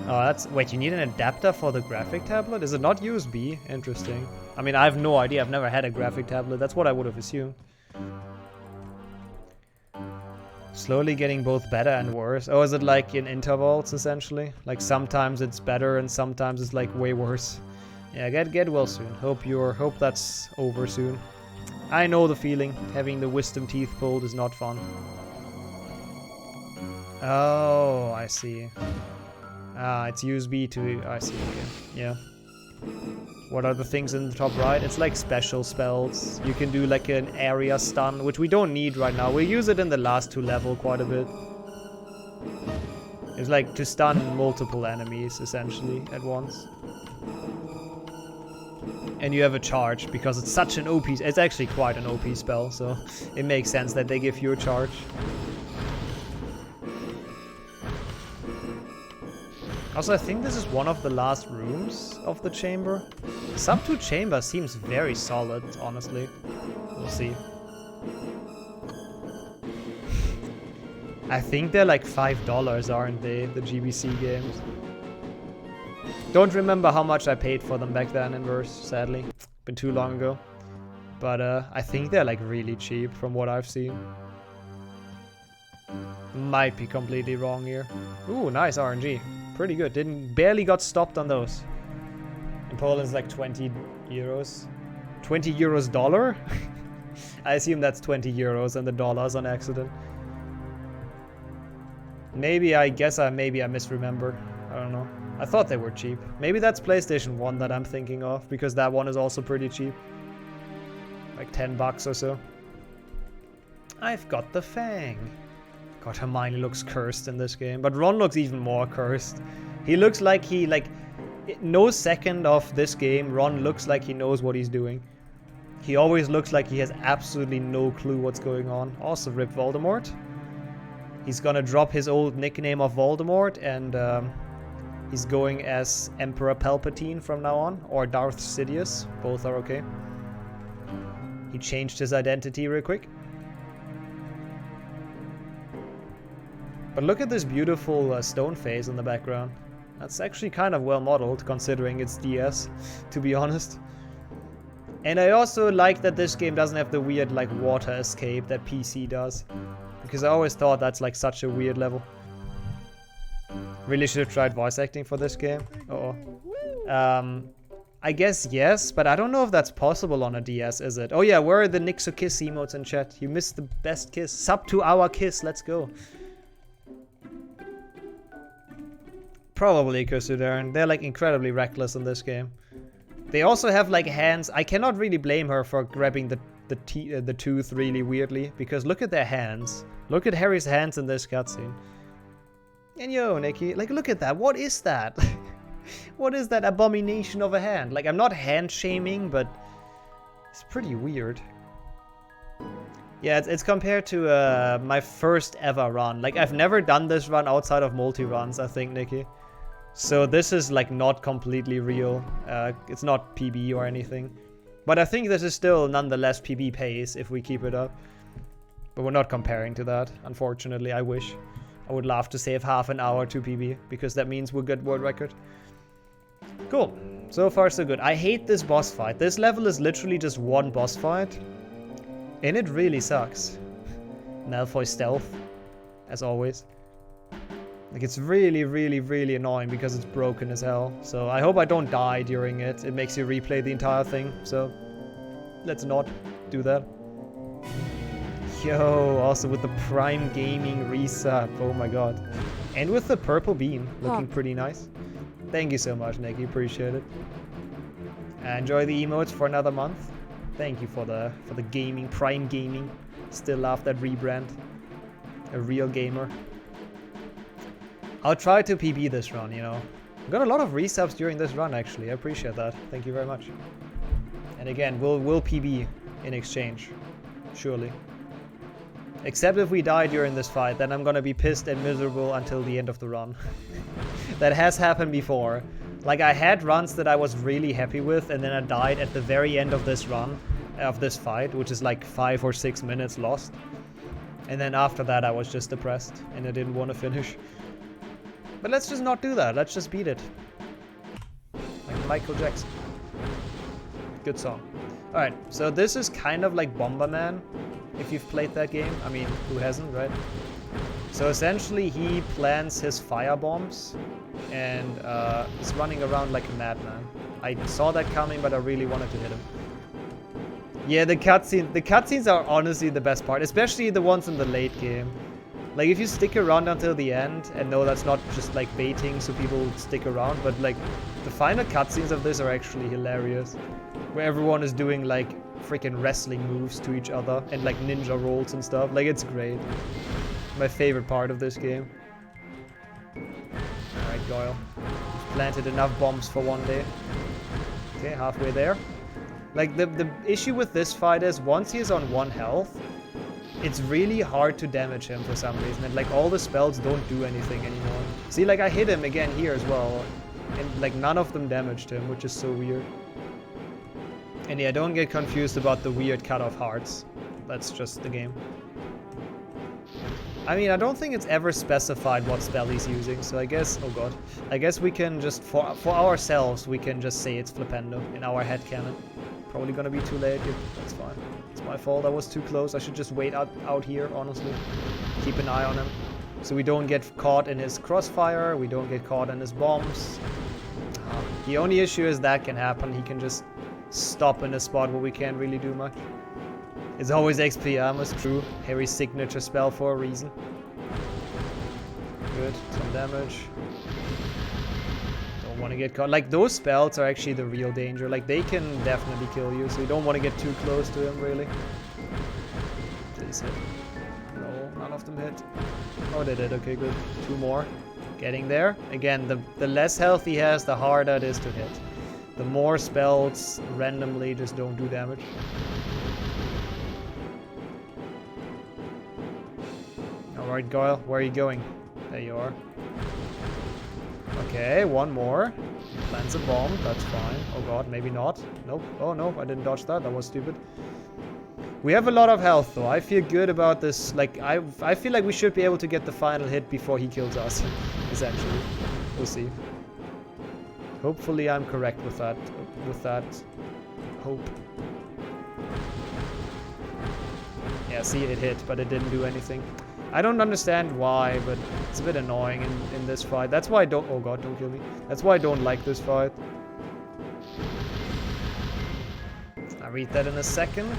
Oh, wait, you need an adapter for the graphic tablet? Is it not USB? Interesting. I mean, I have no idea. I've never had a graphic tablet. That's what I would have assumed. Slowly getting both better and worse. Oh, is it like in intervals, essentially? Like sometimes it's better and sometimes it's like way worse. Yeah, get well soon. Hope that's over soon. I know the feeling. Having the wisdom teeth pulled is not fun. Oh, I see. Ah, it's USB to... I see, okay. Yeah. What are the things in the top right? It's like special spells. You can do like an area stun, which we don't need right now. We'll use it in the last 2 levels quite a bit. It's like to stun multiple enemies, essentially, at once. And you have a charge, because it's such an OP... It's actually quite an OP spell, so it makes sense that they give you a charge. Also, I think this is one of the last rooms of the chamber. Sub 2 chamber seems very solid, honestly. We'll see. I think they're like $5, aren't they? The GBC games. Don't remember how much I paid for them back then in verse, sadly. Been too long ago. But I think they're like really cheap from what I've seen. Might be completely wrong here. Ooh, nice RNG. Pretty good. Barely got stopped on those. In Poland it's like 20 euros. 20 euros dollar? I assume that's 20 euros and the dollars on accident. Maybe I misremember. I don't know. I thought they were cheap. Maybe that's PlayStation 1 that I'm thinking of, because that one is also pretty cheap. Like 10 bucks or so. I've got the Fang. God, Hermione looks cursed in this game, but Ron looks even more cursed. He looks like no second of this game, Ron looks like he knows what he's doing. He always looks like he has absolutely no clue what's going on. Also, rip Voldemort. He's gonna drop his old nickname of Voldemort, and he's going as Emperor Palpatine from now on, or Darth Sidious. Both are okay. He changed his identity real quick. But look at this beautiful stone face in the background. That's actually kind of well modeled, considering it's DS, to be honest. And I also like that this game doesn't have the weird like water escape that PC does. Because I always thought that's like such a weird level. Really should have tried voice acting for this game. Uh-oh. I guess yes, but I don't know if that's possible on a DS, is it? Oh yeah, where are the Nixo kiss emotes in chat? You missed the best kiss. Sub to our kiss, let's go. Probably Kusudaran. They're like incredibly reckless in this game. They also have like hands. I cannot really blame her for grabbing the tooth really weirdly, because look at their hands. Look at Harry's hands in this cutscene. And yo, Nikki, like look at that. What is that? What is that abomination of a hand? Like I'm not hand shaming, but It's pretty weird. Yeah, it's compared to my first ever run. Like, I've never done this run outside of multi-runs, I think, Nikki. So this is, like, not completely real. It's not PB or anything. But I think this is still, nonetheless, PB pace if we keep it up. But we're not comparing to that, unfortunately. I wish. I would love to save half an hour to PB, because that means we're good world record. Cool. So far, so good. I hate this boss fight. This level is literally just one boss fight. And it really sucks. Malfoy stealth, as always. Like, it's really, really, really annoying because it's broken as hell. So I hope I don't die during it. It makes you replay the entire thing. So let's not do that. Yo, also with the Prime Gaming resub. Oh my god. And with the purple beam. Looking pretty nice. Thank you so much, Nicky. Appreciate it. Enjoy the emotes for another month. Thank you for the gaming, Prime Gaming. Still love that rebrand. A real gamer. I'll try to PB this run, you know. Got a lot of resubs during this run, actually. I appreciate that. Thank you very much. And again, we'll PB in exchange. Surely. Except if we die during this fight, then I'm gonna be pissed and miserable until the end of the run. That has happened before. Like, I had runs that I was really happy with, and then I died at the very end of this run, of this fight, which is like 5 or 6 minutes lost. And then after that, I was just depressed, and I didn't want to finish. But let's just not do that. Let's just beat it. Like Michael Jackson. Good song. Alright, so this is kind of like Bomberman, if you've played that game. I mean, who hasn't, right? So essentially, he plants his fire bombs and is running around like a madman. I saw that coming, but I really wanted to hit him. Yeah, the cutscenes are honestly the best part, especially the ones in the late game. Like, if you stick around until the end, and no, that's not just like baiting so people stick around, but like the final cutscenes of this are actually hilarious, where everyone is doing like freaking wrestling moves to each other and like ninja rolls and stuff. Like, it's great. My favorite part of this game. Alright, Goyle. You've planted enough bombs for one day. Okay, halfway there. Like, the issue with this fight is once he is on 1 health, it's really hard to damage him for some reason. And like, all the spells don't do anything anymore. See, like, I hit him again here as well. And like, none of them damaged him, which is so weird. And yeah, don't get confused about the weird cut-off hearts. That's just the game. I mean, I don't think it's ever specified what spell he's using, so I guess... Oh god. I guess we can just... For ourselves, we can just say it's Flipendo in our headcanon. Probably gonna be too late. That's fine. It's my fault. I was too close. I should just wait out here, honestly. Keep an eye on him. So we don't get caught in his crossfire. We don't get caught in his bombs. The only issue is that can happen. He can just stop in a spot where we can't really do much. It's always XP Armor's true. Harry's signature spell for a reason. Good. Some damage. Don't want to get caught. Like, those spells are actually the real danger. Like, they can definitely kill you, so you don't want to get too close to him, really. Please hit. No, none of them hit. Oh, they did. Okay, good. 2 more. Getting there. Again, the less health he has, the harder it is to hit. The more spells randomly just don't do damage. Alright, Goyle, where are you going? There you are. Okay, 1 more. Plants a bomb, that's fine. Oh god, maybe not. Nope. Oh no, I didn't dodge that. That was stupid. We have a lot of health though. I feel good about this. Like, I feel like we should be able to get the final hit before he kills us. Essentially. We'll see. Hopefully I'm correct with that. Hope. Yeah, see, it hit, but it didn't do anything. I don't understand why, but it's a bit annoying in this fight. That's why I don't... Oh god, don't kill me. That's why I don't like this fight. I'll read that in a second.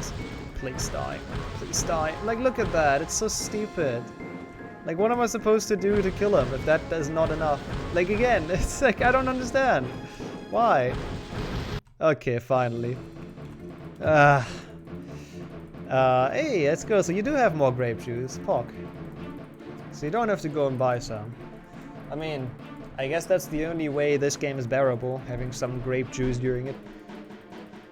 Please die. Please die. Like, look at that. It's so stupid. Like, what am I supposed to do to kill him if that is not enough? Like, again, it's like, I don't understand. Why? Okay, finally. Hey, let's go. So you do have more grape juice. Pock. So you don't have to go and buy some. I mean, I guess that's the only way this game is bearable, having some grape juice during it.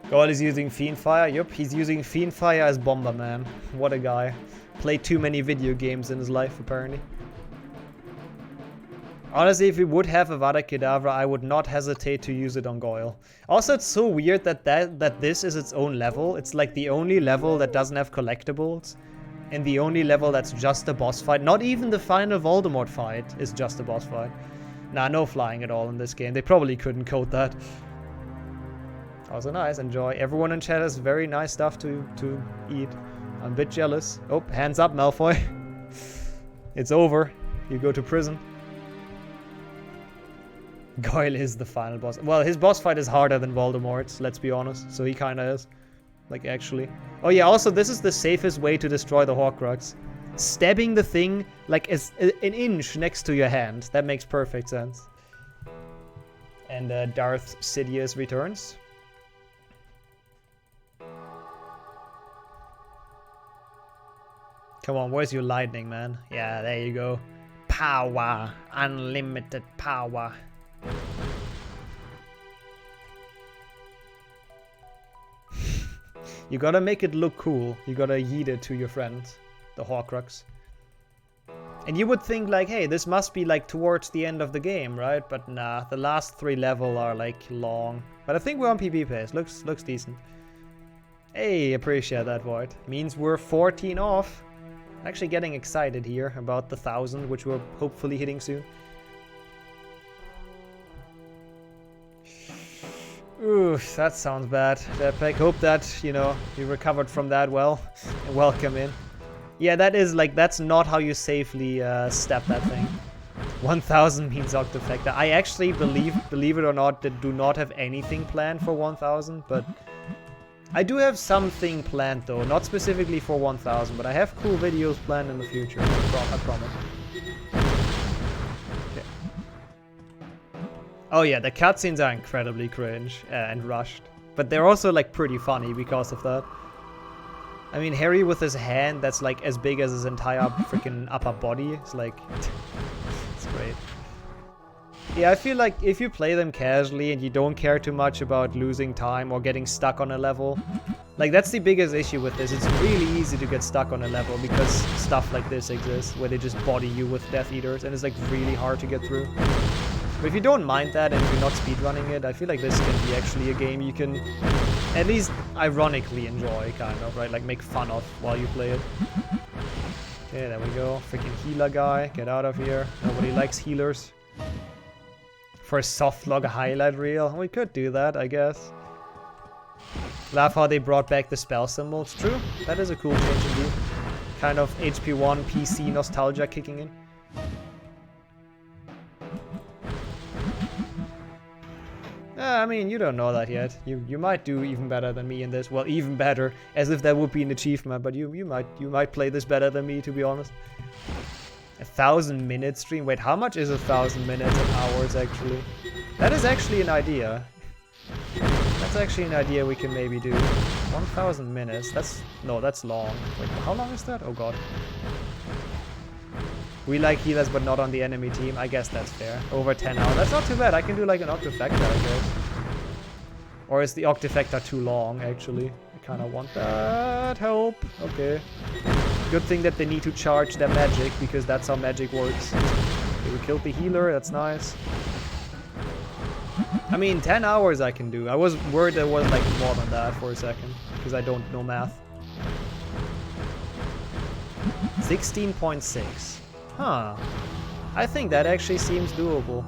God is using Fiendfire. Yup, he's using Fiendfire as Bomberman. What a guy. Played too many video games in his life, apparently. Honestly, if we would have Avada Kedavra, I would not hesitate to use it on Goyle. Also, it's so weird that this is its own level. It's like the only level that doesn't have collectibles. And the only level that's just a boss fight. Not even the final Voldemort fight is just a boss fight. Nah, no flying at all in this game. They probably couldn't code that. Also nice, enjoy. Everyone in chat has very nice stuff to eat. I'm a bit jealous. Oh, hands up, Malfoy. It's over. You go to prison. Goyle is the final boss. Well, his boss fight is harder than Voldemort's, let's be honest. So he kinda is. Like, actually. Oh yeah, also, this is the safest way to destroy the Horcrux. Stabbing the thing, like, an inch next to your hand. That makes perfect sense. And Darth Sidious returns. Come on, where's your lightning, man? Yeah, there you go. Power. Unlimited power. You gotta make it look cool. You gotta yeet it to your friend, the Horcrux. And you would think like, hey, this must be like towards the end of the game, right? But nah, the last 3 levels are like long. But I think we're on PB pace. Looks decent. Hey, appreciate that, Void. Means we're 14 off. Actually getting excited here about the 1000, which we're hopefully hitting soon. Ooh, that sounds bad. I hope that, you know, you recovered from that well. And welcome in. Yeah, that is like, that's not how you safely stab that thing. 1000 means Octofecta. I actually believe it or not, that do not have anything planned for 1000, but I do have something planned though, not specifically for 1000, but I have cool videos planned in the future, I promise. Okay. Oh yeah, the cutscenes are incredibly cringe and rushed, but they're also like pretty funny because of that. I mean, Harry with his hand that's like as big as his entire freaking upper body, it's like, it's great. Yeah, I feel like if you play them casually and you don't care too much about losing time or getting stuck on a level, like that's the biggest issue with this. It's really easy to get stuck on a level because stuff like this exists where they just body you with Death Eaters and it's like really hard to get through. But if you don't mind that and if you're not speedrunning it, I feel like this can be actually a game you can at least ironically enjoy, kind of, right? Like make fun of while you play it. Okay, there we go. Freaking healer guy, get out of here. Nobody likes healers. For a softlog highlight reel, we could do that, I guess. Laugh how they brought back the spell symbol. It's true, that is a cool change indeed. Kind of HP1 PC nostalgia kicking in. I mean, you don't know that yet. You might do even better than me in this. Well, even better, as if that would be an achievement. But you might play this better than me, to be honest. 1,000-minute stream. Wait, how much is 1,000 minutes and hours actually? That is actually an idea. That's actually an idea we can maybe do. 1,000 minutes. That's long. Wait, how long is that? Oh god. We like healers, but not on the enemy team. I guess that's fair. Over 10 hours. That's not too bad. I can do like an Octofecta, I guess. Or is the Octofecta too long, actually? I kind of want that help. Okay. Good thing that they need to charge their magic, because that's how magic works. Okay, we killed the healer. That's nice. I mean, 10 hours I can do. I was worried there was like more than that for a second, because I don't know math. 16.6. Huh. I think that actually seems doable.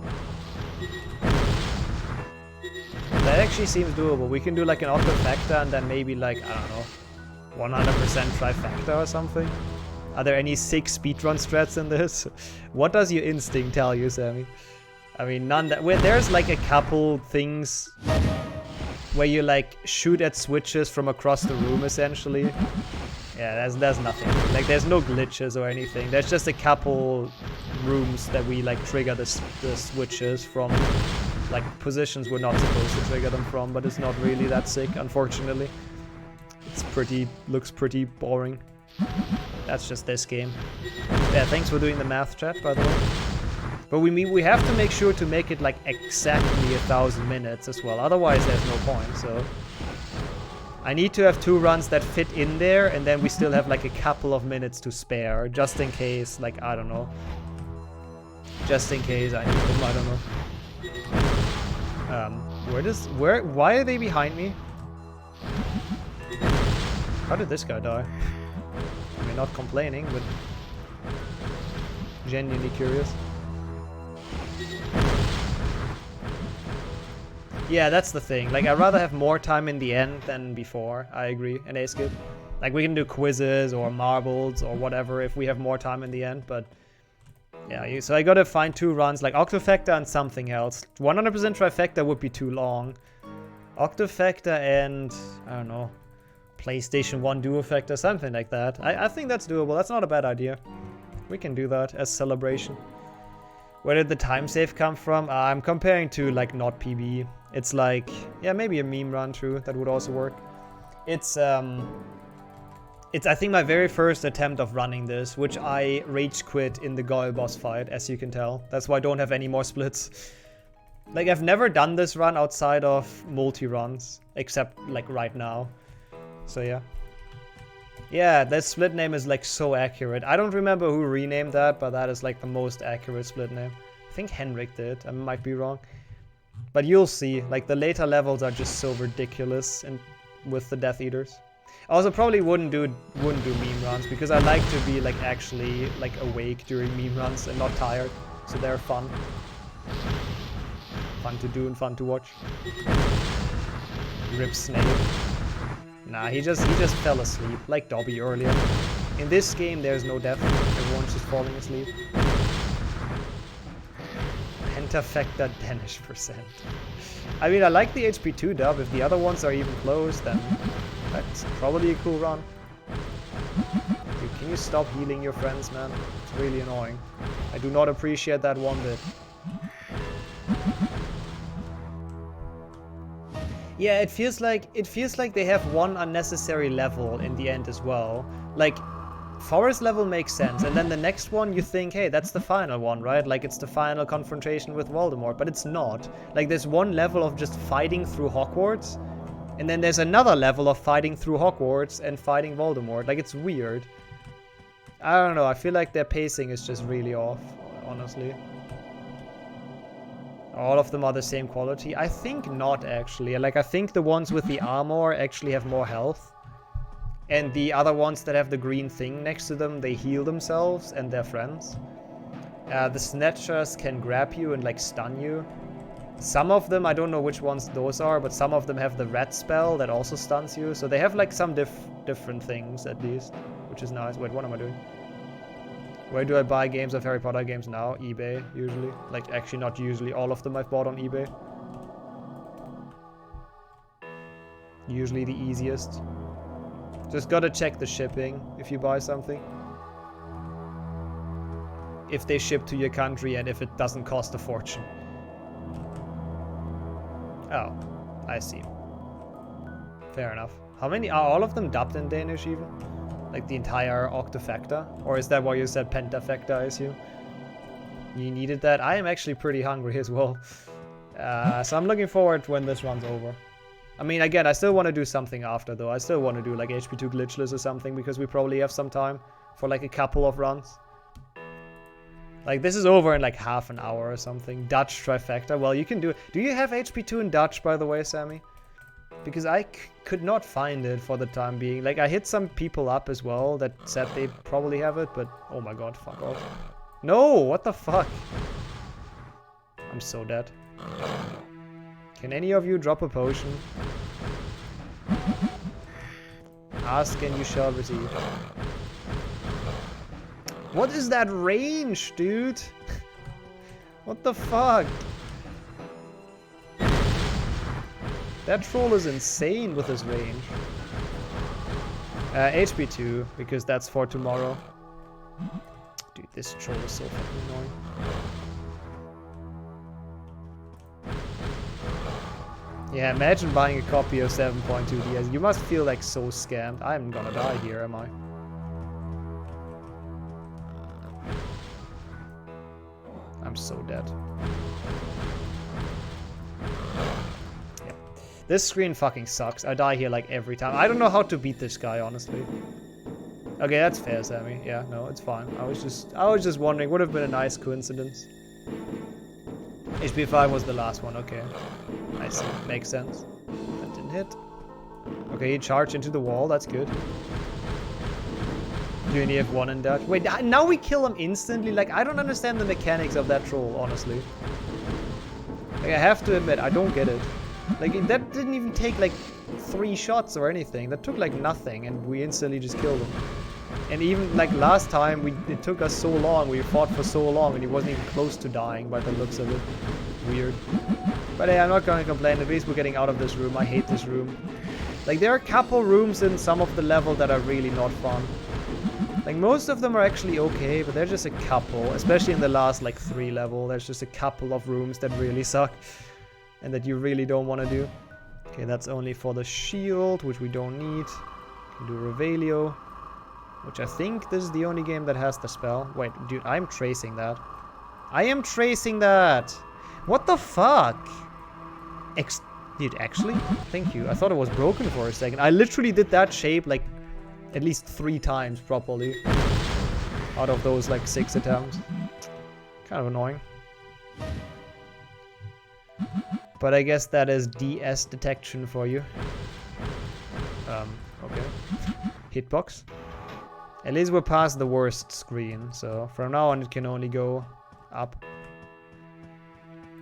That actually seems doable. We can do like an Octofecta and then maybe like, I don't know, 100% trifecta or something. Are there any 6 speedrun strats in this? What does your instinct tell you, Sammy? I mean, none that... Well, there's like a couple things where you like shoot at switches from across the room, essentially. Yeah, there's nothing. Like, there's no glitches or anything. There's just a couple rooms that we like trigger the switches from, like positions we're not supposed to trigger them from, but it's not really that sick, unfortunately. It's looks pretty boring. That's just this game. Yeah, thanks for doing the math, chat, by the way. But we have to make sure to make it like exactly 1,000 minutes as well. Otherwise, there's no point. So I need to have 2 runs that fit in there, and then we still have like a couple of minutes to spare, just in case, like, I don't know. Just in case I need them, I don't know. Why are they behind me? How did this guy die? I mean, not complaining, but genuinely curious. Yeah, that's the thing. Like, I'd rather have more time in the end than before. I agree. And ace good. Like, we can do quizzes or marbles or whatever if we have more time in the end, but yeah, so I gotta find 2 runs, like Octofactor and something else. 100% Trifecta would be too long. Octofactor and, I don't know, PlayStation 1 Duofactor, something like that. I think that's doable. That's not a bad idea. We can do that as celebration. Where did the time save come from? I'm comparing to, like, not PB. It's like, yeah, maybe a meme run, true. That would also work. It's I think, my very first attempt of running this, which I rage quit in the Goal boss fight, as you can tell. That's why I don't have any more splits. Like, I've never done this run outside of multi-runs, except, like, right now. So, yeah. Yeah, that split name is, like, so accurate. I don't remember who renamed that, but that is, like, the most accurate split name. I think Henrik did. I might be wrong. But you'll see. Like, the later levels are just so ridiculous and with the Death Eaters. I also probably wouldn't do meme runs, because I like to be, like, actually, like, awake during meme runs and not tired. So they're fun. Fun to do and fun to watch. Rip Snake. Nah, he just fell asleep, like Dobby earlier. In this game, there's no death. Everyone's just falling asleep. Pentafecta Danish percent. I mean, I like the HP2 dub. If the other ones are even close, then that's probably a cool run. Dude, can you stop healing your friends, man? It's really annoying. I do not appreciate that one bit. Yeah, it feels like they have one unnecessary level in the end as well. Like, forest level makes sense, and then the next one you think, hey, that's the final one, right? Like, it's the final confrontation with Voldemort, but it's not. Like, there's one level of just fighting through Hogwarts, and then there's another level of fighting through Hogwarts and fighting Voldemort. Like, it's weird. I don't know, I feel like their pacing is just really off, honestly. All of them are the same quality? I think not, actually. Like, I think the ones with the armor actually have more health. And the other ones that have the green thing next to them, they heal themselves and their friends. The Snatchers can grab you and, like, stun you. Some of them, I don't know which ones those are, but some of them have the red spell that also stuns you. So they have, like, some different things, at least, which is nice. Wait, what am I doing? Where do I buy games of Harry Potter games now? eBay, usually. Like, actually not usually. All of them I've bought on eBay. Usually the easiest. Just gotta check the shipping if you buy something. If they ship to your country and if it doesn't cost a fortune. Oh, I see. Fair enough. How many? Are all of them dubbed in Danish even? Like the entire Octofactor? Or is that why you said Pentafacta, I assume? You needed that? I am actually pretty hungry as well. So I'm looking forward to when this runs over. I mean, again, I still want to do something after, though. I still want to do, like, HP2 glitchless or something, because we probably have some time for, like, a couple of runs. Like, this is over in, like, half an hour or something. Dutch Trifecta. Well, you can do it. Do you have HP2 in Dutch, by the way, Sammy? Because I could not find it for the time being. Like, I hit some people up as well that said they probably have it, but oh my god, fuck off. No, what the fuck? I'm so dead. Can any of you drop a potion? Ask and you shall receive. What is that range, dude? What the fuck? That troll is insane with his range. HP2, because that's for tomorrow. Dude, this troll is so fucking annoying. Yeah, imagine buying a copy of 7.2 DS. You must feel like so scammed. I'm gonna die here, am I? I'm so dead. This screen fucking sucks. I die here like every time. I don't know how to beat this guy, honestly. Okay, that's fair, Sammy. Yeah, no, it's fine. I was just wondering. Would have been a nice coincidence. HP 5 was the last one. Okay, I see. Makes sense. That didn't hit. Okay, he charged into the wall. That's good. You only have one in dodge. Wait, now we kill him instantly? Like, I don't understand the mechanics of that troll, honestly. Like, I have to admit, I don't get it. Like, that didn't even take, like, 3 shots or anything. That took, like, nothing, and we instantly just killed him. And even, like, last time, it took us so long. We fought for so long, and he wasn't even close to dying by the looks of it. Weird. But hey, I'm not gonna complain. At least we're getting out of this room. I hate this room. Like, there are a couple rooms in some of the level that are really not fun. Like, most of them are actually okay, but there's just a couple. Especially in the last, like, 3 level. There's just a couple of rooms that really suck. And that you really don't want to do. Okay, that's only for the shield, which we don't need. Can do Revelio. Which I think this is the only game that has the spell. Wait, dude, I'm tracing that. I am tracing that! What the fuck? Dude, actually? Thank you. I thought it was broken for a second. I literally did that shape, like, at least 3 times properly. Out of those, like, 6 attempts. Kind of annoying. But I guess that is DS detection for you. Okay. Hitbox. At least we're past the worst screen, so from now on it can only go up.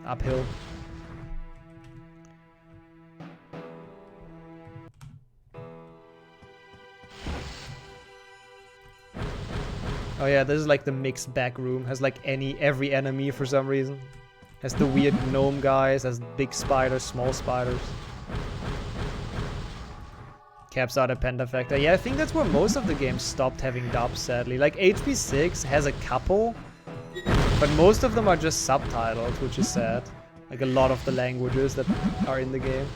Uphill. Oh yeah, this is like the mixed back room. Has like every enemy for some reason. Has the weird gnome guys, has big spiders, small spiders. Caps out a Pentafactor. Yeah, I think that's where most of the games stopped having dubs, sadly. Like, HP6 has a couple, but most of them are just subtitles, which is sad. Like, a lot of the languages that are in the game.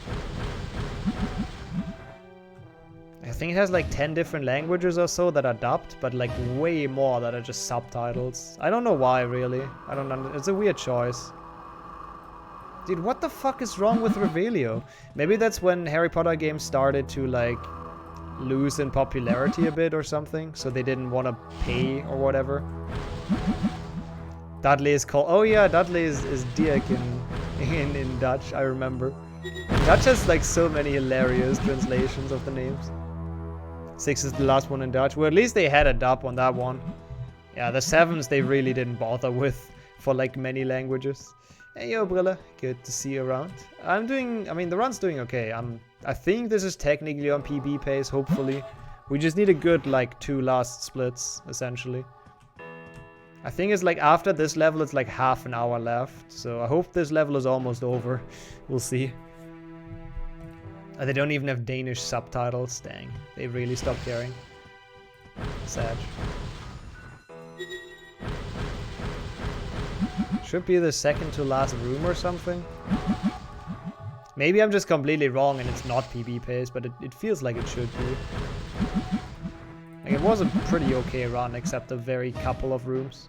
I think it has like 10 different languages or so that are dubbed, but like way more that are just subtitles. I don't know why, really. I don't know. It's a weird choice. Dude, what the fuck is wrong with Revelio? Maybe that's when Harry Potter games started to, like, lose in popularity a bit or something. So they didn't want to pay or whatever. Dudley is called... Oh yeah, Dudley is Dirk in Dutch, I remember. Dutch has, like, so many hilarious translations of the names. 6 is the last one in Dutch. Well, at least they had a dub on that one. Yeah, the 7s they really didn't bother with for, like, many languages. Hey yo, Brille, good to see you around. I mean, the run's doing okay. I think this is technically on PB pace, hopefully. We just need a good, like, 2 last splits, essentially. I think it's like, after this level, it's like half an hour left. So I hope this level is almost over. We'll see. They don't even have Danish subtitles. Dang, they really stopped caring. Sad. Should be the second to last room or something. Maybe I'm just completely wrong and it's not PB pace, but it feels like it should be. Like, it was a pretty okay run, except a very couple of rooms.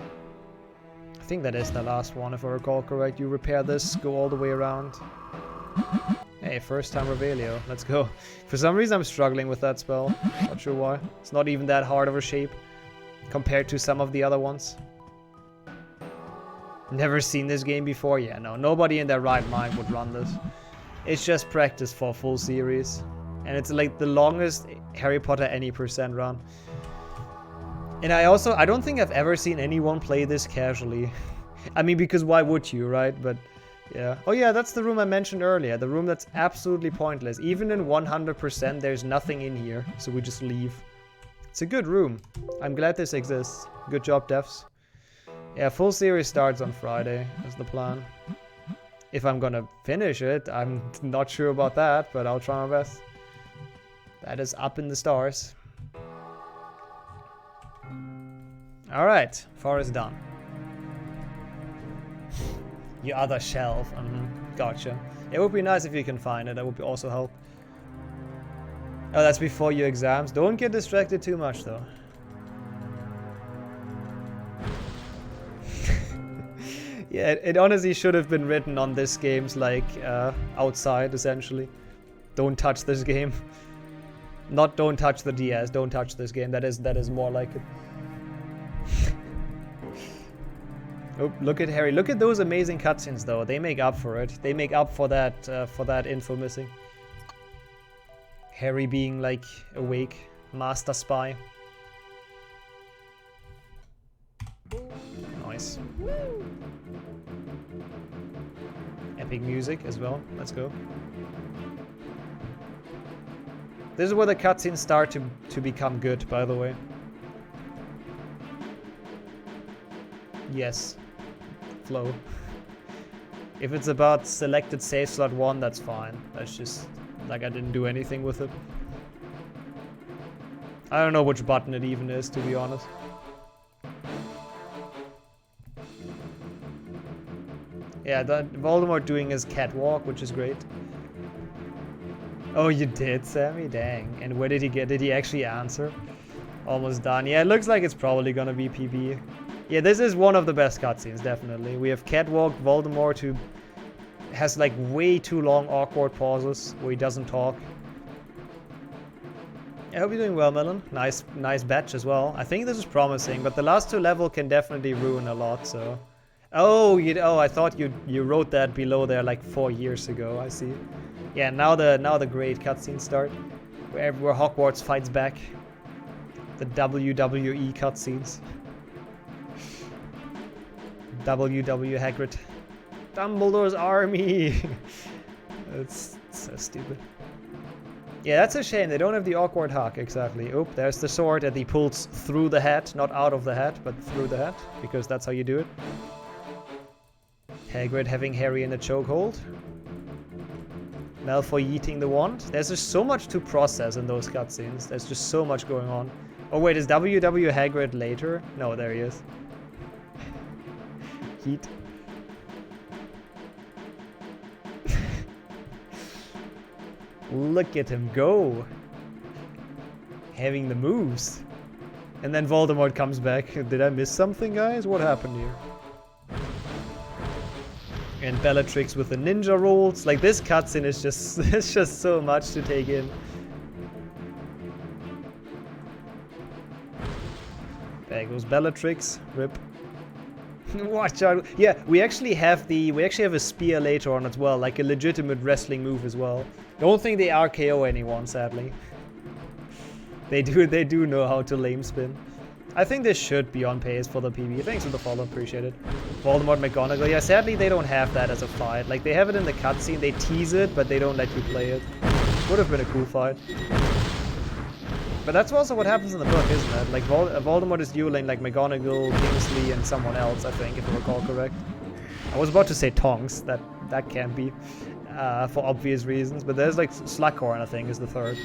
I think that is the last one, if I recall correct. You repair this, go all the way around. Hey, first time Revelio. Let's go. For some reason I'm struggling with that spell. Not sure why. It's not even that hard of a shape compared to some of the other ones. Never seen this game before? Yeah, no. Nobody in their right mind would run this. It's just practice for a full series. And it's like the longest Harry Potter any % run. And I don't think I've ever seen anyone play this casually. I mean, because why would you, right? But yeah. Oh yeah, that's the room I mentioned earlier. The room that's absolutely pointless. Even in 100%, there's nothing in here. So we just leave. It's a good room. I'm glad this exists. Good job, devs. Yeah, full series starts on Friday, is the plan. If I'm gonna finish it, I'm not sure about that, but I'll try my best. That is up in the stars. Alright, forest done. Your other shelf, gotcha. It would be nice if you can find it, that would also help. Oh, that's before your exams. Don't get distracted too much, though. Yeah, it honestly should have been written on this game's, like, outside, essentially. don't touch this game. Not don't touch the DS, don't touch this game. That is more like it. Oh, look at Harry. Look at those amazing cutscenes though. They make up for it. They make up for that info missing. Harry being like awake, master spy. Nice. Epic music as well. Let's go. This is where the cutscenes start to become good, by the way. Yes. Flow. If it's about selected save slot 1, that's fine. That's just like I didn't do anything with it. I don't know which button it even is, to be honest. Yeah, that Voldemort doing his catwalk, which is great. Oh, you did, Sammy? Dang. And where did he get? Did he actually answer? Almost done. Yeah, it looks like it's probably gonna be PB. Yeah, this is one of the best cutscenes, definitely. We have catwalk, Voldemort, who has like way too long awkward pauses where he doesn't talk. I hope you're doing well, Melon. Nice batch as well. I think this is promising, but the last 2 levels can definitely ruin a lot, so... Oh, I thought you wrote that below there like 4 years ago. I see. Yeah, now the great cutscenes start, where Hogwarts fights back. The WWE cutscenes. WW Hagrid. Dumbledore's army. It's so stupid. Yeah, that's a shame. They don't have the awkward hug, exactly. Oop, there's the sword that he pulls through the hat, not out of the hat, but through the hat, because that's how you do it. Hagrid having Harry in a chokehold. Malfoy eating the wand. There's just so much to process in those cutscenes. There's just so much going on. Oh wait, is WW Hagrid later? No, there he is. Heat. Look at him go. Having the moves. And then Voldemort comes back. Did I miss something, guys? What happened here? And Bellatrix with the ninja rolls. Like, this cutscene is just it's just so much to take in. There goes Bellatrix. Rip. Watch out. Yeah, we actually have a spear later on as well, like a legitimate wrestling move as well. Don't think they RKO anyone, sadly. They do know how to lame spin. I think this should be on pace for the PB. Thanks for the follow, appreciate it. Voldemort McGonagall. Yeah, sadly they don't have that as a fight. Like, they have it in the cutscene, they tease it, but they don't let you play it. Would have been a cool fight. But that's also what happens in the book, isn't it? Like, Voldemort is dueling like McGonagall, Kingsley, and someone else, I think, if I recall correct. I was about to say Tonks. That can't be, for obvious reasons. But there's like Slughorn, I think, is the third.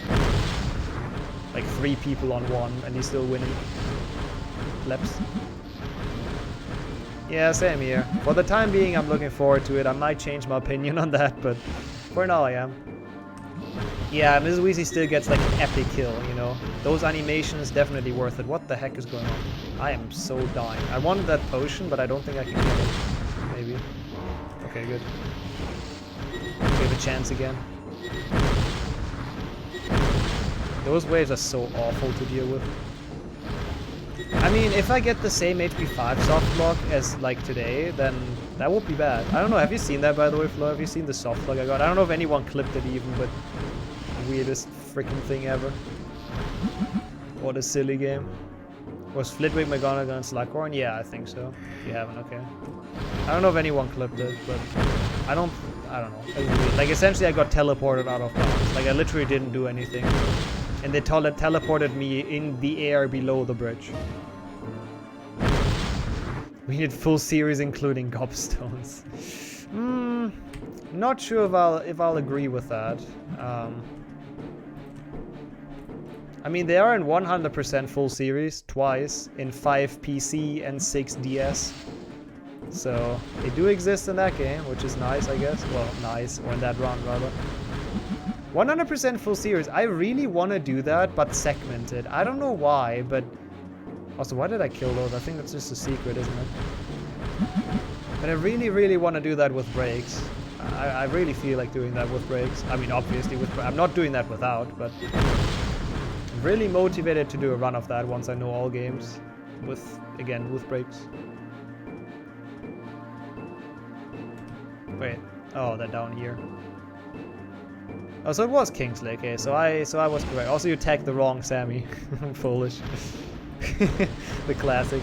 Like 3 people on 1, and he's still winning. Leps. Yeah, same here. For the time being, I'm looking forward to it. I might change my opinion on that, but for now I am. Yeah, Mrs. Weasley still gets like an epic kill, you know. Those animations definitely worth it. What the heck is going on? I am so dying. I wanted that potion, but I don't think I can get it. Maybe. Okay, good. Give a chance again. Those waves are so awful to deal with. I mean, if I get the same HP 5 soft block as like today, then that would be bad. I don't know, have you seen that by the way, Flo? Have you seen the soft block I got? I don't know if anyone clipped it even, but weirdest freaking thing ever. What a silly game. Was Flitwick, McGonagall, and Slughorn? Yeah, I think so. If you haven't, okay. I don't know if anyone clipped it, but I don't know. Like, essentially I got teleported out of bounds. Like, I literally didn't do anything. And they teleported me in the air below the bridge. We need full series including gobstones. Not sure if I'll agree with that. I mean, they are in 100% full series twice in 5 PC and 6 DS. So they do exist in that game, which is nice, I guess. Well, nice, or in that run rather. 100% full series. I really want to do that, but segmented. I don't know why, but also, why did I kill those? I think that's just a secret, isn't it? But I really, really want to do that with breaks. I really feel like doing that with brakes. I mean, obviously I'm not doing that without, but I'm really motivated to do a run of that once I know all games with brakes. Wait, oh, they're down here. Oh, so it was Kingsley. Okay, so I was correct. Also, you tagged the wrong Sammy. I'm foolish. The classic.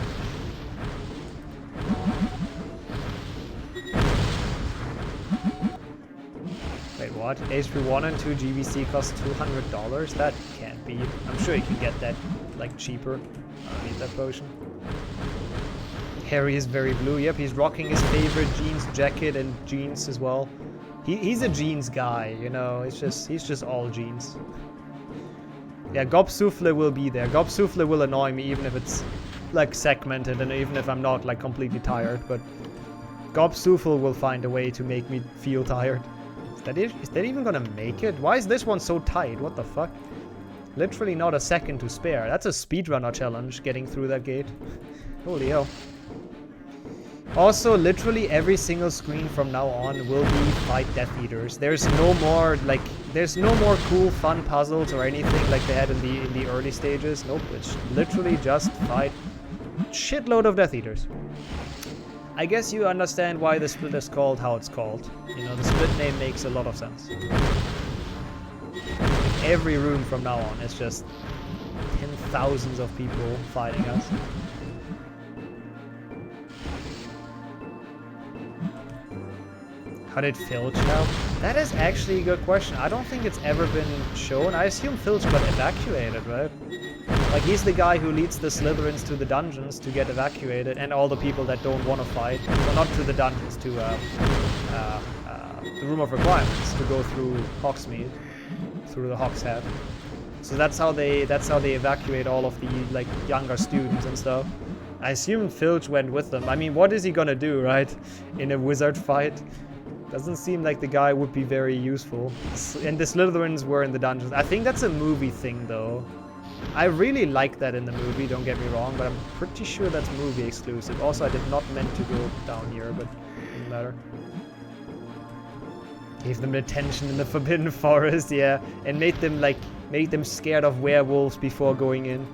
Wait, what? HP 1 and 2 GBC cost $200? That can't be. I'm sure you can get that, like, cheaper. I don't need that potion. Harry is very blue. Yep, he's rocking his favorite jeans jacket and jeans as well. He's a jeans guy, you know. He's just all jeans. Yeah, Gob Souffle will be there. Gob Souffle will annoy me even if it's like segmented and even if I'm not like completely tired. But Gob Souffle will find a way to make me feel tired. Is that even gonna make it? Why is this one so tight? What the fuck? Literally not a second to spare. That's a speedrunner challenge, getting through that gate. Holy hell. Also, literally every single screen from now on will be fight Death Eaters. There's no more cool fun puzzles or anything like they had in the early stages. Nope, it's literally just fight shitload of Death Eaters. I guess you understand why the split is called how it's called. You know, the split name makes a lot of sense. Every room from now on is just 10,000s of people fighting us. How did Filch help? That is actually a good question. I don't think it's ever been shown. I assume Filch got evacuated, right? Like, he's the guy who leads the Slytherins to the dungeons to get evacuated, and all the people that don't want to fight. Well, not to the dungeons, to the Room of Requirements, to go through Hogsmeade, through the Hog's Head. So that's how they evacuate all of the, like, younger students and stuff. I assume Filch went with them. I mean, what is he gonna do, right? In a wizard fight? Doesn't seem like the guy would be very useful. And the Slytherins were in the dungeons. I think that's a movie thing, though. I really like that in the movie, don't get me wrong, but I'm pretty sure that's movie exclusive. Also, I did not meant to go down here, but it doesn't matter. Gave them attention in the Forbidden Forest, yeah. And made them scared of werewolves before going in.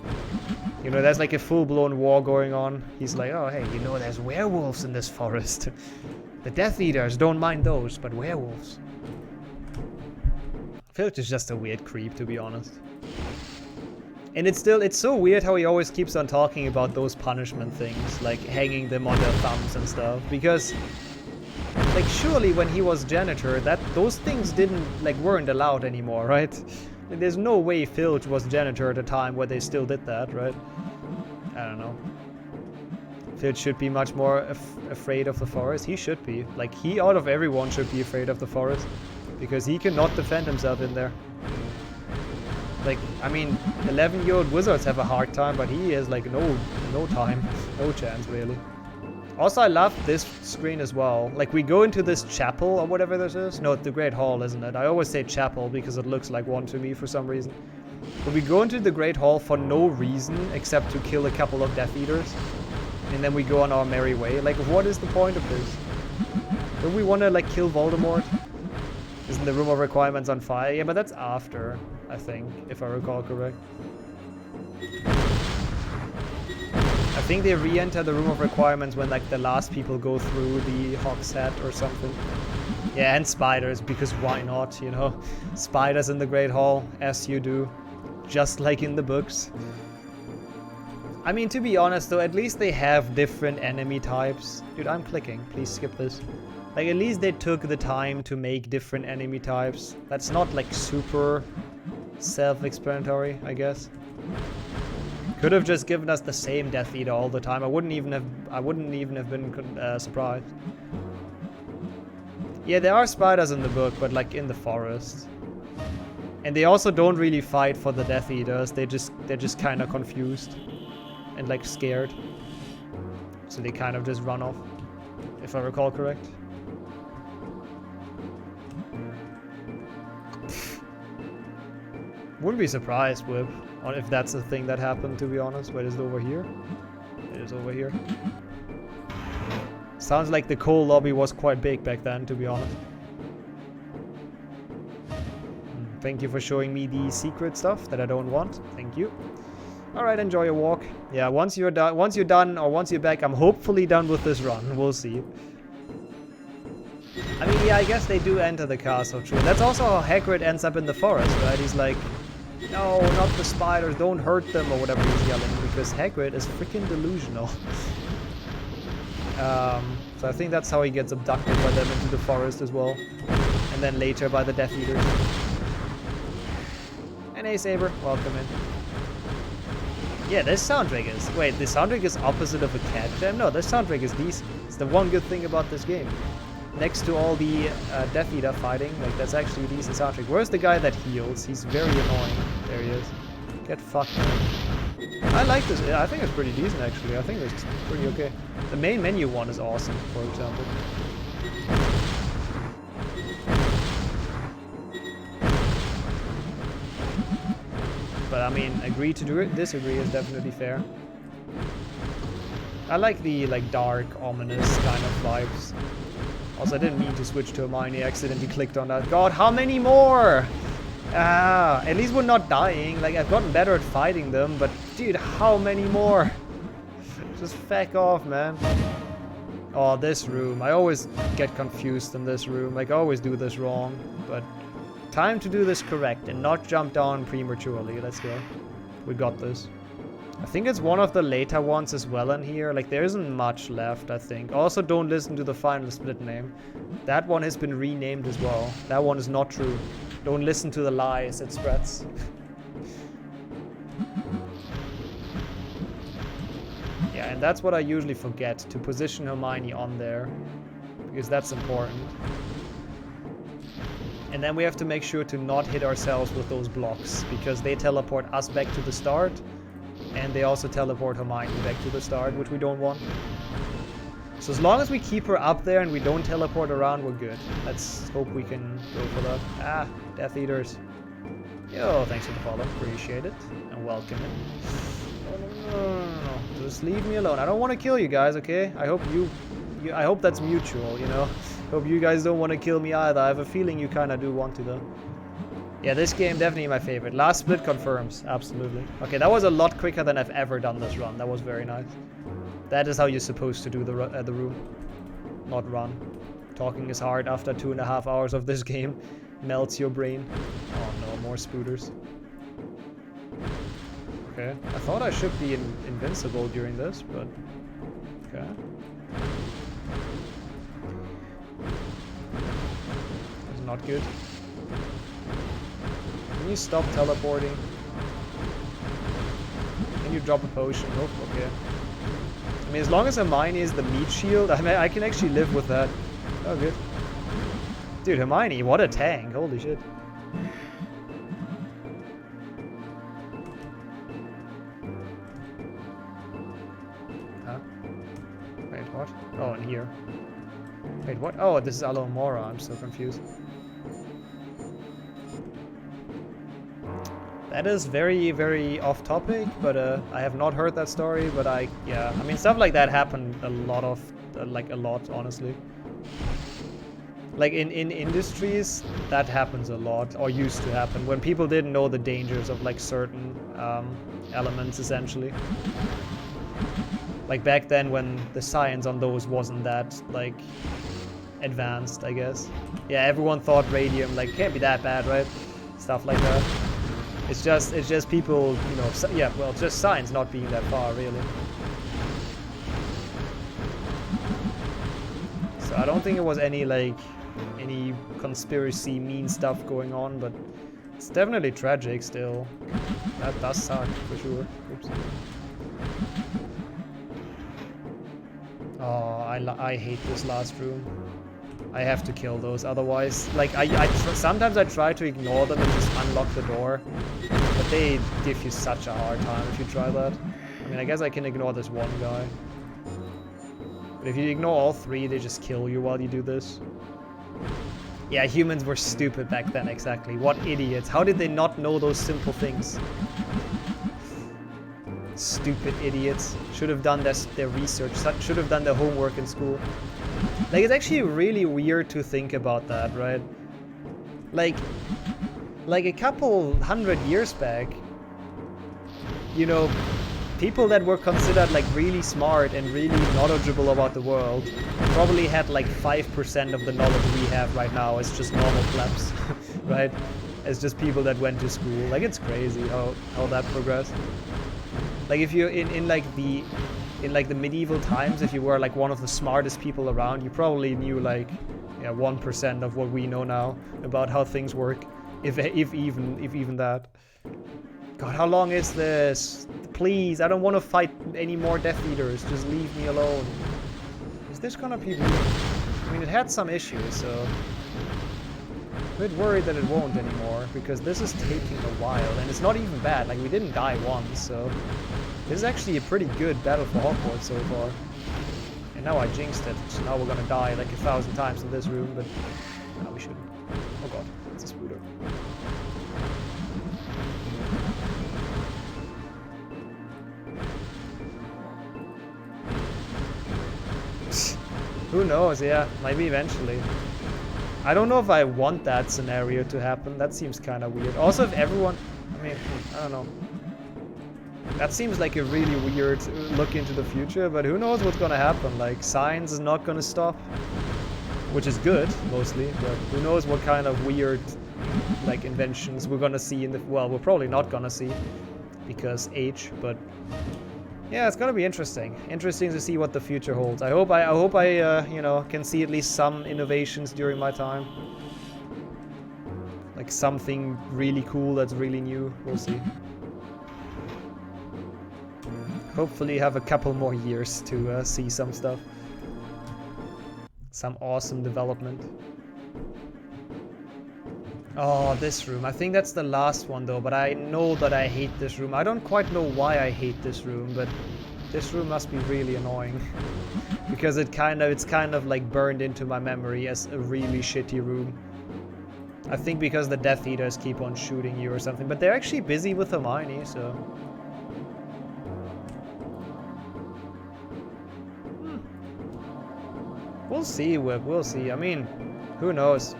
You know, there's like a full-blown war going on. He's like, oh, hey, you know, there's werewolves in this forest. The Death Eaters, don't mind those, but werewolves. Filch is just a weird creep, to be honest. And it's so weird how he always keeps on talking about those punishment things, like hanging them on their thumbs and stuff, because, like, surely when he was janitor, those things weren't allowed anymore, right? Like, there's no way Filch was janitor at a time where they still did that, right? I don't know. Filch should be much more afraid of the forest. He should be. Like, he out of everyone should be afraid of the forest, because he cannot defend himself in there. Like, I mean, 11-year-old wizards have a hard time, but he has like no time, no chance really. Also, I love this screen as well. Like, we go into this chapel or whatever this is. No, it's the Great Hall, isn't it? I always say chapel because it looks like one to me for some reason. But we go into the Great Hall for no reason except to kill a couple of Death Eaters. And then we go on our merry way. Like, what is the point of this? Don't we want to, like, kill Voldemort? Isn't the Room of Requirements on fire? Yeah, but that's after, I think, if I recall correct. I think they re-enter the Room of Requirements when, like, the last people go through the Hog's Head or something. Yeah, and spiders, because why not, you know? Spiders in the Great Hall, as you do. Just like in the books. I mean, to be honest though, at least they have different enemy types. Dude, I'm clicking. Please skip this. Like, at least they took the time to make different enemy types. That's not, like, super self-explanatory, I guess. Could have just given us the same Death Eater all the time. I wouldn't even have been surprised. Yeah, there are spiders in the book, but, like, in the forest. And they also don't really fight for the Death Eaters. They're just kind of confused. And, like, scared. So they kind of just run off, if I recall correct. Wouldn't be surprised, Whip, if that's the thing that happened, to be honest. Wait, is it over here? It is over here. Sounds like the coal lobby was quite big back then, to be honest. Thank you for showing me the secret stuff that I don't want. Thank you. Alright, enjoy your walk. Yeah, once you're done, or once you're back, I'm hopefully done with this run. We'll see. I mean, yeah, I guess they do enter the castle, true. That's also how Hagrid ends up in the forest, right? He's like, no, not the spiders, don't hurt them, or whatever he's yelling, because Hagrid is freaking delusional. So I think that's how he gets abducted by them into the forest as well. And then later by the Death Eaters. And hey, Saber, welcome in. Yeah, this soundtrack is... Wait, the soundtrack is opposite of a cat jam? No, this soundtrack is decent. It's the one good thing about this game. Next to all the Death Eater fighting, like, that's actually a decent soundtrack. Where's the guy that heals? He's very annoying. There he is. Get fucked, man. I like this. I think it's pretty decent, actually. I think it's pretty okay. The main menu one is awesome, for example. But I mean, agree to disagree is definitely fair. I like the dark, ominous kind of vibes. Also, I didn't mean to switch to Hermione. I accidentally clicked on that. God, how many more? Ah, at least we're not dying. Like, I've gotten better at fighting them, but dude, how many more? Just feck off, man. Oh, this room. I always get confused in this room. Like, I always do this wrong, but time to do this correct and not jump down prematurely. Let's go. We got this. I think it's one of the later ones as well in here. Like, there isn't much left, I think. Also, don't listen to the final split name. That one has been renamed as well. That one is not true. Don't listen to the lies it spreads. Yeah, and that's what I usually forget, to position Hermione on there. Because that's important. And then we have to make sure to not hit ourselves with those blocks, because they teleport us back to the start. And they also teleport Hermione back to the start, which we don't want. So as long as we keep her up there and we don't teleport around, we're good. Let's hope we can go for that. Ah, Death Eaters. Yo, thanks for the follow. Appreciate it. And welcome in. No. Just leave me alone. I don't want to kill you guys, okay? I hope I hope that's mutual, you know? Hope you guys don't want to kill me either. I have a feeling you kind of do want to, though. Yeah, this game definitely my favorite. Last split confirms, absolutely. Okay, that was a lot quicker than I've ever done this run. That was very nice. That is how you're supposed to do the room, not run. Talking is hard after 2.5 hours of this game. Melts your brain. Oh no, more spooters. Okay, I thought I should be invincible during this, but okay. That's not good. Can you stop teleporting? Can you drop a potion? Nope, okay. I mean, as long as Hermione is the meat shield, I mean, I can actually live with that. Oh, good. Dude, Hermione, what a tank. Holy shit. Huh? Wait, what? Oh, in here. Wait, what? Oh, this is Alohomora. I'm so confused. That is very, very off topic, but I have not heard that story, but yeah. I mean, stuff like that happened a lot, honestly. Like, in industries, that happens a lot, or used to happen, when people didn't know the dangers of, like, certain elements, essentially. Like, back then, when the science on those wasn't that, like, advanced, I guess. Yeah, everyone thought radium, like, can't be that bad, right? Stuff like that. It's just people, you know, yeah, well, just science not being that far, really. So I don't think it was any, like, any conspiracy mean stuff going on, but it's definitely tragic still. That does suck, for sure. Oops. Oh, I hate this last room. I have to kill those, otherwise, like, sometimes I try to ignore them and just unlock the door, but they give you such a hard time if you try that. I mean, I guess I can ignore this one guy, but if you ignore all three, they just kill you while you do this. Yeah, humans were stupid back then, exactly. What idiots. How did they not know those simple things? Stupid idiots. Should have done their research, should have done their homework in school. Like, it's actually really weird to think about that, right? Like, like a couple 100 years back, you know, people that were considered like really smart and really knowledgeable about the world probably had like 5% of the knowledge we have right now as just normal plebs, right? As just people that went to school. Like, it's crazy how that progressed. Like, if you're in like the medieval times, if you were like one of the smartest people around, you probably knew like 1% of what we know now about how things work, if even that. God, how long is this? Please, I don't want to fight any more Death Eaters. Just leave me alone. Is this gonna be... I mean, it had some issues, so... I'm a bit worried that it won't anymore, because this is taking a while, and it's not even bad. Like, we didn't die once, so... This is actually a pretty good battle for Hogwarts so far. And now I jinxed it, so now we're gonna die like 1,000 times in this room, but... No, we shouldn't. Oh god, it's a Spooder. Who knows, yeah, maybe eventually. I don't know if I want that scenario to happen. That seems kind of weird. Also, if everyone... I mean, I don't know. That seems like a really weird look into the future, but who knows what's gonna happen. Like, science is not gonna stop. Which is good, mostly, but who knows what kind of weird, like, inventions we're gonna see in the... Well, we're probably not gonna see, because age, but... Yeah, it's gonna be interesting. Interesting to see what the future holds. I hope I you know, can see at least some innovations during my time. Like something really cool that's really new. We'll see. Hopefully have a couple more years to see some stuff. Some awesome development. Oh, this room. I think that's the last one though, but I know that I hate this room. I don't quite know why I hate this room, but this room must be really annoying. Because it's kind of like burned into my memory as a really shitty room. I think because the Death Eaters keep on shooting you or something, but they're actually busy with Hermione, so... We'll see, Whip, we'll see. I mean, who knows?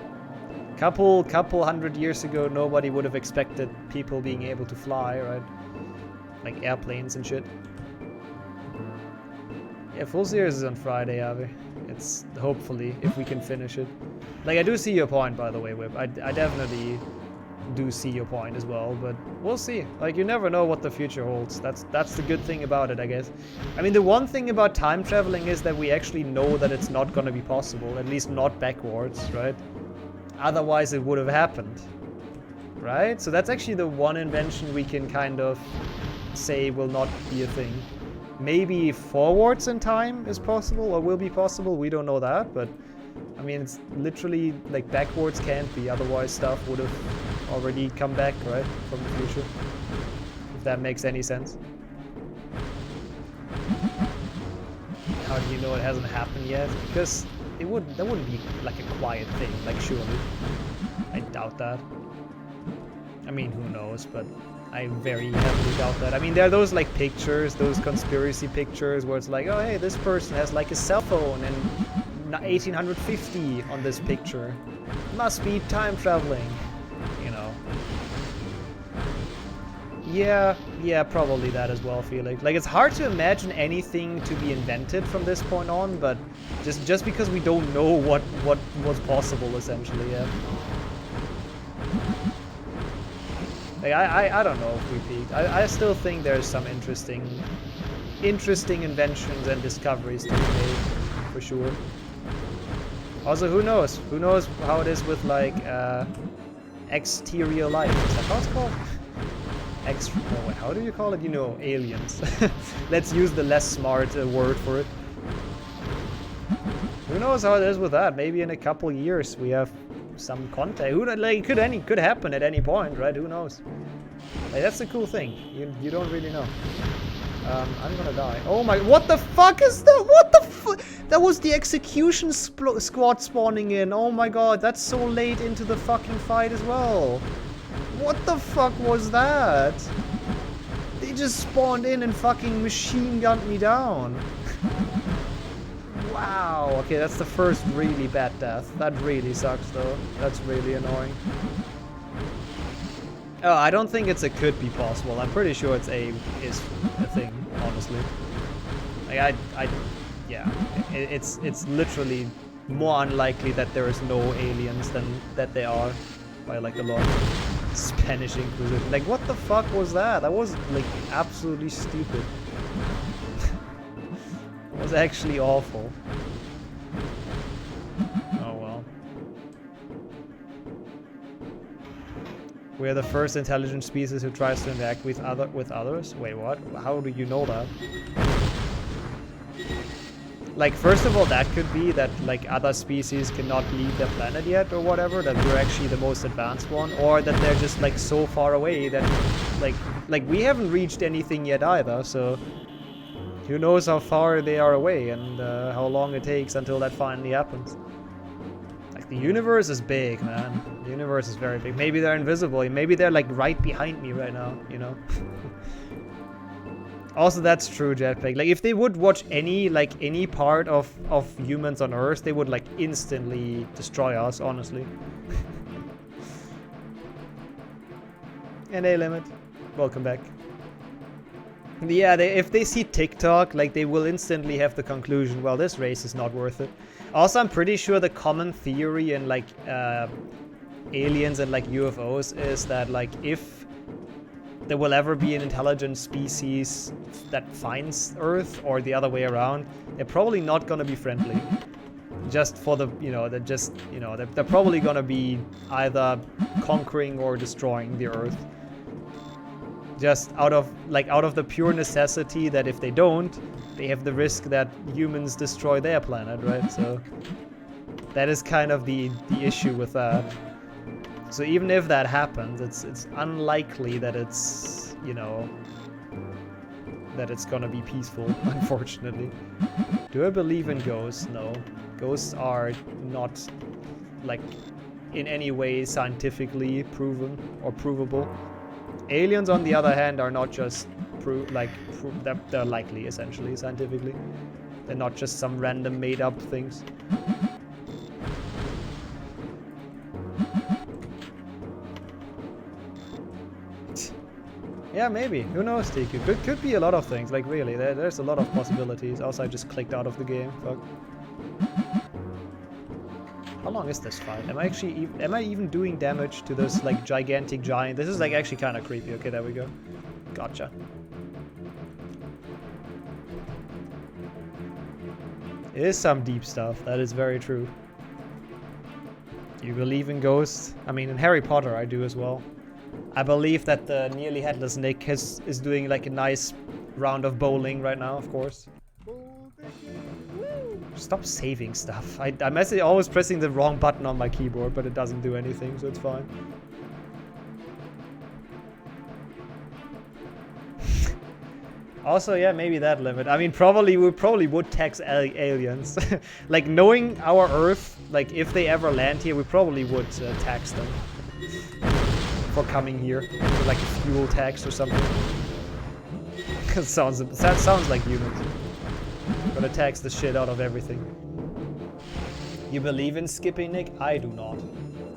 Couple 100 years ago, nobody would have expected people being able to fly, right? Like airplanes and shit. Yeah, Full Series is on Friday, Avi. It's hopefully, if we can finish it. Like, I do see your point, by the way, Whip. I definitely do see your point as well, but we'll see. Like, you never know what the future holds. That's the good thing about it, I guess. I mean, the one thing about time traveling is that we actually know that it's not gonna be possible, at least not backwards, right? Otherwise it would have happened, right? So that's actually the one invention we can kind of say will not be a thing. Maybe forwards in time is possible or will be possible, we don't know that, but I mean, it's literally like backwards can't be, otherwise stuff would have already come back, right, from the future, if that makes any sense. How do you know it hasn't happened yet? Because that wouldn't be like a quiet thing, like surely. I doubt that. I mean, who knows, but I very heavily doubt that. I mean, there are those like pictures, those conspiracy pictures where it's like, oh hey, this person has like a cell phone in 1850 on this picture. Must be time traveling, you know. Yeah, probably that as well, Felix. Like, it's hard to imagine anything to be invented from this point on, but just because we don't know what was possible, essentially, yeah. Like, I don't know if we peaked. I still think there's some interesting inventions and discoveries to be made, for sure. Also, who knows? Who knows how it is with, like, exterior life? Is that how it's called? No, how do you call it? You know, aliens. Let's use the less smart word for it. Who knows how it is with that? Maybe in a couple years we have some contact. Who like could happen at any point, right? Who knows? Like, that's the cool thing. You don't really know. I'm gonna die. Oh my! What the fuck is that? What the fuck? That was the execution squad spawning in. Oh my god! That's so late into the fucking fight as well. What the fuck was that? They just spawned in and fucking machine gunned me down. Wow. Okay, that's the first really bad death. That really sucks though. That's really annoying. Oh, I don't think it's a could be possible. I'm pretty sure it's is a thing, honestly. Like yeah, it's literally more unlikely that there is no aliens than that there are by like a lot. Spanish Inquisition. Like, what the fuck was that? That was like absolutely stupid. It was actually awful. Oh well. We are the first intelligent species who tries to interact with others. Wait, what? How do you know that? Like, first of all, that could be that like other species cannot leave their planet yet or whatever, that we're actually the most advanced one, or that they're just like so far away that like we haven't reached anything yet either, so who knows how far they are away and how long it takes until that finally happens. Like, the universe is big, man. The universe is very big. Maybe they're invisible. Maybe they're like right behind me right now, you know? Also, that's true, Jetpack. Like, if they would watch any part of humans on Earth, they would like instantly destroy us, honestly. And A-Limit, welcome back. Yeah, if they see TikTok, like, they will instantly have the conclusion, well, this race is not worth it. Also, I'm pretty sure the common theory in like aliens and like UFOs is that like if there will ever be an intelligent species that finds Earth, or the other way around, they're probably not gonna be friendly. Just for the, they're probably gonna be either conquering or destroying the Earth. Just out of the pure necessity that if they don't, they have the risk that humans destroy their planet, right? So that is kind of the issue with that. So even if that happens, it's unlikely that it's, that it's gonna be peaceful, unfortunately. Do I believe in ghosts? No. Ghosts are not, like, in any way scientifically proven or provable. Aliens, on the other hand, are not just they're likely, essentially, scientifically. They're not just some random made-up things. Yeah, maybe. Who knows, TQ? Could be a lot of things. Like, really, there's a lot of possibilities. Also, I just clicked out of the game. Fuck. How long is this fight? Am I even doing damage to this like gigantic giant? This is like actually kind of creepy. Okay, there we go. Gotcha. It is some deep stuff. That is very true. You believe in ghosts? I mean, in Harry Potter, I do as well. I believe that the nearly headless Nick is doing like a nice round of bowling right now, of course. Stop saving stuff. I'm actually always pressing the wrong button on my keyboard, but it doesn't do anything, so it's fine. Also, yeah, maybe that limit. I mean, we probably would tax aliens. Like, knowing our Earth, like, if they ever land here, we probably would tax them. For coming here. Like a fuel tax or something. That sounds like humans. Gonna tax the shit out of everything. You believe in skipping, Nick? I do not.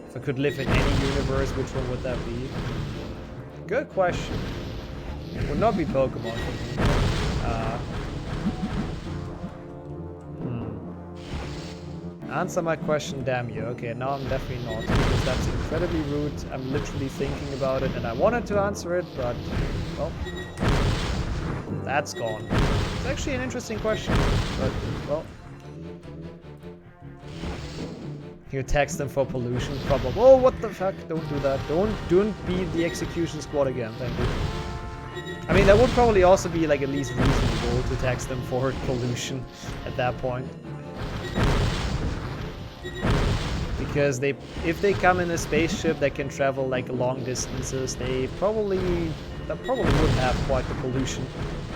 If I could live in any universe, which one would that be? Good question. It would not be Pokemon for me. Answer my question, damn you. Okay, now I'm definitely not, because that's incredibly rude. I'm literally thinking about it, and I wanted to answer it, but, well, that's gone. It's actually an interesting question, but, well. You tax them for pollution, probably. Oh, what the fuck? Don't do that. Don't be the execution squad again, thank you. I mean, that would probably also be, like, at least reasonable to tax them for pollution at that point. Because if they come in a spaceship that can travel like long distances, that probably would have quite the pollution.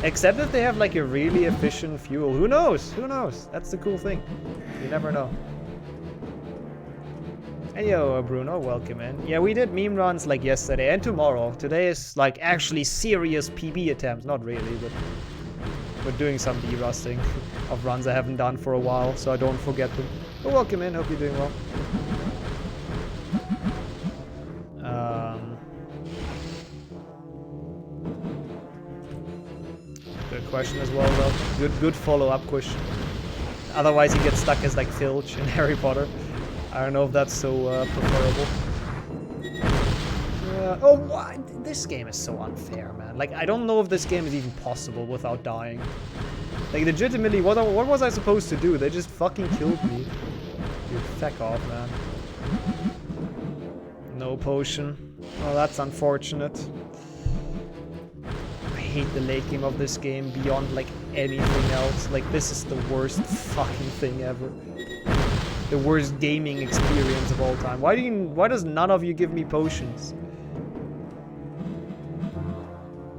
Except if they have like a really efficient fuel. Who knows? Who knows? That's the cool thing. You never know. Hey yo, Bruno, welcome in. Yeah, we did meme runs like yesterday and tomorrow. Today is like actually serious PB attempts. Not really, but we're doing some de-rusting of runs I haven't done for a while, so I don't forget them. But welcome in, hope you're doing well. question as well, though. Good follow-up question. Otherwise he gets stuck as like Filch in Harry Potter. I don't know if that's so preferable. Oh, what? This game is so unfair, man. Like, I don't know if this game is even possible without dying. Like, legitimately, what was I supposed to do? They just fucking killed me. Dude, feck off, man. No potion. Oh, that's unfortunate. I hate the late game of this game beyond, like, anything else. Like, this is the worst fucking thing ever. The worst gaming experience of all time. Why does none of you give me potions?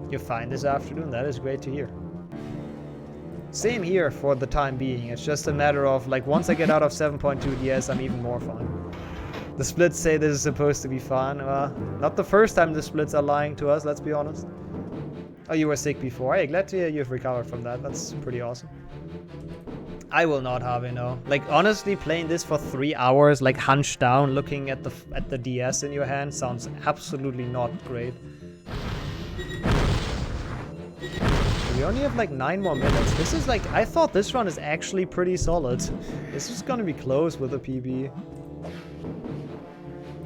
You're fine this afternoon? That is great to hear. Same here for the time being. It's just a matter of, like, once I get out of 7.2 DS, I'm even more fine. The splits say this is supposed to be fun. Not the first time the splits are lying to us, let's be honest. Oh, you were sick before. Hey, glad to hear you've recovered from that. That's pretty awesome. I will not have it, no. Like, honestly, playing this for 3 hours, like, hunched down, looking at the DS in your hand sounds absolutely not great. We only have like 9 more minutes. This is like, I thought this run is actually pretty solid. This is gonna be close with a PB.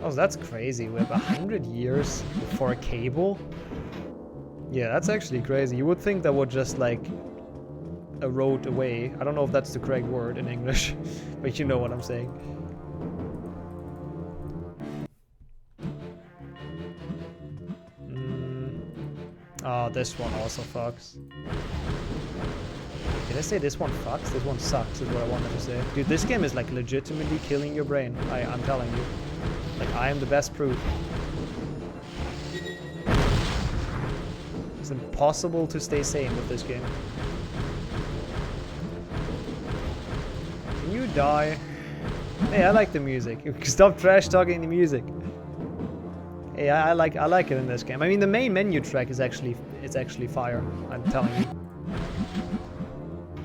Oh, that's crazy. We have 100 years for a cable. Yeah, that's actually crazy. You would think that would just like erode away. I don't know if that's the correct word in English, but you know what I'm saying. Oh, this one also fucks. Did I say this one fucks? This one sucks is what I wanted to say. Dude, this game is like legitimately killing your brain. I'm telling you. Like, I am the best proof. It's impossible to stay sane with this game. Can you die? Hey, I like the music. Stop trash talking the music. Hey, I like it in this game. I mean, the main menu track is actually fire. I'm telling you.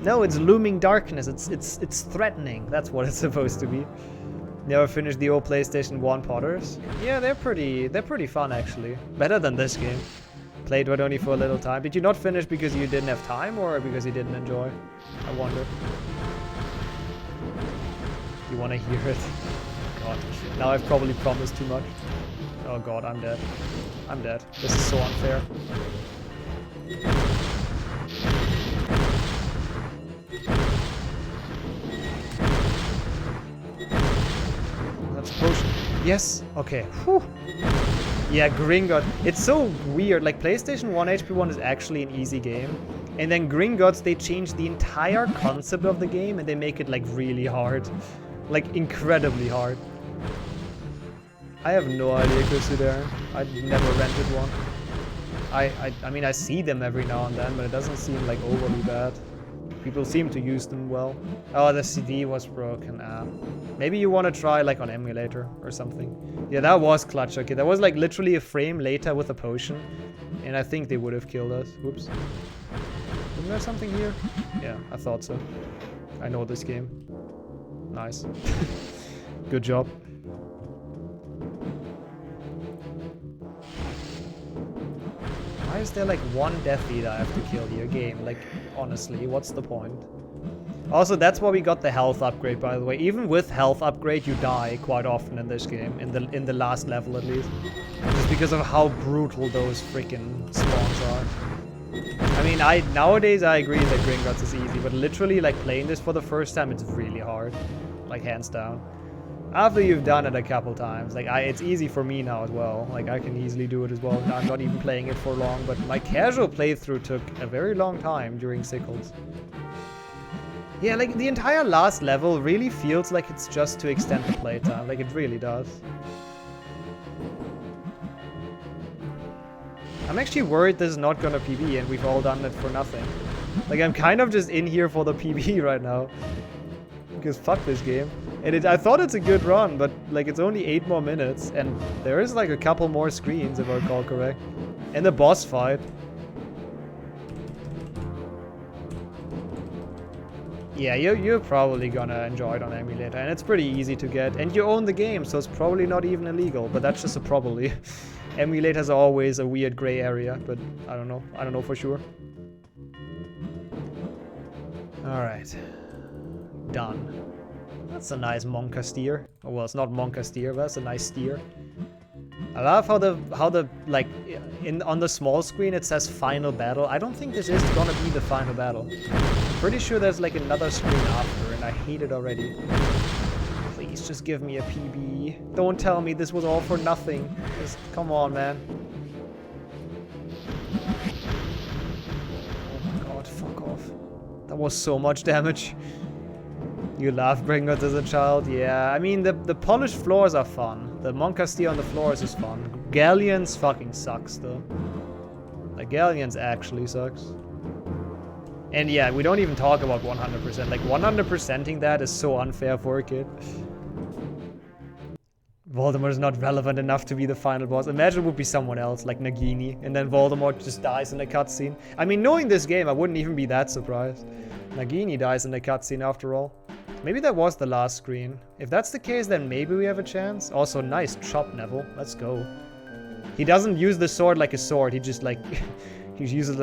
No, it's looming darkness. It's threatening. That's what it's supposed to be. Never finished the old PlayStation 1 Potters? Yeah, they're pretty fun actually. Better than this game. Played but only for a little time. Did you not finish because you didn't have time or because you didn't enjoy? I wonder. You want to hear it? God, now I've probably promised too much. Oh god, I'm dead. I'm dead. This is so unfair. That's a potion. Yes! Okay. Whew. Yeah, Gringotts. It's so weird. Like, PlayStation 1 HP1 is actually an easy game. And then Gringotts, they change the entire concept of the game and they make it, like, really hard. Like, incredibly hard. I have no idea, Kusudaran. I've never rented one. I mean, I see them every now and then, but it doesn't seem like overly bad. People seem to use them well. Oh, the CD was broken. Maybe you want to try like on emulator or something. Yeah, that was clutch. Okay, that was like literally a frame later with a potion. And I think they would have killed us. Whoops. Isn't there something here? Yeah, I thought so. I know this game. Nice. Good job. Why is there like one Death Eater I have to kill here? Game, like, honestly, what's the point? Also, that's why we got the health upgrade, by the way. Even with health upgrade, you die quite often in this game, in the last level at least. Just because of how brutal those freaking spawns are. I mean, nowadays I agree that Gringotts is easy, but literally, like, playing this for the first time, it's really hard. Like, hands down. After you've done it a couple times, like, it's easy for me now as well. Like, I can easily do it as well. I'm not even playing it for long, but my casual playthrough took a very long time during Sickles. Yeah, like, the entire last level really feels like it's just to extend the playtime. Like, it really does. I'm actually worried this is not gonna PB and we've all done it for nothing. Like, I'm kind of just in here for the PB right now. Because fuck this game. And I thought it's a good run, but like it's only 8 more minutes, and there is like a couple more screens if I recall correct. And the boss fight. Yeah, you're probably gonna enjoy it on emulator, and it's pretty easy to get. And you own the game, so it's probably not even illegal, but that's just a probably. Emulators are always a weird gray area, but I don't know. I don't know for sure. Alright. Done. That's a nice Monka steer. Oh, well, it's not Monka steer, but that's a nice steer. I love how the like on the small screen it says final battle. I don't think this is gonna be the final battle. Pretty sure there's like another screen after, and I hate it already. Please just give me a PB. Don't tell me this was all for nothing. Just come on, man. Oh my god, fuck off. That was so much damage. You loved Bringers as a child? Yeah, I mean, the polished floors are fun. The Monka steer on the floors is fun. Galleons fucking sucks, though. Like, Galleons actually sucks. And yeah, we don't even talk about 100%. Like, 100%ing that is so unfair for a kid. Voldemort is not relevant enough to be the final boss. Imagine it would be someone else, like Nagini, and then Voldemort just dies in a cutscene. I mean, knowing this game, I wouldn't even be that surprised. Nagini dies in a cutscene after all. Maybe that was the last screen. If that's the case, then maybe we have a chance. Also, nice chop, Neville. Let's go. He doesn't use the sword like a sword. He just like he uses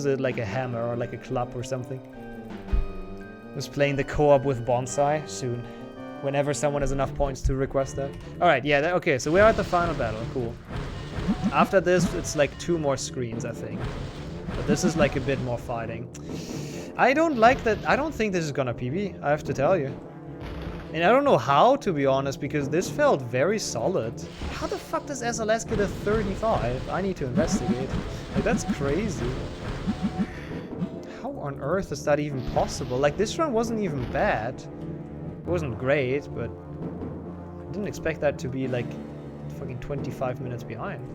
it like a hammer or like a club or something. Just playing the co-op with Bonsai soon. Whenever someone has enough points to request that. All right, yeah. Okay, so we're at the final battle. Cool. After this, it's like 2 more screens, I think. But this is like a bit more fighting. I don't like that. I don't think this is gonna PB, I have to tell you. And I don't know how, to be honest, because this felt very solid. How the fuck does SLS get a 35? I need to investigate. Like, that's crazy. How on earth is that even possible? Like, this run wasn't even bad. It wasn't great, but I didn't expect that to be, like, fucking 25 minutes behind.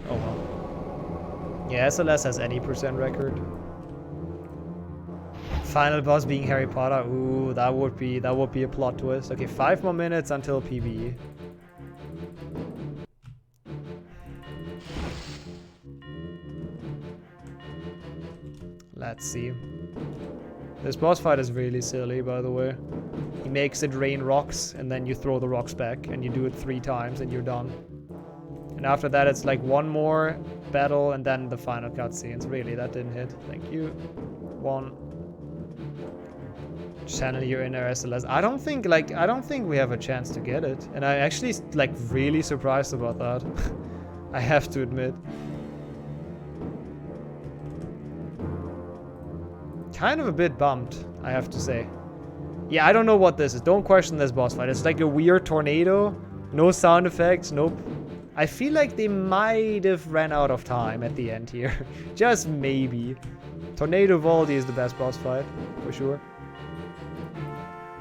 Oh well. Yeah, SLS has any percent record. Final boss being Harry Potter. Ooh, that would be a plot twist. Okay, 5 more minutes until PB. Let's see. This boss fight is really silly, by the way. He makes it rain rocks, and then you throw the rocks back, and you do it 3 times, and you're done. And after that, it's like 1 more battle, and then the final cutscenes. Really, that didn't hit. Thank you. 1. Channel your inner SLS. I don't think we have a chance to get it. And I actually like really surprised about that. I have to admit. Kind of a bit bummed, I have to say. Yeah, I don't know what this is. Don't question this boss fight. It's like a weird tornado. No sound effects. Nope. I feel like they might have ran out of time at the end here. Just maybe. Tornado Voldy is the best boss fight, for sure.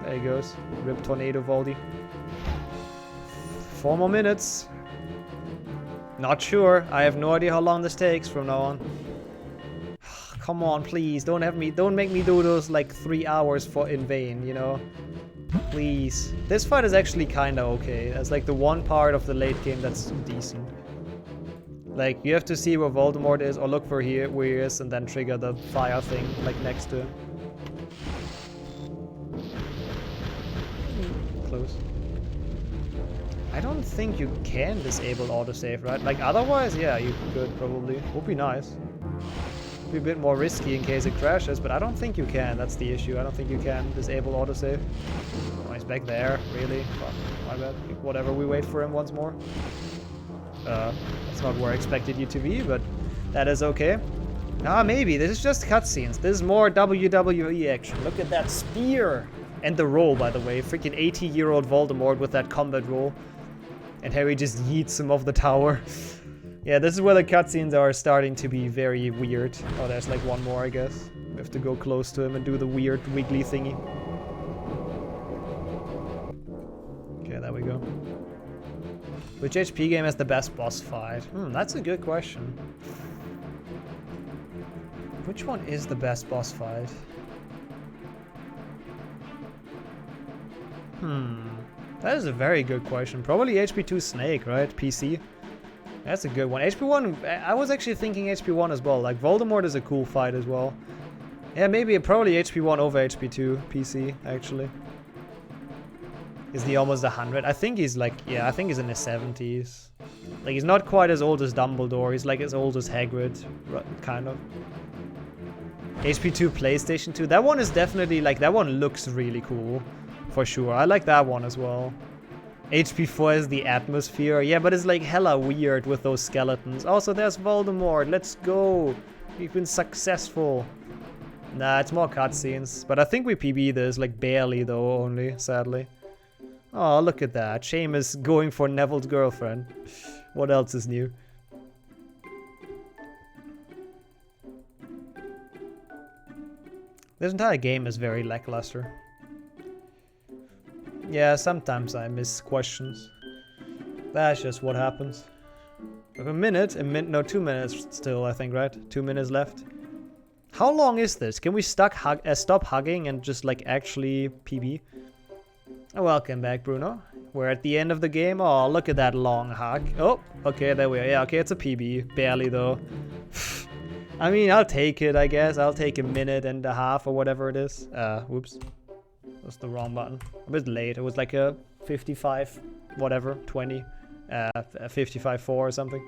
There he goes. Rip Tornado Voldy. 4 more minutes. Not sure. I have no idea how long this takes from now on. Come on, please. Don't make me do those like 3 hours in vain, you know? Please. This fight is actually kinda okay. That's like the one part of the late game that's decent. Like, you have to see where Voldemort is, or look for where he is, and then trigger the fire thing, like, next to him. Close. I don't think you can disable autosave, right? Like, otherwise, yeah, you could probably. Would be nice. Be a bit more risky in case it crashes, but I don't think you can. That's the issue. I don't think you can disable autosave. Oh, he's back there. Really? Fuck. My bad. Whatever, we wait for him once more. That's not where I expected you to be, but that is okay. Ah, maybe. This is just cutscenes. This is more WWE action. Look at that spear! And the roll, by the way. Freaking 80-year-old Voldemort with that combat roll. And Harry just yeets him off the tower. Yeah, this is where the cutscenes are starting to be very weird. Oh, there's like 1 more, I guess. We have to go close to him and do the weird wiggly thingy. Okay, there we go. Which HP game has the best boss fight? That's a good question. Which one is the best boss fight? That is a very good question. Probably HP2 Snake, right? PC. That's a good one. HP1, I was actually thinking HP1 as well. Like, Voldemort is a cool fight as well. Yeah, maybe probably HP1 over HP2 PC, actually. Is he almost 100? I think he's like, yeah, I think he's in his 70s. Like, he's not quite as old as Dumbledore. He's like as old as Hagrid, kind of. HP2 PlayStation 2. That one is definitely, like, that one looks really cool. For sure. I like that one as well. HP4 is the atmosphere. Yeah, but it's like hella weird with those skeletons. Also, there's Voldemort. Let's go. We've been successful. Nah, it's more cutscenes. But I think we PB this, like, barely, though, only, sadly. Oh, look at that. Seamus going for Neville's girlfriend. What else is new? This entire game is very lackluster. Yeah, sometimes I miss questions. That's just what happens. We have no, 2 minutes still, I think, right? 2 minutes left. How long is this? Can we stop hugging and just, like, actually PB? Welcome back, Bruno. We're at the end of the game. Oh, look at that long hug. Oh, okay, there we are. Yeah, okay, it's a PB. Barely, though. I mean, I'll take it, I guess. I'll take a minute and a half or whatever it is. Whoops. That's the wrong button. A bit late. It was like a 55, whatever, 20. 55.4 or something.